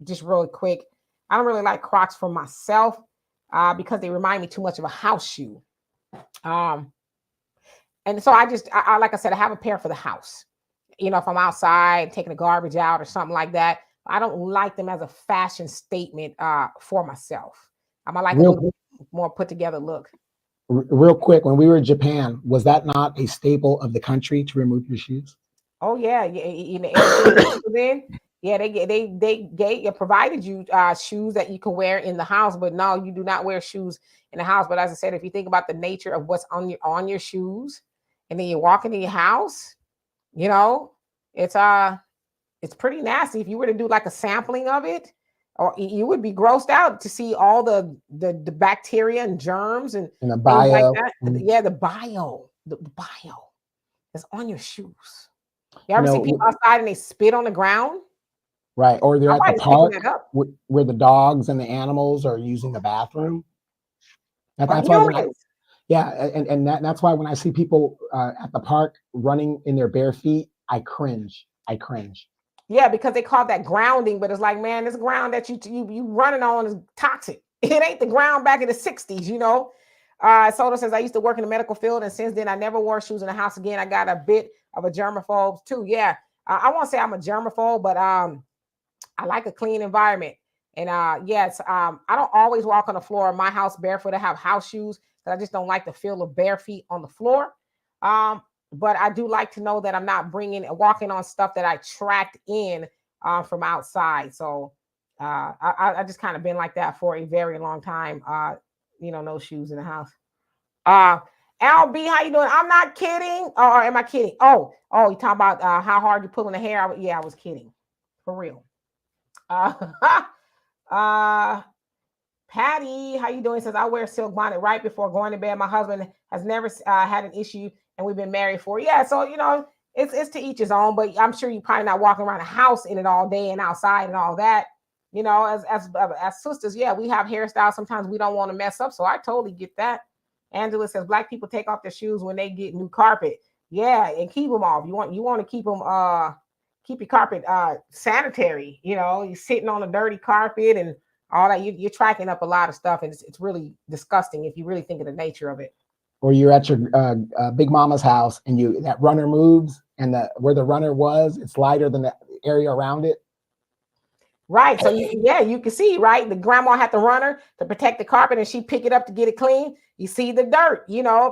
just really quick. I don't really like Crocs for myself because they remind me too much of a house shoe. And so I like I said, I have a pair for the house. If I'm outside taking the garbage out or something like that, I don't like them as a fashion statement for myself. I'm like a little bit more put together look. Real quick, when we were in Japan, was that not a staple of the country to remove your shoes? Oh yeah, yeah. Yeah, they provided you shoes that you can wear in the house, but no, you do not wear shoes in the house. But as I said, if you think about the nature of what's on your shoes, and then you walk into your house, it's pretty nasty. If you were to do like a sampling of it, or you would be grossed out to see all the bacteria and germs and the bio. Like that. Yeah, the bio that's on your shoes. You ever see people outside and they spit on the ground? Right, or they're at the park where the dogs and the animals are using the bathroom. That's why that's why when I see people at the park running in their bare feet, I cringe. Yeah, because they call that grounding, but it's like, man, this ground that you running on is toxic. It ain't the ground back in the 60s, Soda says, I used to work in the medical field, and since then I never wore shoes in the house again. I got a bit of a germaphobe too. Yeah, I won't say I'm a germaphobe, but I like a clean environment. And yes, I don't always walk on the floor in my house barefoot. I have house shoes because I just don't like the feel of bare feet on the floor. But I do like to know that I'm not walking on stuff that I tracked in from outside. So I just kind of been like that for a very long time. No shoes in the house. LB, how you doing? I'm not kidding. Or am I kidding? Oh, you talking about how hard you pulling the hair? I was kidding. For real. Patty, how you doing? Says, I wear silk bonnet right before going to bed. My husband has never had an issue, and we've been married for so it's to each his own, but I'm sure you're probably not walking around the house in it all day and outside and all that. As sisters, yeah, we have hairstyles sometimes we don't want to mess up, so I totally get that. Angela says, black people take off their shoes when they get new carpet. Yeah, and keep them off. You want to keep them keep your carpet sanitary. You're sitting on a dirty carpet and all that. You're tracking up a lot of stuff, and it's really disgusting if you really think of the nature of it. Or you're at your big mama's house, and that runner moves, and where the runner was, it's lighter than the area around it. Right. So you can see, right? The grandma had the runner to protect the carpet, and she pick it up to get it clean. You see the dirt.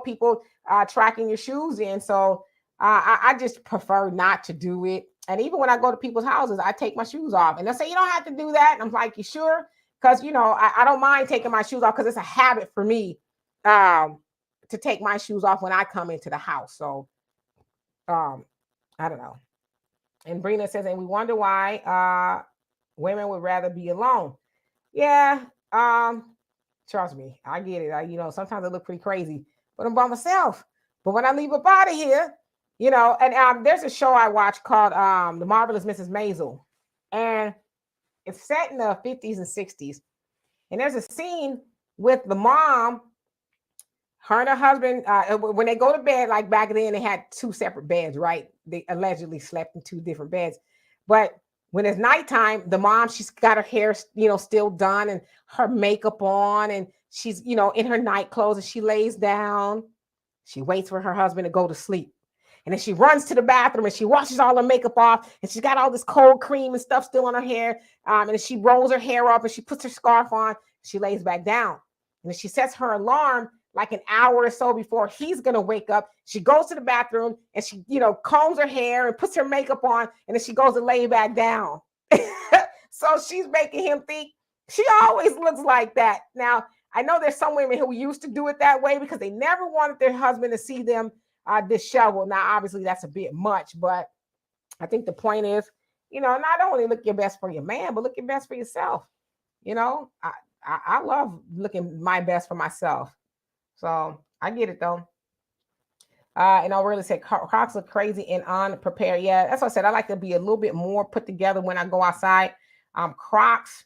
People tracking your shoes in. So I just prefer not to do it. And even when I go to people's houses, I take my shoes off, and they'll say, you don't have to do that. And I'm like, you sure? Because, I don't mind taking my shoes off because it's a habit for me to take my shoes off when I come into the house. So I don't know. And Brina says, and we wonder why women would rather be alone. Yeah. Trust me, I get it. Sometimes I look pretty crazy, but I'm by myself. But when I leave up out of here, and there's a show I watch called The Marvelous Mrs. Maisel, and it's set in the 50s and 60s. And there's a scene with the mom, her and her husband, when they go to bed, like back then, they had two separate beds, right? They allegedly slept in two different beds. But when it's nighttime, the mom, she's got her hair, still done and her makeup on, and she's, in her night clothes, and she lays down. She waits for her husband to go to sleep. And then she runs to the bathroom and she washes all her makeup off. And she's got all this cold cream and stuff still on her hair. And then she rolls her hair up and she puts her scarf on. She lays back down. And then she sets her alarm like an hour or so before he's going to wake up. She goes to the bathroom and she, combs her hair and puts her makeup on. And then she goes to lay back down. So she's making him think she always looks like that. Now, I know there's some women who used to do it that way because they never wanted their husband to see them disheveled. Now, obviously, that's a bit much, but I think the point is, not only look your best for your man, but look your best for yourself. I love looking my best for myself. So I get it, though. And I'll really say Crocs look crazy and unprepared. Yeah, that's what I said. I like to be a little bit more put together when I go outside. Crocs,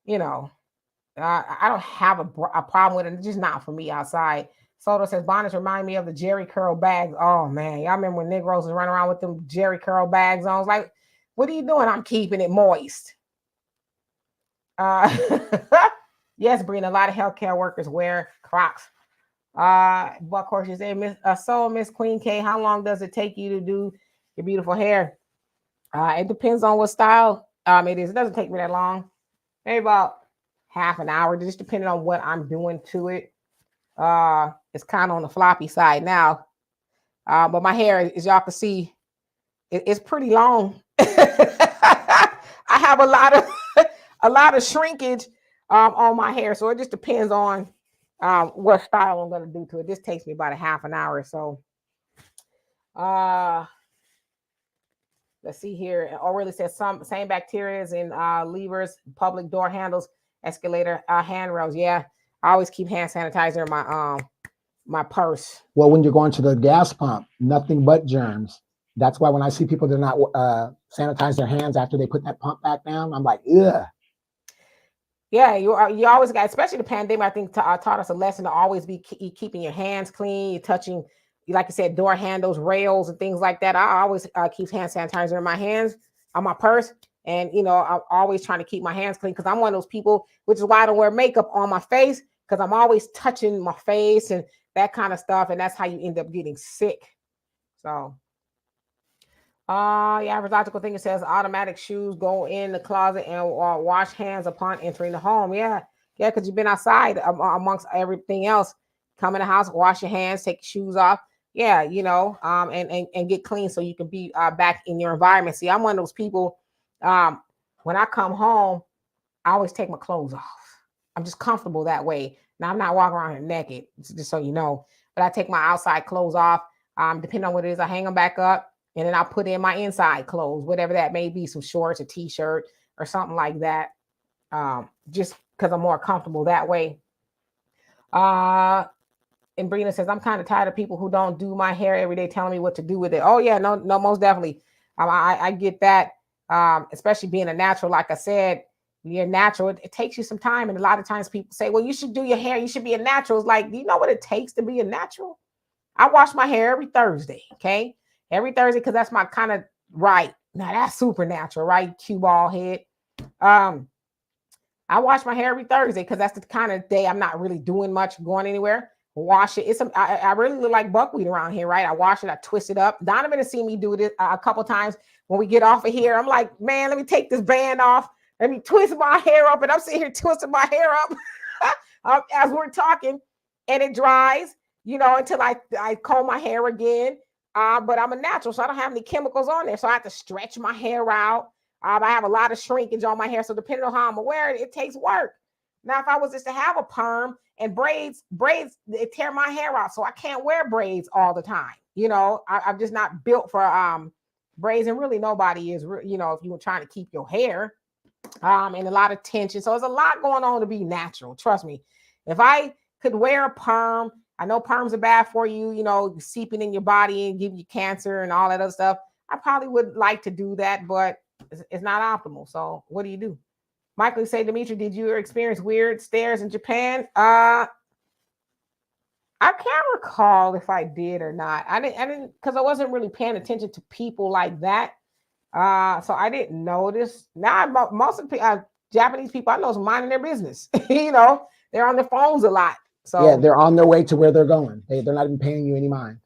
I don't have a problem with it. It's just not for me outside. Soto says, bonnets remind me of the Jerry curl bags. Oh, man. Y'all remember when Negroes was running around with them Jerry curl bags on? I was like, what are you doing? I'm keeping it moist. Yes, Brina, a lot of healthcare workers wear Crocs. But of course, you say, Miss Queen K, how long does it take you to do your beautiful hair? It depends on what style it is. It doesn't take me that long. Maybe about half an hour, just depending on what I'm doing to it. It's kind of on the floppy side now. But my hair, as y'all can see, it's pretty long. I have a lot of shrinkage on my hair. So it just depends on what style I'm going to do to it. This takes me about a half an hour or so. Let's see here. It really says same bacteria in levers, public door handles, escalator, handrails. Yeah, I always keep hand sanitizer in my purse. Well, when you're going to the gas pump, nothing but germs. That's why when I see people that not sanitize their hands after they put that pump back down, I'm like, ugh. Yeah, you always got, especially the pandemic, I think taught us a lesson to always be keeping your hands clean. You're touching, like I said, door handles, rails, and things like that. I always keep hand sanitizer in my hands, on my purse. And, I'm always trying to keep my hands clean because I'm one of those people, which is why I don't wear makeup on my face, because I'm always touching my face and that kind of stuff. And that's how you end up getting sick. So, the average logical thing, it says automatic shoes go in the closet and wash hands upon entering the home. Yeah, because you've been outside amongst everything else. Come in the house, wash your hands, take your shoes off. Yeah, and get clean so you can be back in your environment. See, I'm one of those people, when I come home, I always take my clothes off. I'm just comfortable that way. Now, I'm not walking around here naked, just so you know, but I take my outside clothes off. Depending on what it is, I hang them back up, and then I'll put in my inside clothes, whatever that may be, some shorts, a t-shirt, or something like that, just because I'm more comfortable that way. And Brina says, I'm kind of tired of people who don't do my hair every day telling me what to do with it. Oh, yeah, no, most definitely. I get that, especially being a natural. Like I said, when you're natural, it takes you some time. And a lot of times people say, well, you should do your hair. You should be a natural. It's like, do you know what it takes to be a natural? I wash my hair every Thursday, okay? Every Thursday, because that's my kind of right. Now, that's supernatural, right? Cue ball head. I wash my hair every Thursday because that's the kind of day I'm not really doing much, going anywhere. Wash it. I really look like buckwheat around here, right? I wash it, I twist it up. Donovan has seen me do this a couple times when we get off of here. I'm like, man, let me take this band off. Let me twist my hair up. And I'm sitting here twisting my hair up as we're talking, and it dries, until I comb my hair again. But I'm a natural, so I don't have any chemicals on there. So I have to stretch my hair out. I have a lot of shrinkage on my hair. So depending on how I'm wearing it, it takes work. Now, if I was just to have a perm and braids, it tear my hair out. So I can't wear braids all the time. I'm just not built for braids, and really nobody is, if you were trying to keep your hair and a lot of tension. So there's a lot going on to be natural. Trust me. If I could wear a perm, I know perms are bad for you, seeping in your body and give you cancer and all that other stuff. I probably would like to do that, but it's not optimal. So what do you do? Michael say, Dimitri, did you experience weird stares in Japan? I can't recall if I did or not. I didn't, because I wasn't really paying attention to people like that. So I didn't notice. Now most of the Japanese people I know is minding their business. They're on their phones a lot. So yeah, they're on their way to where they're going. They're not even paying you any mind.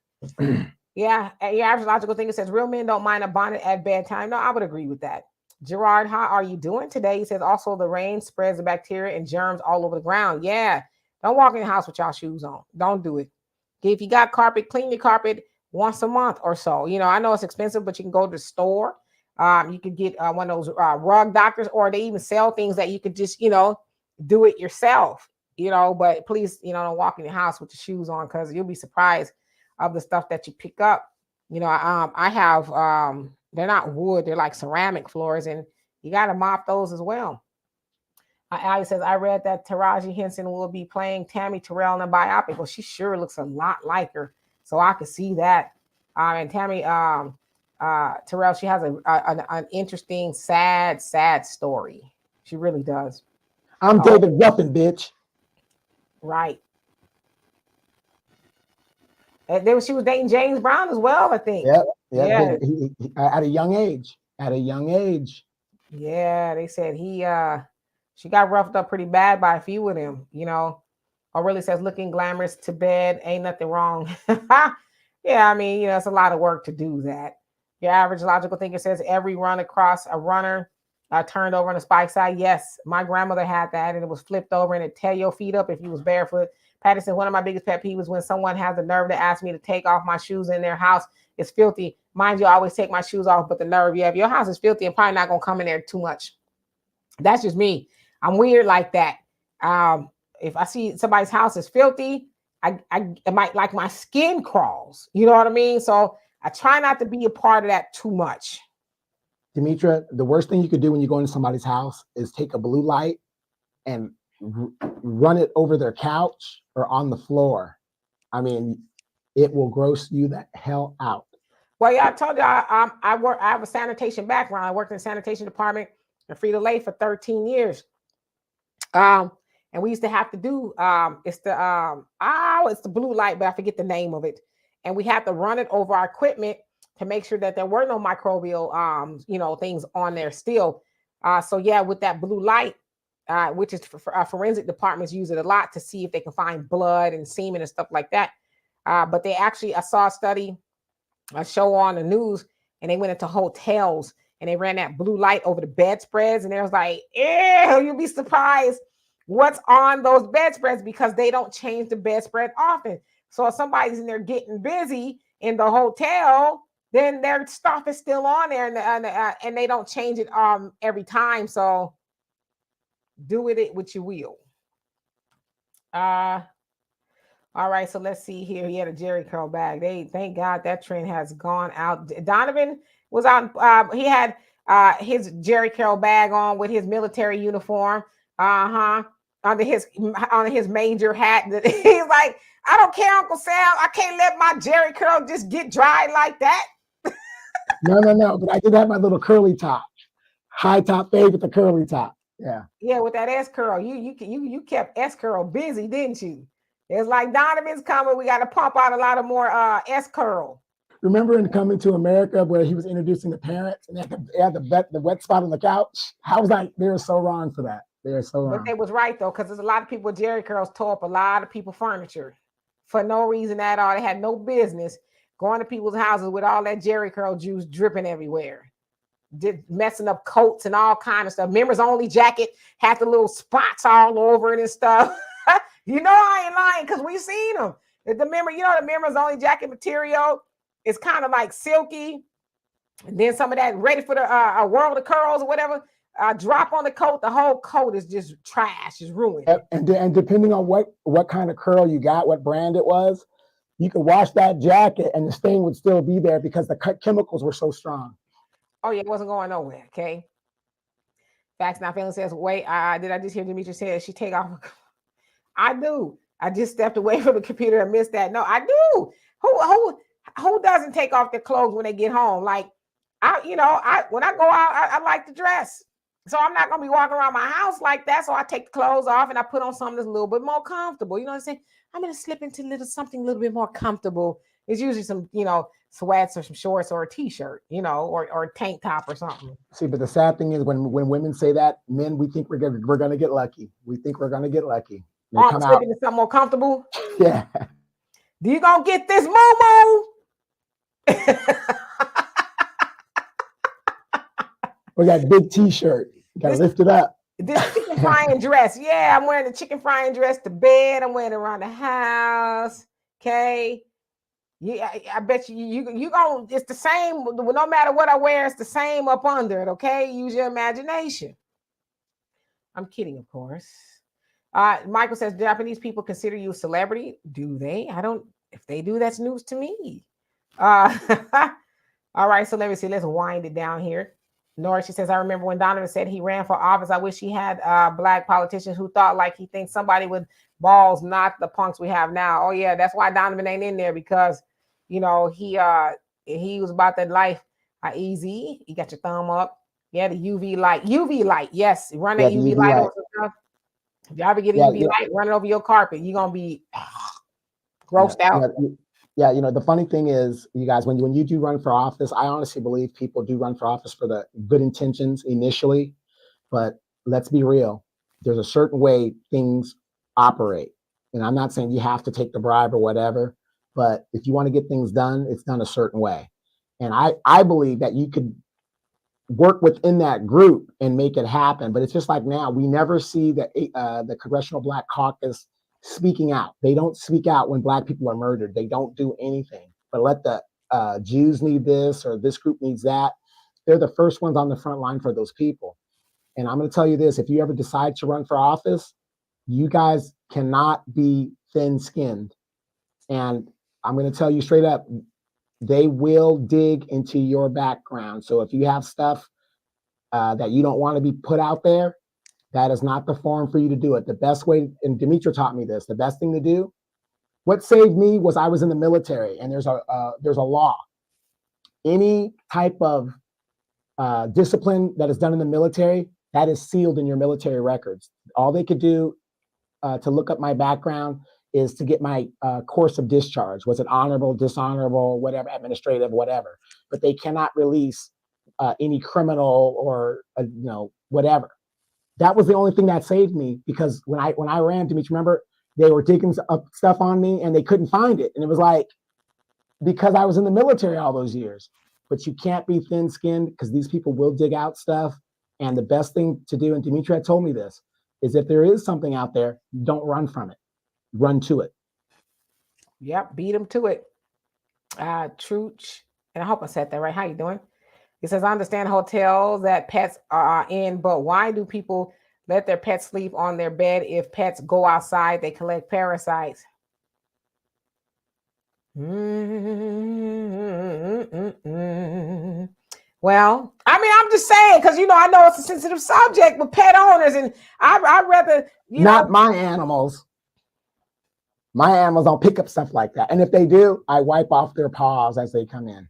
Yeah, your average logical thinker says real men don't mind a bonnet at bedtime. No, I would agree with that. Gerard, how are you doing today? He says also the rain spreads the bacteria and germs all over the ground. Yeah, don't walk in the house with y'all shoes on. Don't do it. If you got carpet, clean your carpet once a month or so. You know, I know it's expensive, but you can go to the store. You could get one of those rug doctors, or they even sell things that you could just, do it yourself. But please, don't walk in your house with the shoes on, because you'll be surprised of the stuff that you pick up. I have they're not wood, they're like ceramic floors, and you got to mop those as well. Ali says, I read that Taraji Henson will be playing Tammy Terrell in a biopic. Well, she sure looks a lot like her, so I could see that. And Tammy Terrell, she has an interesting, sad story. She really does. I'm David Ruffin, bitch. Right. And she was dating James Brown as well, I think. Yep. Yeah. He, at a young age. Yeah, they said she got roughed up pretty bad by a few of them, Or really says looking glamorous to bed, ain't nothing wrong. Yeah, I mean, it's a lot of work to do that. Your average logical thinker says every run across a runner turned over on the spike side. Yes, my grandmother had that, and it was flipped over, and it tear your feet up if you was barefoot. Patty said, one of my biggest pet peeves when someone has the nerve to ask me to take off my shoes in their house. It's filthy. Mind you, I always take my shoes off, but the nerve, if your house is filthy, I'm probably not going to come in there too much. That's just me. I'm weird like that. If I see somebody's house is filthy, I might, like, my skin crawls. You know what I mean? So I try not to be a part of that too much. Demetra, the worst thing you could do when you go into somebody's house is take a blue light and run it over their couch or on the floor. I mean, it will gross you the hell out. Well, yeah, I told you I have a sanitation background. I worked in the sanitation department in Frito-Lay for 13 years. And we used to have to do it's the blue light, but I forget the name of it. And we had to run it over our equipment to make sure that there were no microbial things on there still. So yeah, with that blue light, which is for forensic departments use it a lot to see if they can find blood and semen and stuff like that. But they actually, I saw a show on the news, and they went into hotels and they ran that blue light over the bedspreads, and they was like, ew, you'll be surprised what's on those bedspreads, because they don't change the bedspread often. So if somebody's in there getting busy in the hotel, then their stuff is still on there, and they don't change it every time. So do with it what you will. All right, so let's see here. He had a Jerry curl bag. Thank God that trend has gone out. Donovan was on. He had his Jerry curl bag on with his military uniform. Under his major hat. He's like, I don't care, Uncle Sam. I can't let my Jerry curl just get dry like that. No. But I did have my little curly top, high top fade with the curly top. Yeah. Yeah, with that S curl, you kept S curl busy, didn't you? It's like Donovan's coming. We got to pump out a lot of more S curl. Remember in Coming to America where he was introducing the parents and they had the wet spot on the couch? I was like, they were so wrong for that. They're so wrong. But they was right though, because there's a lot of people with Jerry curls tore up a lot of people's furniture for no reason at all. They had no business going to people's houses with all that Jerry curl juice dripping everywhere, messing up coats and all kind of stuff. Members only jacket had the little spots all over it and stuff. I ain't lying, because we seen them. The members only jacket material is kind of like silky, and then some of that ready for the world of curls or whatever. Drop on the coat, the whole coat is just trash, is ruined. And depending on what kind of curl you got, what brand it was, you could wash that jacket and the stain would still be there because the chemicals were so strong. Oh yeah, it wasn't going nowhere. Okay. Facts Not Feeling says, wait, did I just hear Demetra say she take off? I do. I just stepped away from the computer and missed that. No, I do. Who doesn't take off their clothes when they get home? Like, when I go out, I like to dress. So I'm not going to be walking around my house like that. So I take the clothes off and I put on something that's a little bit more comfortable. You know what I'm saying? I'm going to slip into something a little bit more comfortable. It's usually some, sweats or some shorts or a t-shirt, or a tank top or something. See, but the sad thing is when women say that, men, we think we're going to get lucky. We think we're going to get lucky. I'm slipping into something more comfortable. Yeah. Do you going to get this moo-moo? Or that big T-shirt. You gotta This lift it up. this chicken frying dress. Yeah, I'm wearing the chicken frying dress to bed. I'm wearing it around the house. Okay. Yeah, I bet you gonna it's the same no matter what I wear, it's the same up under it. Okay, use your imagination. I'm kidding, of course. Michael says Japanese people consider you a celebrity. Do they? I don't. If they do, that's news to me. Uh, all right, so let me see. Let's wind it down here. Nora, she says, I remember when Donovan said he ran for office. I wish he had black politicians who thought like he thinks somebody with balls, not the punks we have now. Oh yeah, that's why Donovan ain't in there because he was about that life. Easy. You got your thumb up. Yeah, the UV light. UV light. Yes, run that Yeah, UV light over stuff. If you ever get a yeah, UV light running over your carpet, you're gonna be grossed out. Yeah, the funny thing is, you guys, when you do run for office, I honestly believe people do run for office for the good intentions initially, but let's be real. There's a certain way things operate. And I'm not saying you have to take the bribe or whatever, but if you want to get things done, it's done a certain way. And I believe that you could work within that group and make it happen. But it's just like now, we never see the Congressional Black Caucus speaking out. They don't speak out when Black people are murdered. They don't do anything. But let the Jews need this or this group needs that. They're the first ones on the front line for those people. And I'm going to tell you this, if you ever decide to run for office, you guys cannot be thin-skinned. And I'm going to tell you straight up, they will dig into your background. So if you have stuff that you don't want to be put out there, that is not the forum for you to do it. The best way, and Demetra taught me this, the best thing to do, what saved me was I was in the military, and there's a law. Any type of discipline that is done in the military, that is sealed in your military records. All they could do to look up my background is to get my course of discharge. Was it honorable, dishonorable, whatever, administrative, whatever. But they cannot release any criminal or whatever. That was the only thing that saved me, because when I ran, Dimitri, remember, they were digging up stuff on me and they couldn't find it. And it was like, because I was in the military all those years. But you can't be thin-skinned, because these people will dig out stuff. And the best thing to do, and Dimitri had told me this, is if there is something out there, don't run from it. Run to it. Yep, beat them to it. Truch, and I hope I said that right. How you doing? He says, I understand hotels that pets are in, but why do people let their pets sleep on their bed? If pets go outside, they collect parasites. Well, I mean, I'm just saying, because I know it's a sensitive subject with pet owners, and I'd rather not my animals. My animals don't pick up stuff like that, and if they do, I wipe off their paws as they come in.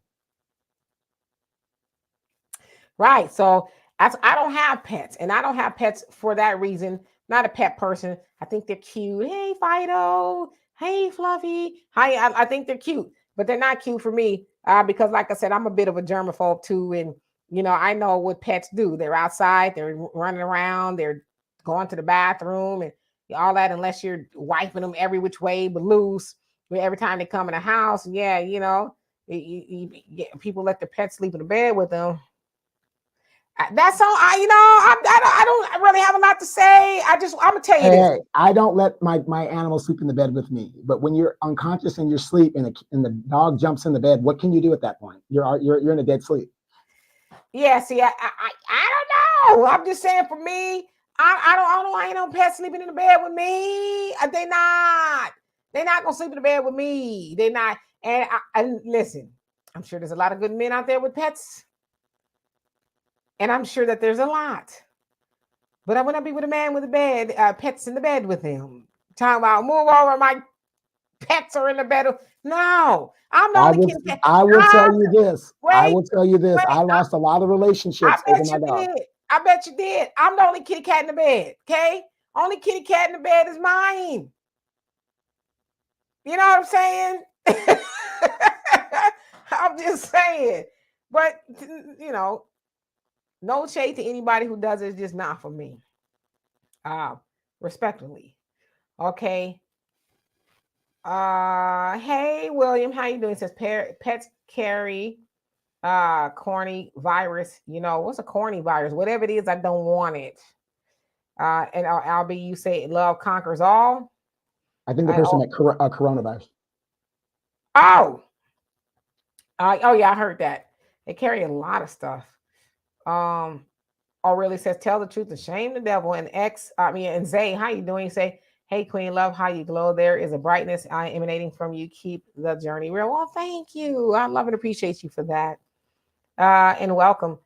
Right. So I don't have pets, and I don't have pets for that reason. Not a pet person. I think they're cute. Hey, Fido. Hey, Fluffy. Hi. I think they're cute, but they're not cute for me because, like I said, I'm a bit of a germaphobe too, and I know what pets do. They're outside. They're running around. They're going to the bathroom and all that. Unless you're wiping them every which way but loose. Every time they come in the house, yeah, people let their pets sleep in the bed with them. That's all. I don't really have a lot to say. I'm gonna tell you this. I don't let my animals sleep in the bed with me. But when you're unconscious in your sleep and the dog jumps in the bed, what can you do at that point? You're in a dead sleep. Yeah. See, I don't know. I'm just saying, for me, I ain't no pet sleeping in the bed with me. They're not gonna sleep in the bed with me. They're not. And listen, I'm sure there's a lot of good men out there with pets. And I'm sure that there's a lot. But I wouldn't be with a man with a bed, pets in the bed with him. Talking about, move over, my pets are in the bed. No, I'm the only kid. I will tell you this. I will tell you this. I lost a lot of relationships over my dog. I bet you did. I'm the only kitty cat in the bed, okay? Only kitty cat in the bed is mine. You know what I'm saying? I'm just saying. But, no shade to anybody who does it. It's just not for me. Respectfully. Okay. Hey William, how you doing? It says pets carry corny virus. You know, what's a corny virus? Whatever it is, I don't want it. And Albie, you say love conquers all. I think the I person oh meant coronavirus. oh oh yeah, I heard that. They carry a lot of stuff. Um, Aurelia says, tell the truth and shame the devil. And and Zay, how you doing? You say, hey, Queen Love, how you glow. There is a brightness emanating from you. Keep the journey real. Well, thank you. I love and appreciate you for that. And welcome.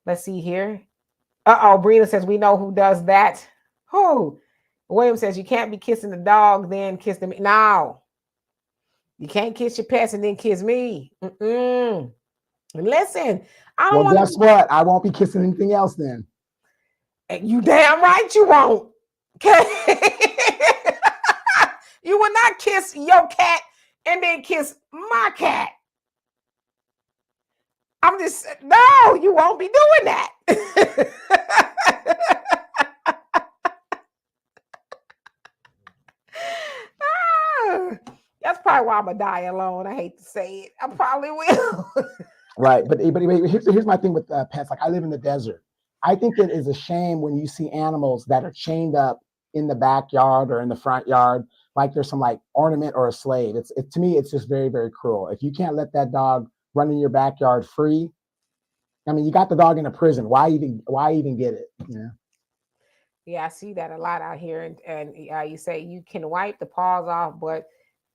Let's see here. Brina says, we know who does that. Who? William says, you can't be kissing the dog, then kiss them. No, you can't kiss your pets and then kiss me. Listen, I don't Well, want guess to. what? I won't be kissing anything else then. You damn right you won't. Okay. You will not kiss your cat and then kiss my cat. I'm just no, you won't be doing that. That's probably why I'm gonna die alone. I hate to say it. I probably will. Right. But here's my thing with pets. Like I live in the desert. I think it is a shame when you see animals that are chained up in the backyard or in the front yard, like there's some like ornament or a slave. To me, it's just very, very cruel. If you can't let that dog run in your backyard free, I mean, you got the dog in a prison. Why even get it? Yeah. Yeah, I see that a lot out here. And you say you can wipe the paws off, but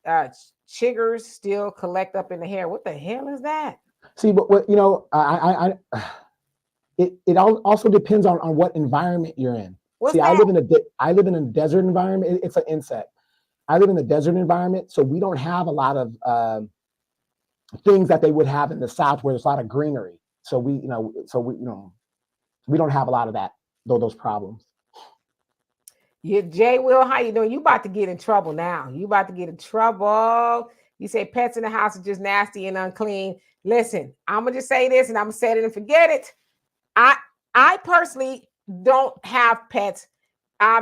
uh, chiggers still collect up in the hair. What the hell is that? See, but what you know, it also depends on what environment you're in. What's See, that? I live in a desert environment. It's an insect. I live in the desert environment, so we don't have a lot of things that they would have in the South, where there's a lot of greenery. So we don't have a lot of that, those problems. Yeah, Jay Will, how you doing? You about to get in trouble now. You about to get in trouble. You say pets in the house are just nasty and unclean. Listen, I'm gonna just say this and I'm gonna say it and forget it. I I personally don't have pets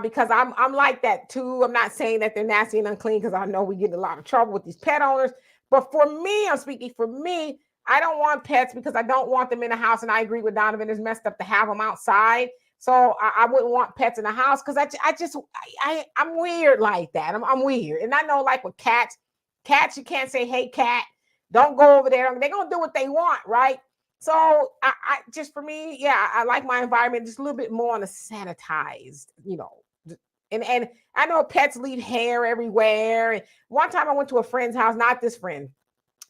because I'm like that too. I'm not saying that they're nasty and unclean because I know we get in a lot of trouble with these pet owners. But for me, I'm speaking for me. I don't want pets because I don't want them in the house. And I agree with Donovan. It's messed up to have them outside. So I wouldn't want pets in the house because I'm weird like that. I'm weird. And I know like with cats, you can't say, hey, cat, don't go over there. They're going to do what they want, right? So I just for me, yeah, I like my environment just a little bit more on the sanitized, And I know pets leave hair everywhere. And one time I went to a friend's house, not this friend.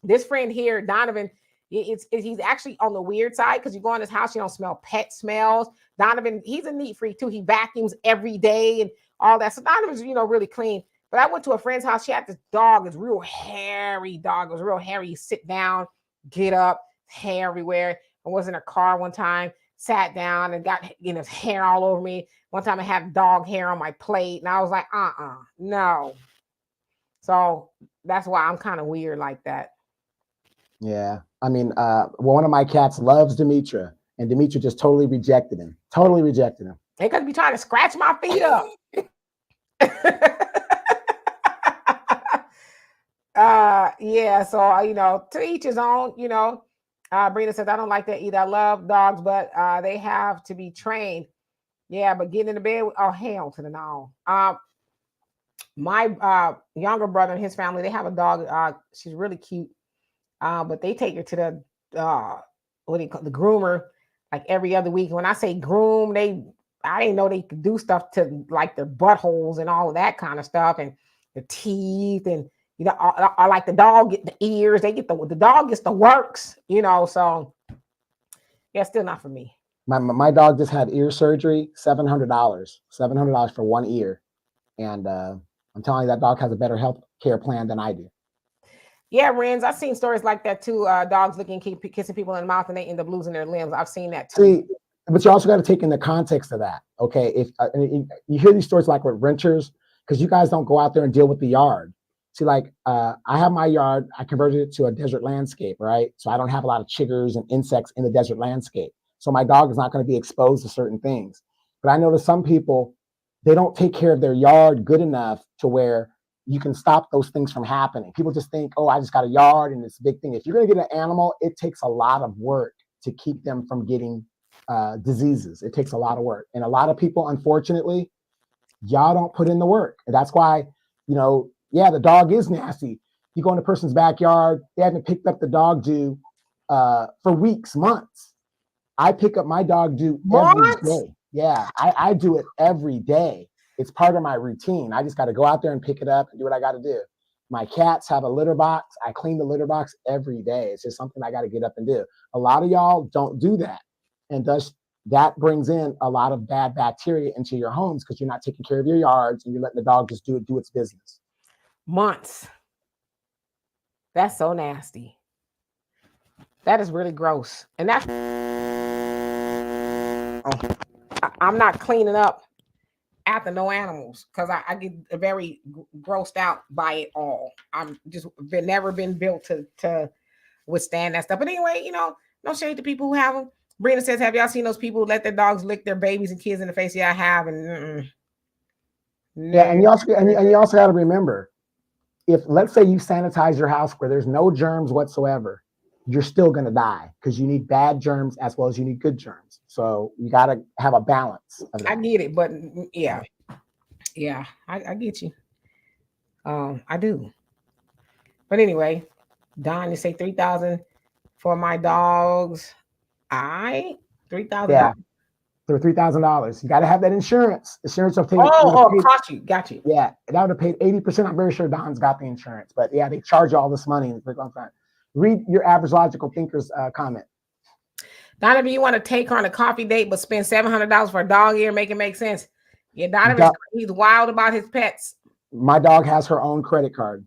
This friend here, Donovan, he's actually on the weird side because you go in his house, you don't smell pet smells. Donovan, he's a neat freak too. He vacuums every day and all that. So Donovan's, really clean. But I went to a friend's house. She had this dog, this real hairy dog. It was real hairy. You sit down, get up, hair everywhere. I was in a car one time, sat down and got hair all over me. One time I had dog hair on my plate, and I was like, no. So that's why I'm kind of weird like that. Yeah. I mean, one of my cats loves Demetra, and Demetra just totally rejected him. Totally rejected him. They could be trying to scratch my feet up. Yeah, so to each his own, Brina says, I don't like that either. I love dogs, but they have to be trained. Yeah, but getting in the bed, oh hell to the no. My younger brother and his family, they have a dog. She's really cute. But they take her to the what do you call the groomer like every other week. When I say groom, I didn't know they could do stuff to like their buttholes and all of that kind of stuff and the teeth and I like the dog get the ears, they get the dog gets the works, so yeah, still not for me. My dog just had ear surgery, $700 for one ear. And I'm telling you, that dog has a better health care plan than I do. Yeah, Renz, I've seen stories like that too. Dogs kissing people in the mouth and they end up losing their limbs. I've seen that too. See, but you also got to take in the context of that. Okay, if you hear these stories like with renters, because you guys don't go out there and deal with the yard. See, like I have my yard, I converted it to a desert landscape, right? So I don't have a lot of chiggers and insects in the desert landscape. So my dog is not going to be exposed to certain things. But I know that some people, they don't take care of their yard good enough to where you can stop those things from happening. People just think, oh, I just got a yard and it's a big thing. If you're going to get an animal, it takes a lot of work to keep them from getting diseases. It takes a lot of work. And a lot of people, unfortunately, y'all don't put in the work. And that's why, the dog is nasty. You go in a person's backyard, they haven't picked up the dog doo for weeks, months. I pick up my dog doo every day. Yeah, I do it every day. It's part of my routine. I just got to go out there and pick it up and do what I got to do. My cats have a litter box. I clean the litter box every day. It's just something I got to get up and do. A lot of y'all don't do that. And that brings in a lot of bad bacteria into your homes because you're not taking care of your yards and you're letting the dog just do its business. Months. That's so nasty. That is really gross. And that's, I'm not cleaning up after no animals because I get very grossed out by it all. I'm just never been built to withstand that stuff. But anyway, no shade to people who have them. Brenda says, have y'all seen those people who let their dogs lick their babies and kids in the face? Yeah, I have. And yeah, and you also got to remember, if let's say you sanitize your house where there's no germs whatsoever, you're still going to die because you need bad germs as well as you need good germs. So you got to have a balance of that. I get it, but yeah, I get you. I do. But anyway, Don, you say 3,000 for my dogs. $3,000. Yeah, for $3,000. You got to have that insurance. Insurance will take. Cost you. Got you. Yeah, that would have paid 80%. I'm very sure Don's got the insurance, but yeah, they charge you all this money. Read your average logical thinker's comment. Donovan, you want to take her on a coffee date, but spend $700 for a dog ear? Make it make sense. Yeah, Donovan, he's wild about his pets. My dog has her own credit card.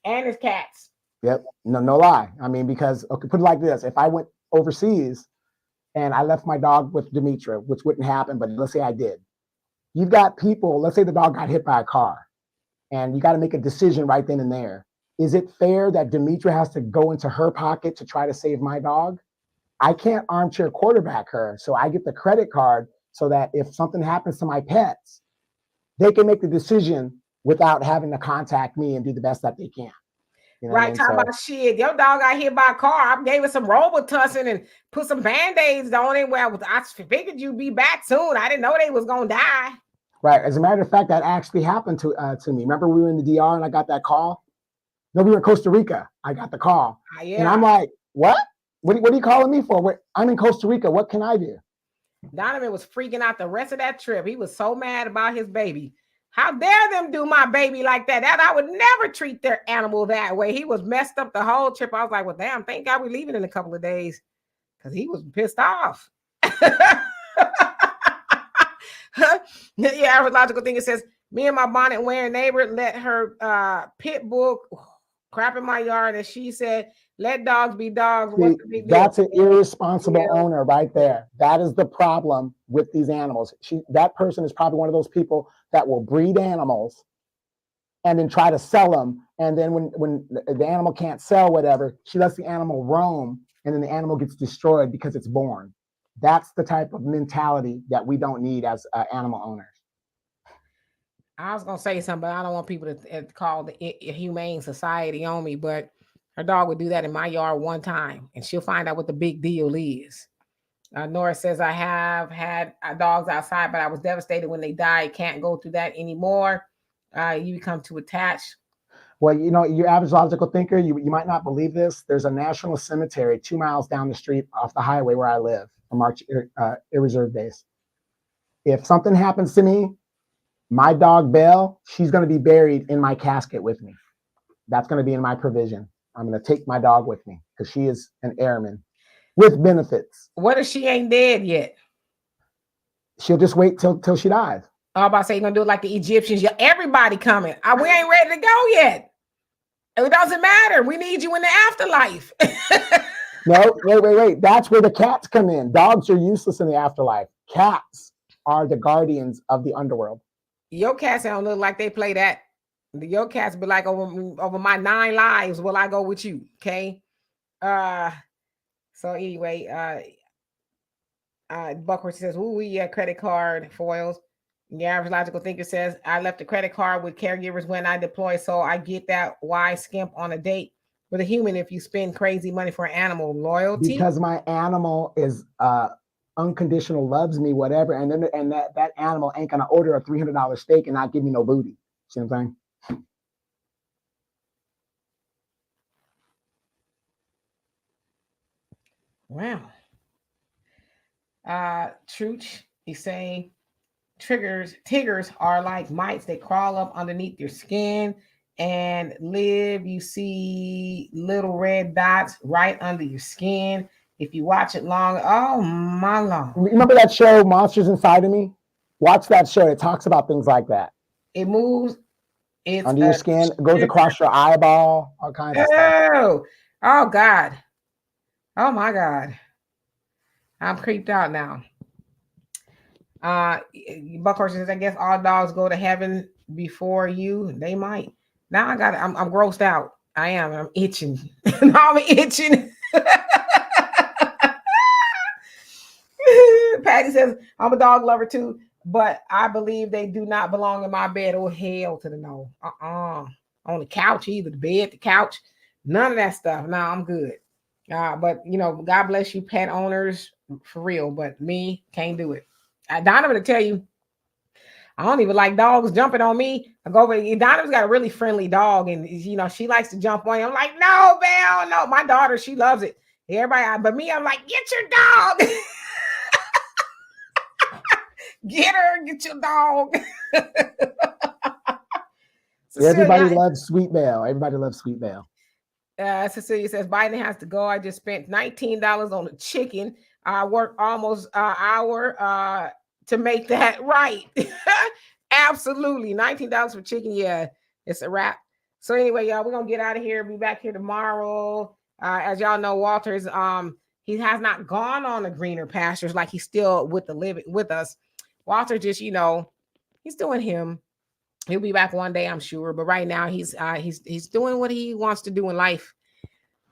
And his cats. Yep, no lie. I mean, because, okay, put it like this. If I went overseas and I left my dog with Demetra, which wouldn't happen, but let's say I did. You've got people, let's say the dog got hit by a car, and you got to make a decision right then and there. Is it fair that Demetra has to go into her pocket to try to save my dog? I can't armchair quarterback her, so I get the credit card so that if something happens to my pets, they can make the decision without having to contact me and do the best that they can. Right, talking about shit. Your dog got hit by a car. I gave it some Robitussin and put some Band-Aids on it. Well, I figured you'd be back soon. I didn't know they was gonna die. Right. As a matter of fact, that actually happened to me. Remember, we were in the DR and I got that call. No, we were in Costa Rica. I got the call, and I'm like, "What? What are you calling me for? I'm in Costa Rica. What can I do?" Donovan was freaking out the rest of that trip. He was so mad about his baby. How dare them do my baby like that? That I would never treat their animal that way. He was messed up the whole trip. I was like, well, damn, thank God we're leaving in a couple of days because he was pissed off. Yeah, average logical thing, it says, me and my bonnet wearing neighbor let her pit bull crap in my yard, and she said, let dogs be dogs. See, that's an irresponsible owner right there. That is the problem with these animals. That person is probably one of those people that will breed animals and then try to sell them. And then when the animal can't sell whatever, she lets the animal roam, and then the animal gets destroyed because it's born. That's the type of mentality that we don't need as animal owners. I was going to say something, but I don't want people to call the Humane Society on me, but her dog would do that in my yard one time, and she'll find out what the big deal is. Nora says, I have had dogs outside, but I was devastated when they died. Can't go through that anymore. You become too attached. Well, your average logical thinker, you might not believe this. There's a national cemetery 2 miles down the street off the highway where I live from our Air Reserve Base. If something happens to me, my dog Belle, she's going to be buried in my casket with me. That's going to be in my provision. I'm going to take my dog with me because she is an airman with benefits. What if she ain't dead yet? She'll just wait till she dies. I'm about to say, you're going to do it like the Egyptians. Everybody coming. We ain't ready to go yet. It doesn't matter. We need you in the afterlife. No, wait. That's where the cats come in. Dogs are useless in the afterlife. Cats are the guardians of the underworld. Your cats don't look like they play that. Your cats be like, over my 9 lives, will I go with you? Okay. So anyway, Buckhorse says, ooh, yeah, credit card foils. The average logical thinker says, I left a credit card with caregivers when I deploy, so I get that. Why skimp on a date with a human if you spend crazy money for an animal? Loyalty? Because my animal is unconditional, loves me, whatever, and then that animal ain't gonna order a $300 steak and not give me no booty. See what I'm saying? Wow. Truth is saying tigers are like mites. They crawl up underneath your skin and live. You see little red dots right under your skin. If you watch it long, oh my Lord. Remember that show, Monsters Inside of Me? Watch that show. It talks about things like that. It moves. It's under your skin. It goes across your eyeball. All kinds of stuff. Oh God. Oh my God. I'm creeped out now. Buckhorse says, I guess all dogs go to heaven before you. They might. Now I'm grossed out. I am. I'm itching. Now I'm itching. Patty says, I'm a dog lover too, but I believe they do not belong in my bed. Oh, hell to the no. On the couch, either the bed, the couch, none of that stuff. No, I'm good. But God bless you, pet owners, for real. But me, can't do it. Donovan to tell you, I don't even like dogs jumping on me. I go over. Donovan's got a really friendly dog, and she likes to jump on you. I'm like, no, Belle, no. My daughter, she loves it. Everybody, but me, I'm like, get your dog. Get her, get your dog. Everybody loves Sweet Belle. Everybody loves Sweet Belle. Cecilia says, Biden has to go. I just spent $19 on a chicken. I worked almost an hour to make that right. Absolutely. $19 for chicken. Yeah, it's a wrap. So anyway, y'all, we're going to get out of here. Be back here tomorrow. As y'all know, Walter's, he has not gone on the greener pastures. Like he's still with us. Walter just, he's doing him. He'll be back one day, I'm sure. But right now, he's doing what he wants to do in life.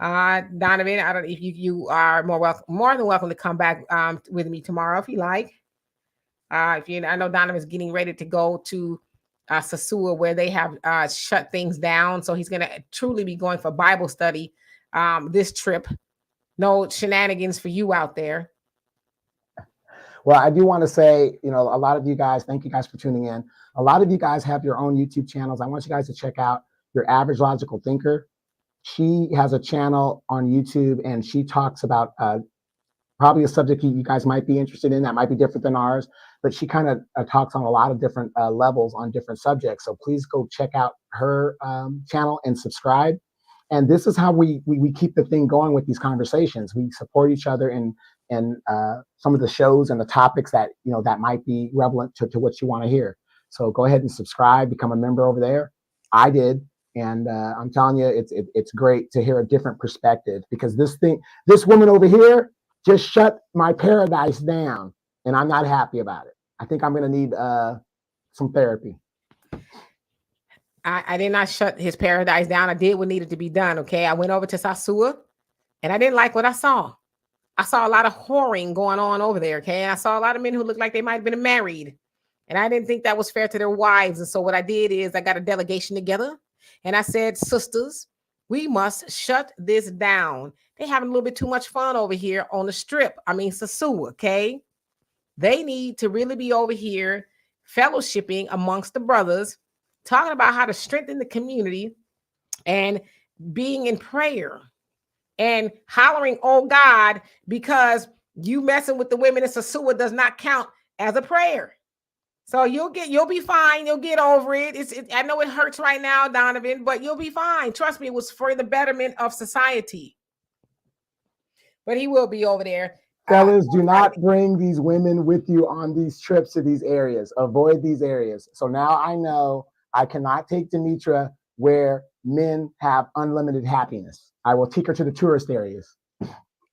Donovan, I don't. If you are more than welcome to come back with me tomorrow if you like. I know Donovan's getting ready to go to Sasua, where they have shut things down. So he's going to truly be going for Bible study this trip. No shenanigans for you out there. Well, I do want to say, a lot of you guys, thank you guys for tuning in. A lot of you guys have your own YouTube channels. I want you guys to check out Your Average Logical Thinker. She has a channel on YouTube, and she talks about probably a subject you guys might be interested in that might be different than ours, but she kind of talks on a lot of different levels on different subjects. So please go check out her channel and subscribe. And this is how we keep the thing going with these conversations. We support each other in some of the shows and the topics that that might be relevant to what you want to hear. So go ahead and subscribe, become a member over there. I did, and I'm telling you, it's great to hear a different perspective, because this woman over here just shut my paradise down, and I'm not happy about it. I think I'm going to need some therapy. I did not shut his paradise down. I did what needed to be done. Okay. I went over to Sasua, and I didn't like what I saw. I saw a lot of whoring going on over there. Okay. And I saw a lot of men who looked like they might have been married, and I didn't think that was fair to their wives. And so what I did is I got a delegation together, and I said, sisters, we must shut this down. They're having a little bit too much fun over here on the strip. I mean, Sasua. Okay. They need to really be over here fellowshipping amongst the brothers, talking about how to strengthen the community and being in prayer and hollering, oh God, because you messing with the women in Sasua does not count as a prayer. So you'll be fine. You'll get over it. I know it hurts right now, Donovan, but you'll be fine. Trust me, it was for the betterment of society. But he will be over there. Fellas, do not bring these women with you on these trips to these areas. Avoid these areas. So now I know I cannot take Demetra where men have unlimited happiness. I will take her to the tourist areas.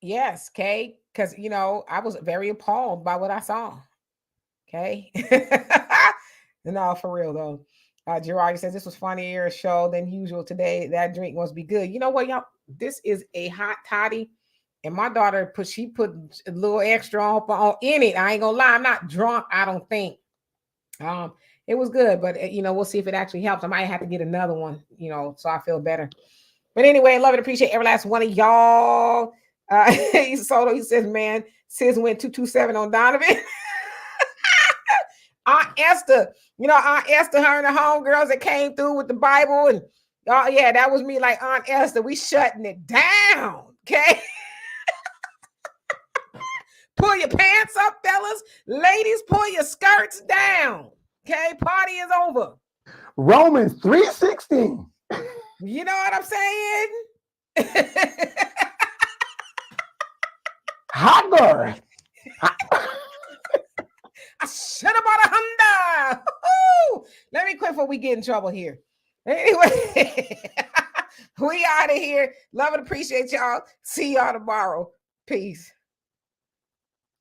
Yes, okay. Because, I was very appalled by what I saw. Okay. No, for real, though. Gerard says this was funnier show than usual today. That drink must be good. You know what, y'all? This is a hot toddy. And my daughter put a little extra on in it. I ain't gonna lie. I'm not drunk, I don't think. It was good, but we'll see if it actually helps. I might have to get another one, so I feel better. But anyway, love and appreciate every last one of y'all. Soto, he says, man, sis went 227 on Donovan. Aunt Esther, Aunt Esther, her and the homegirls that came through with the Bible. And oh yeah, that was me, like Aunt Esther. We shutting it down. Okay. Pull your pants up, fellas. Ladies, pull your skirts down. Okay, party is over. Romans 3:16. You know what I'm saying? Hagar. I should have bought a Honda. Let me quit before we get in trouble here. Anyway, we out of here. Love and appreciate y'all. See y'all tomorrow. Peace.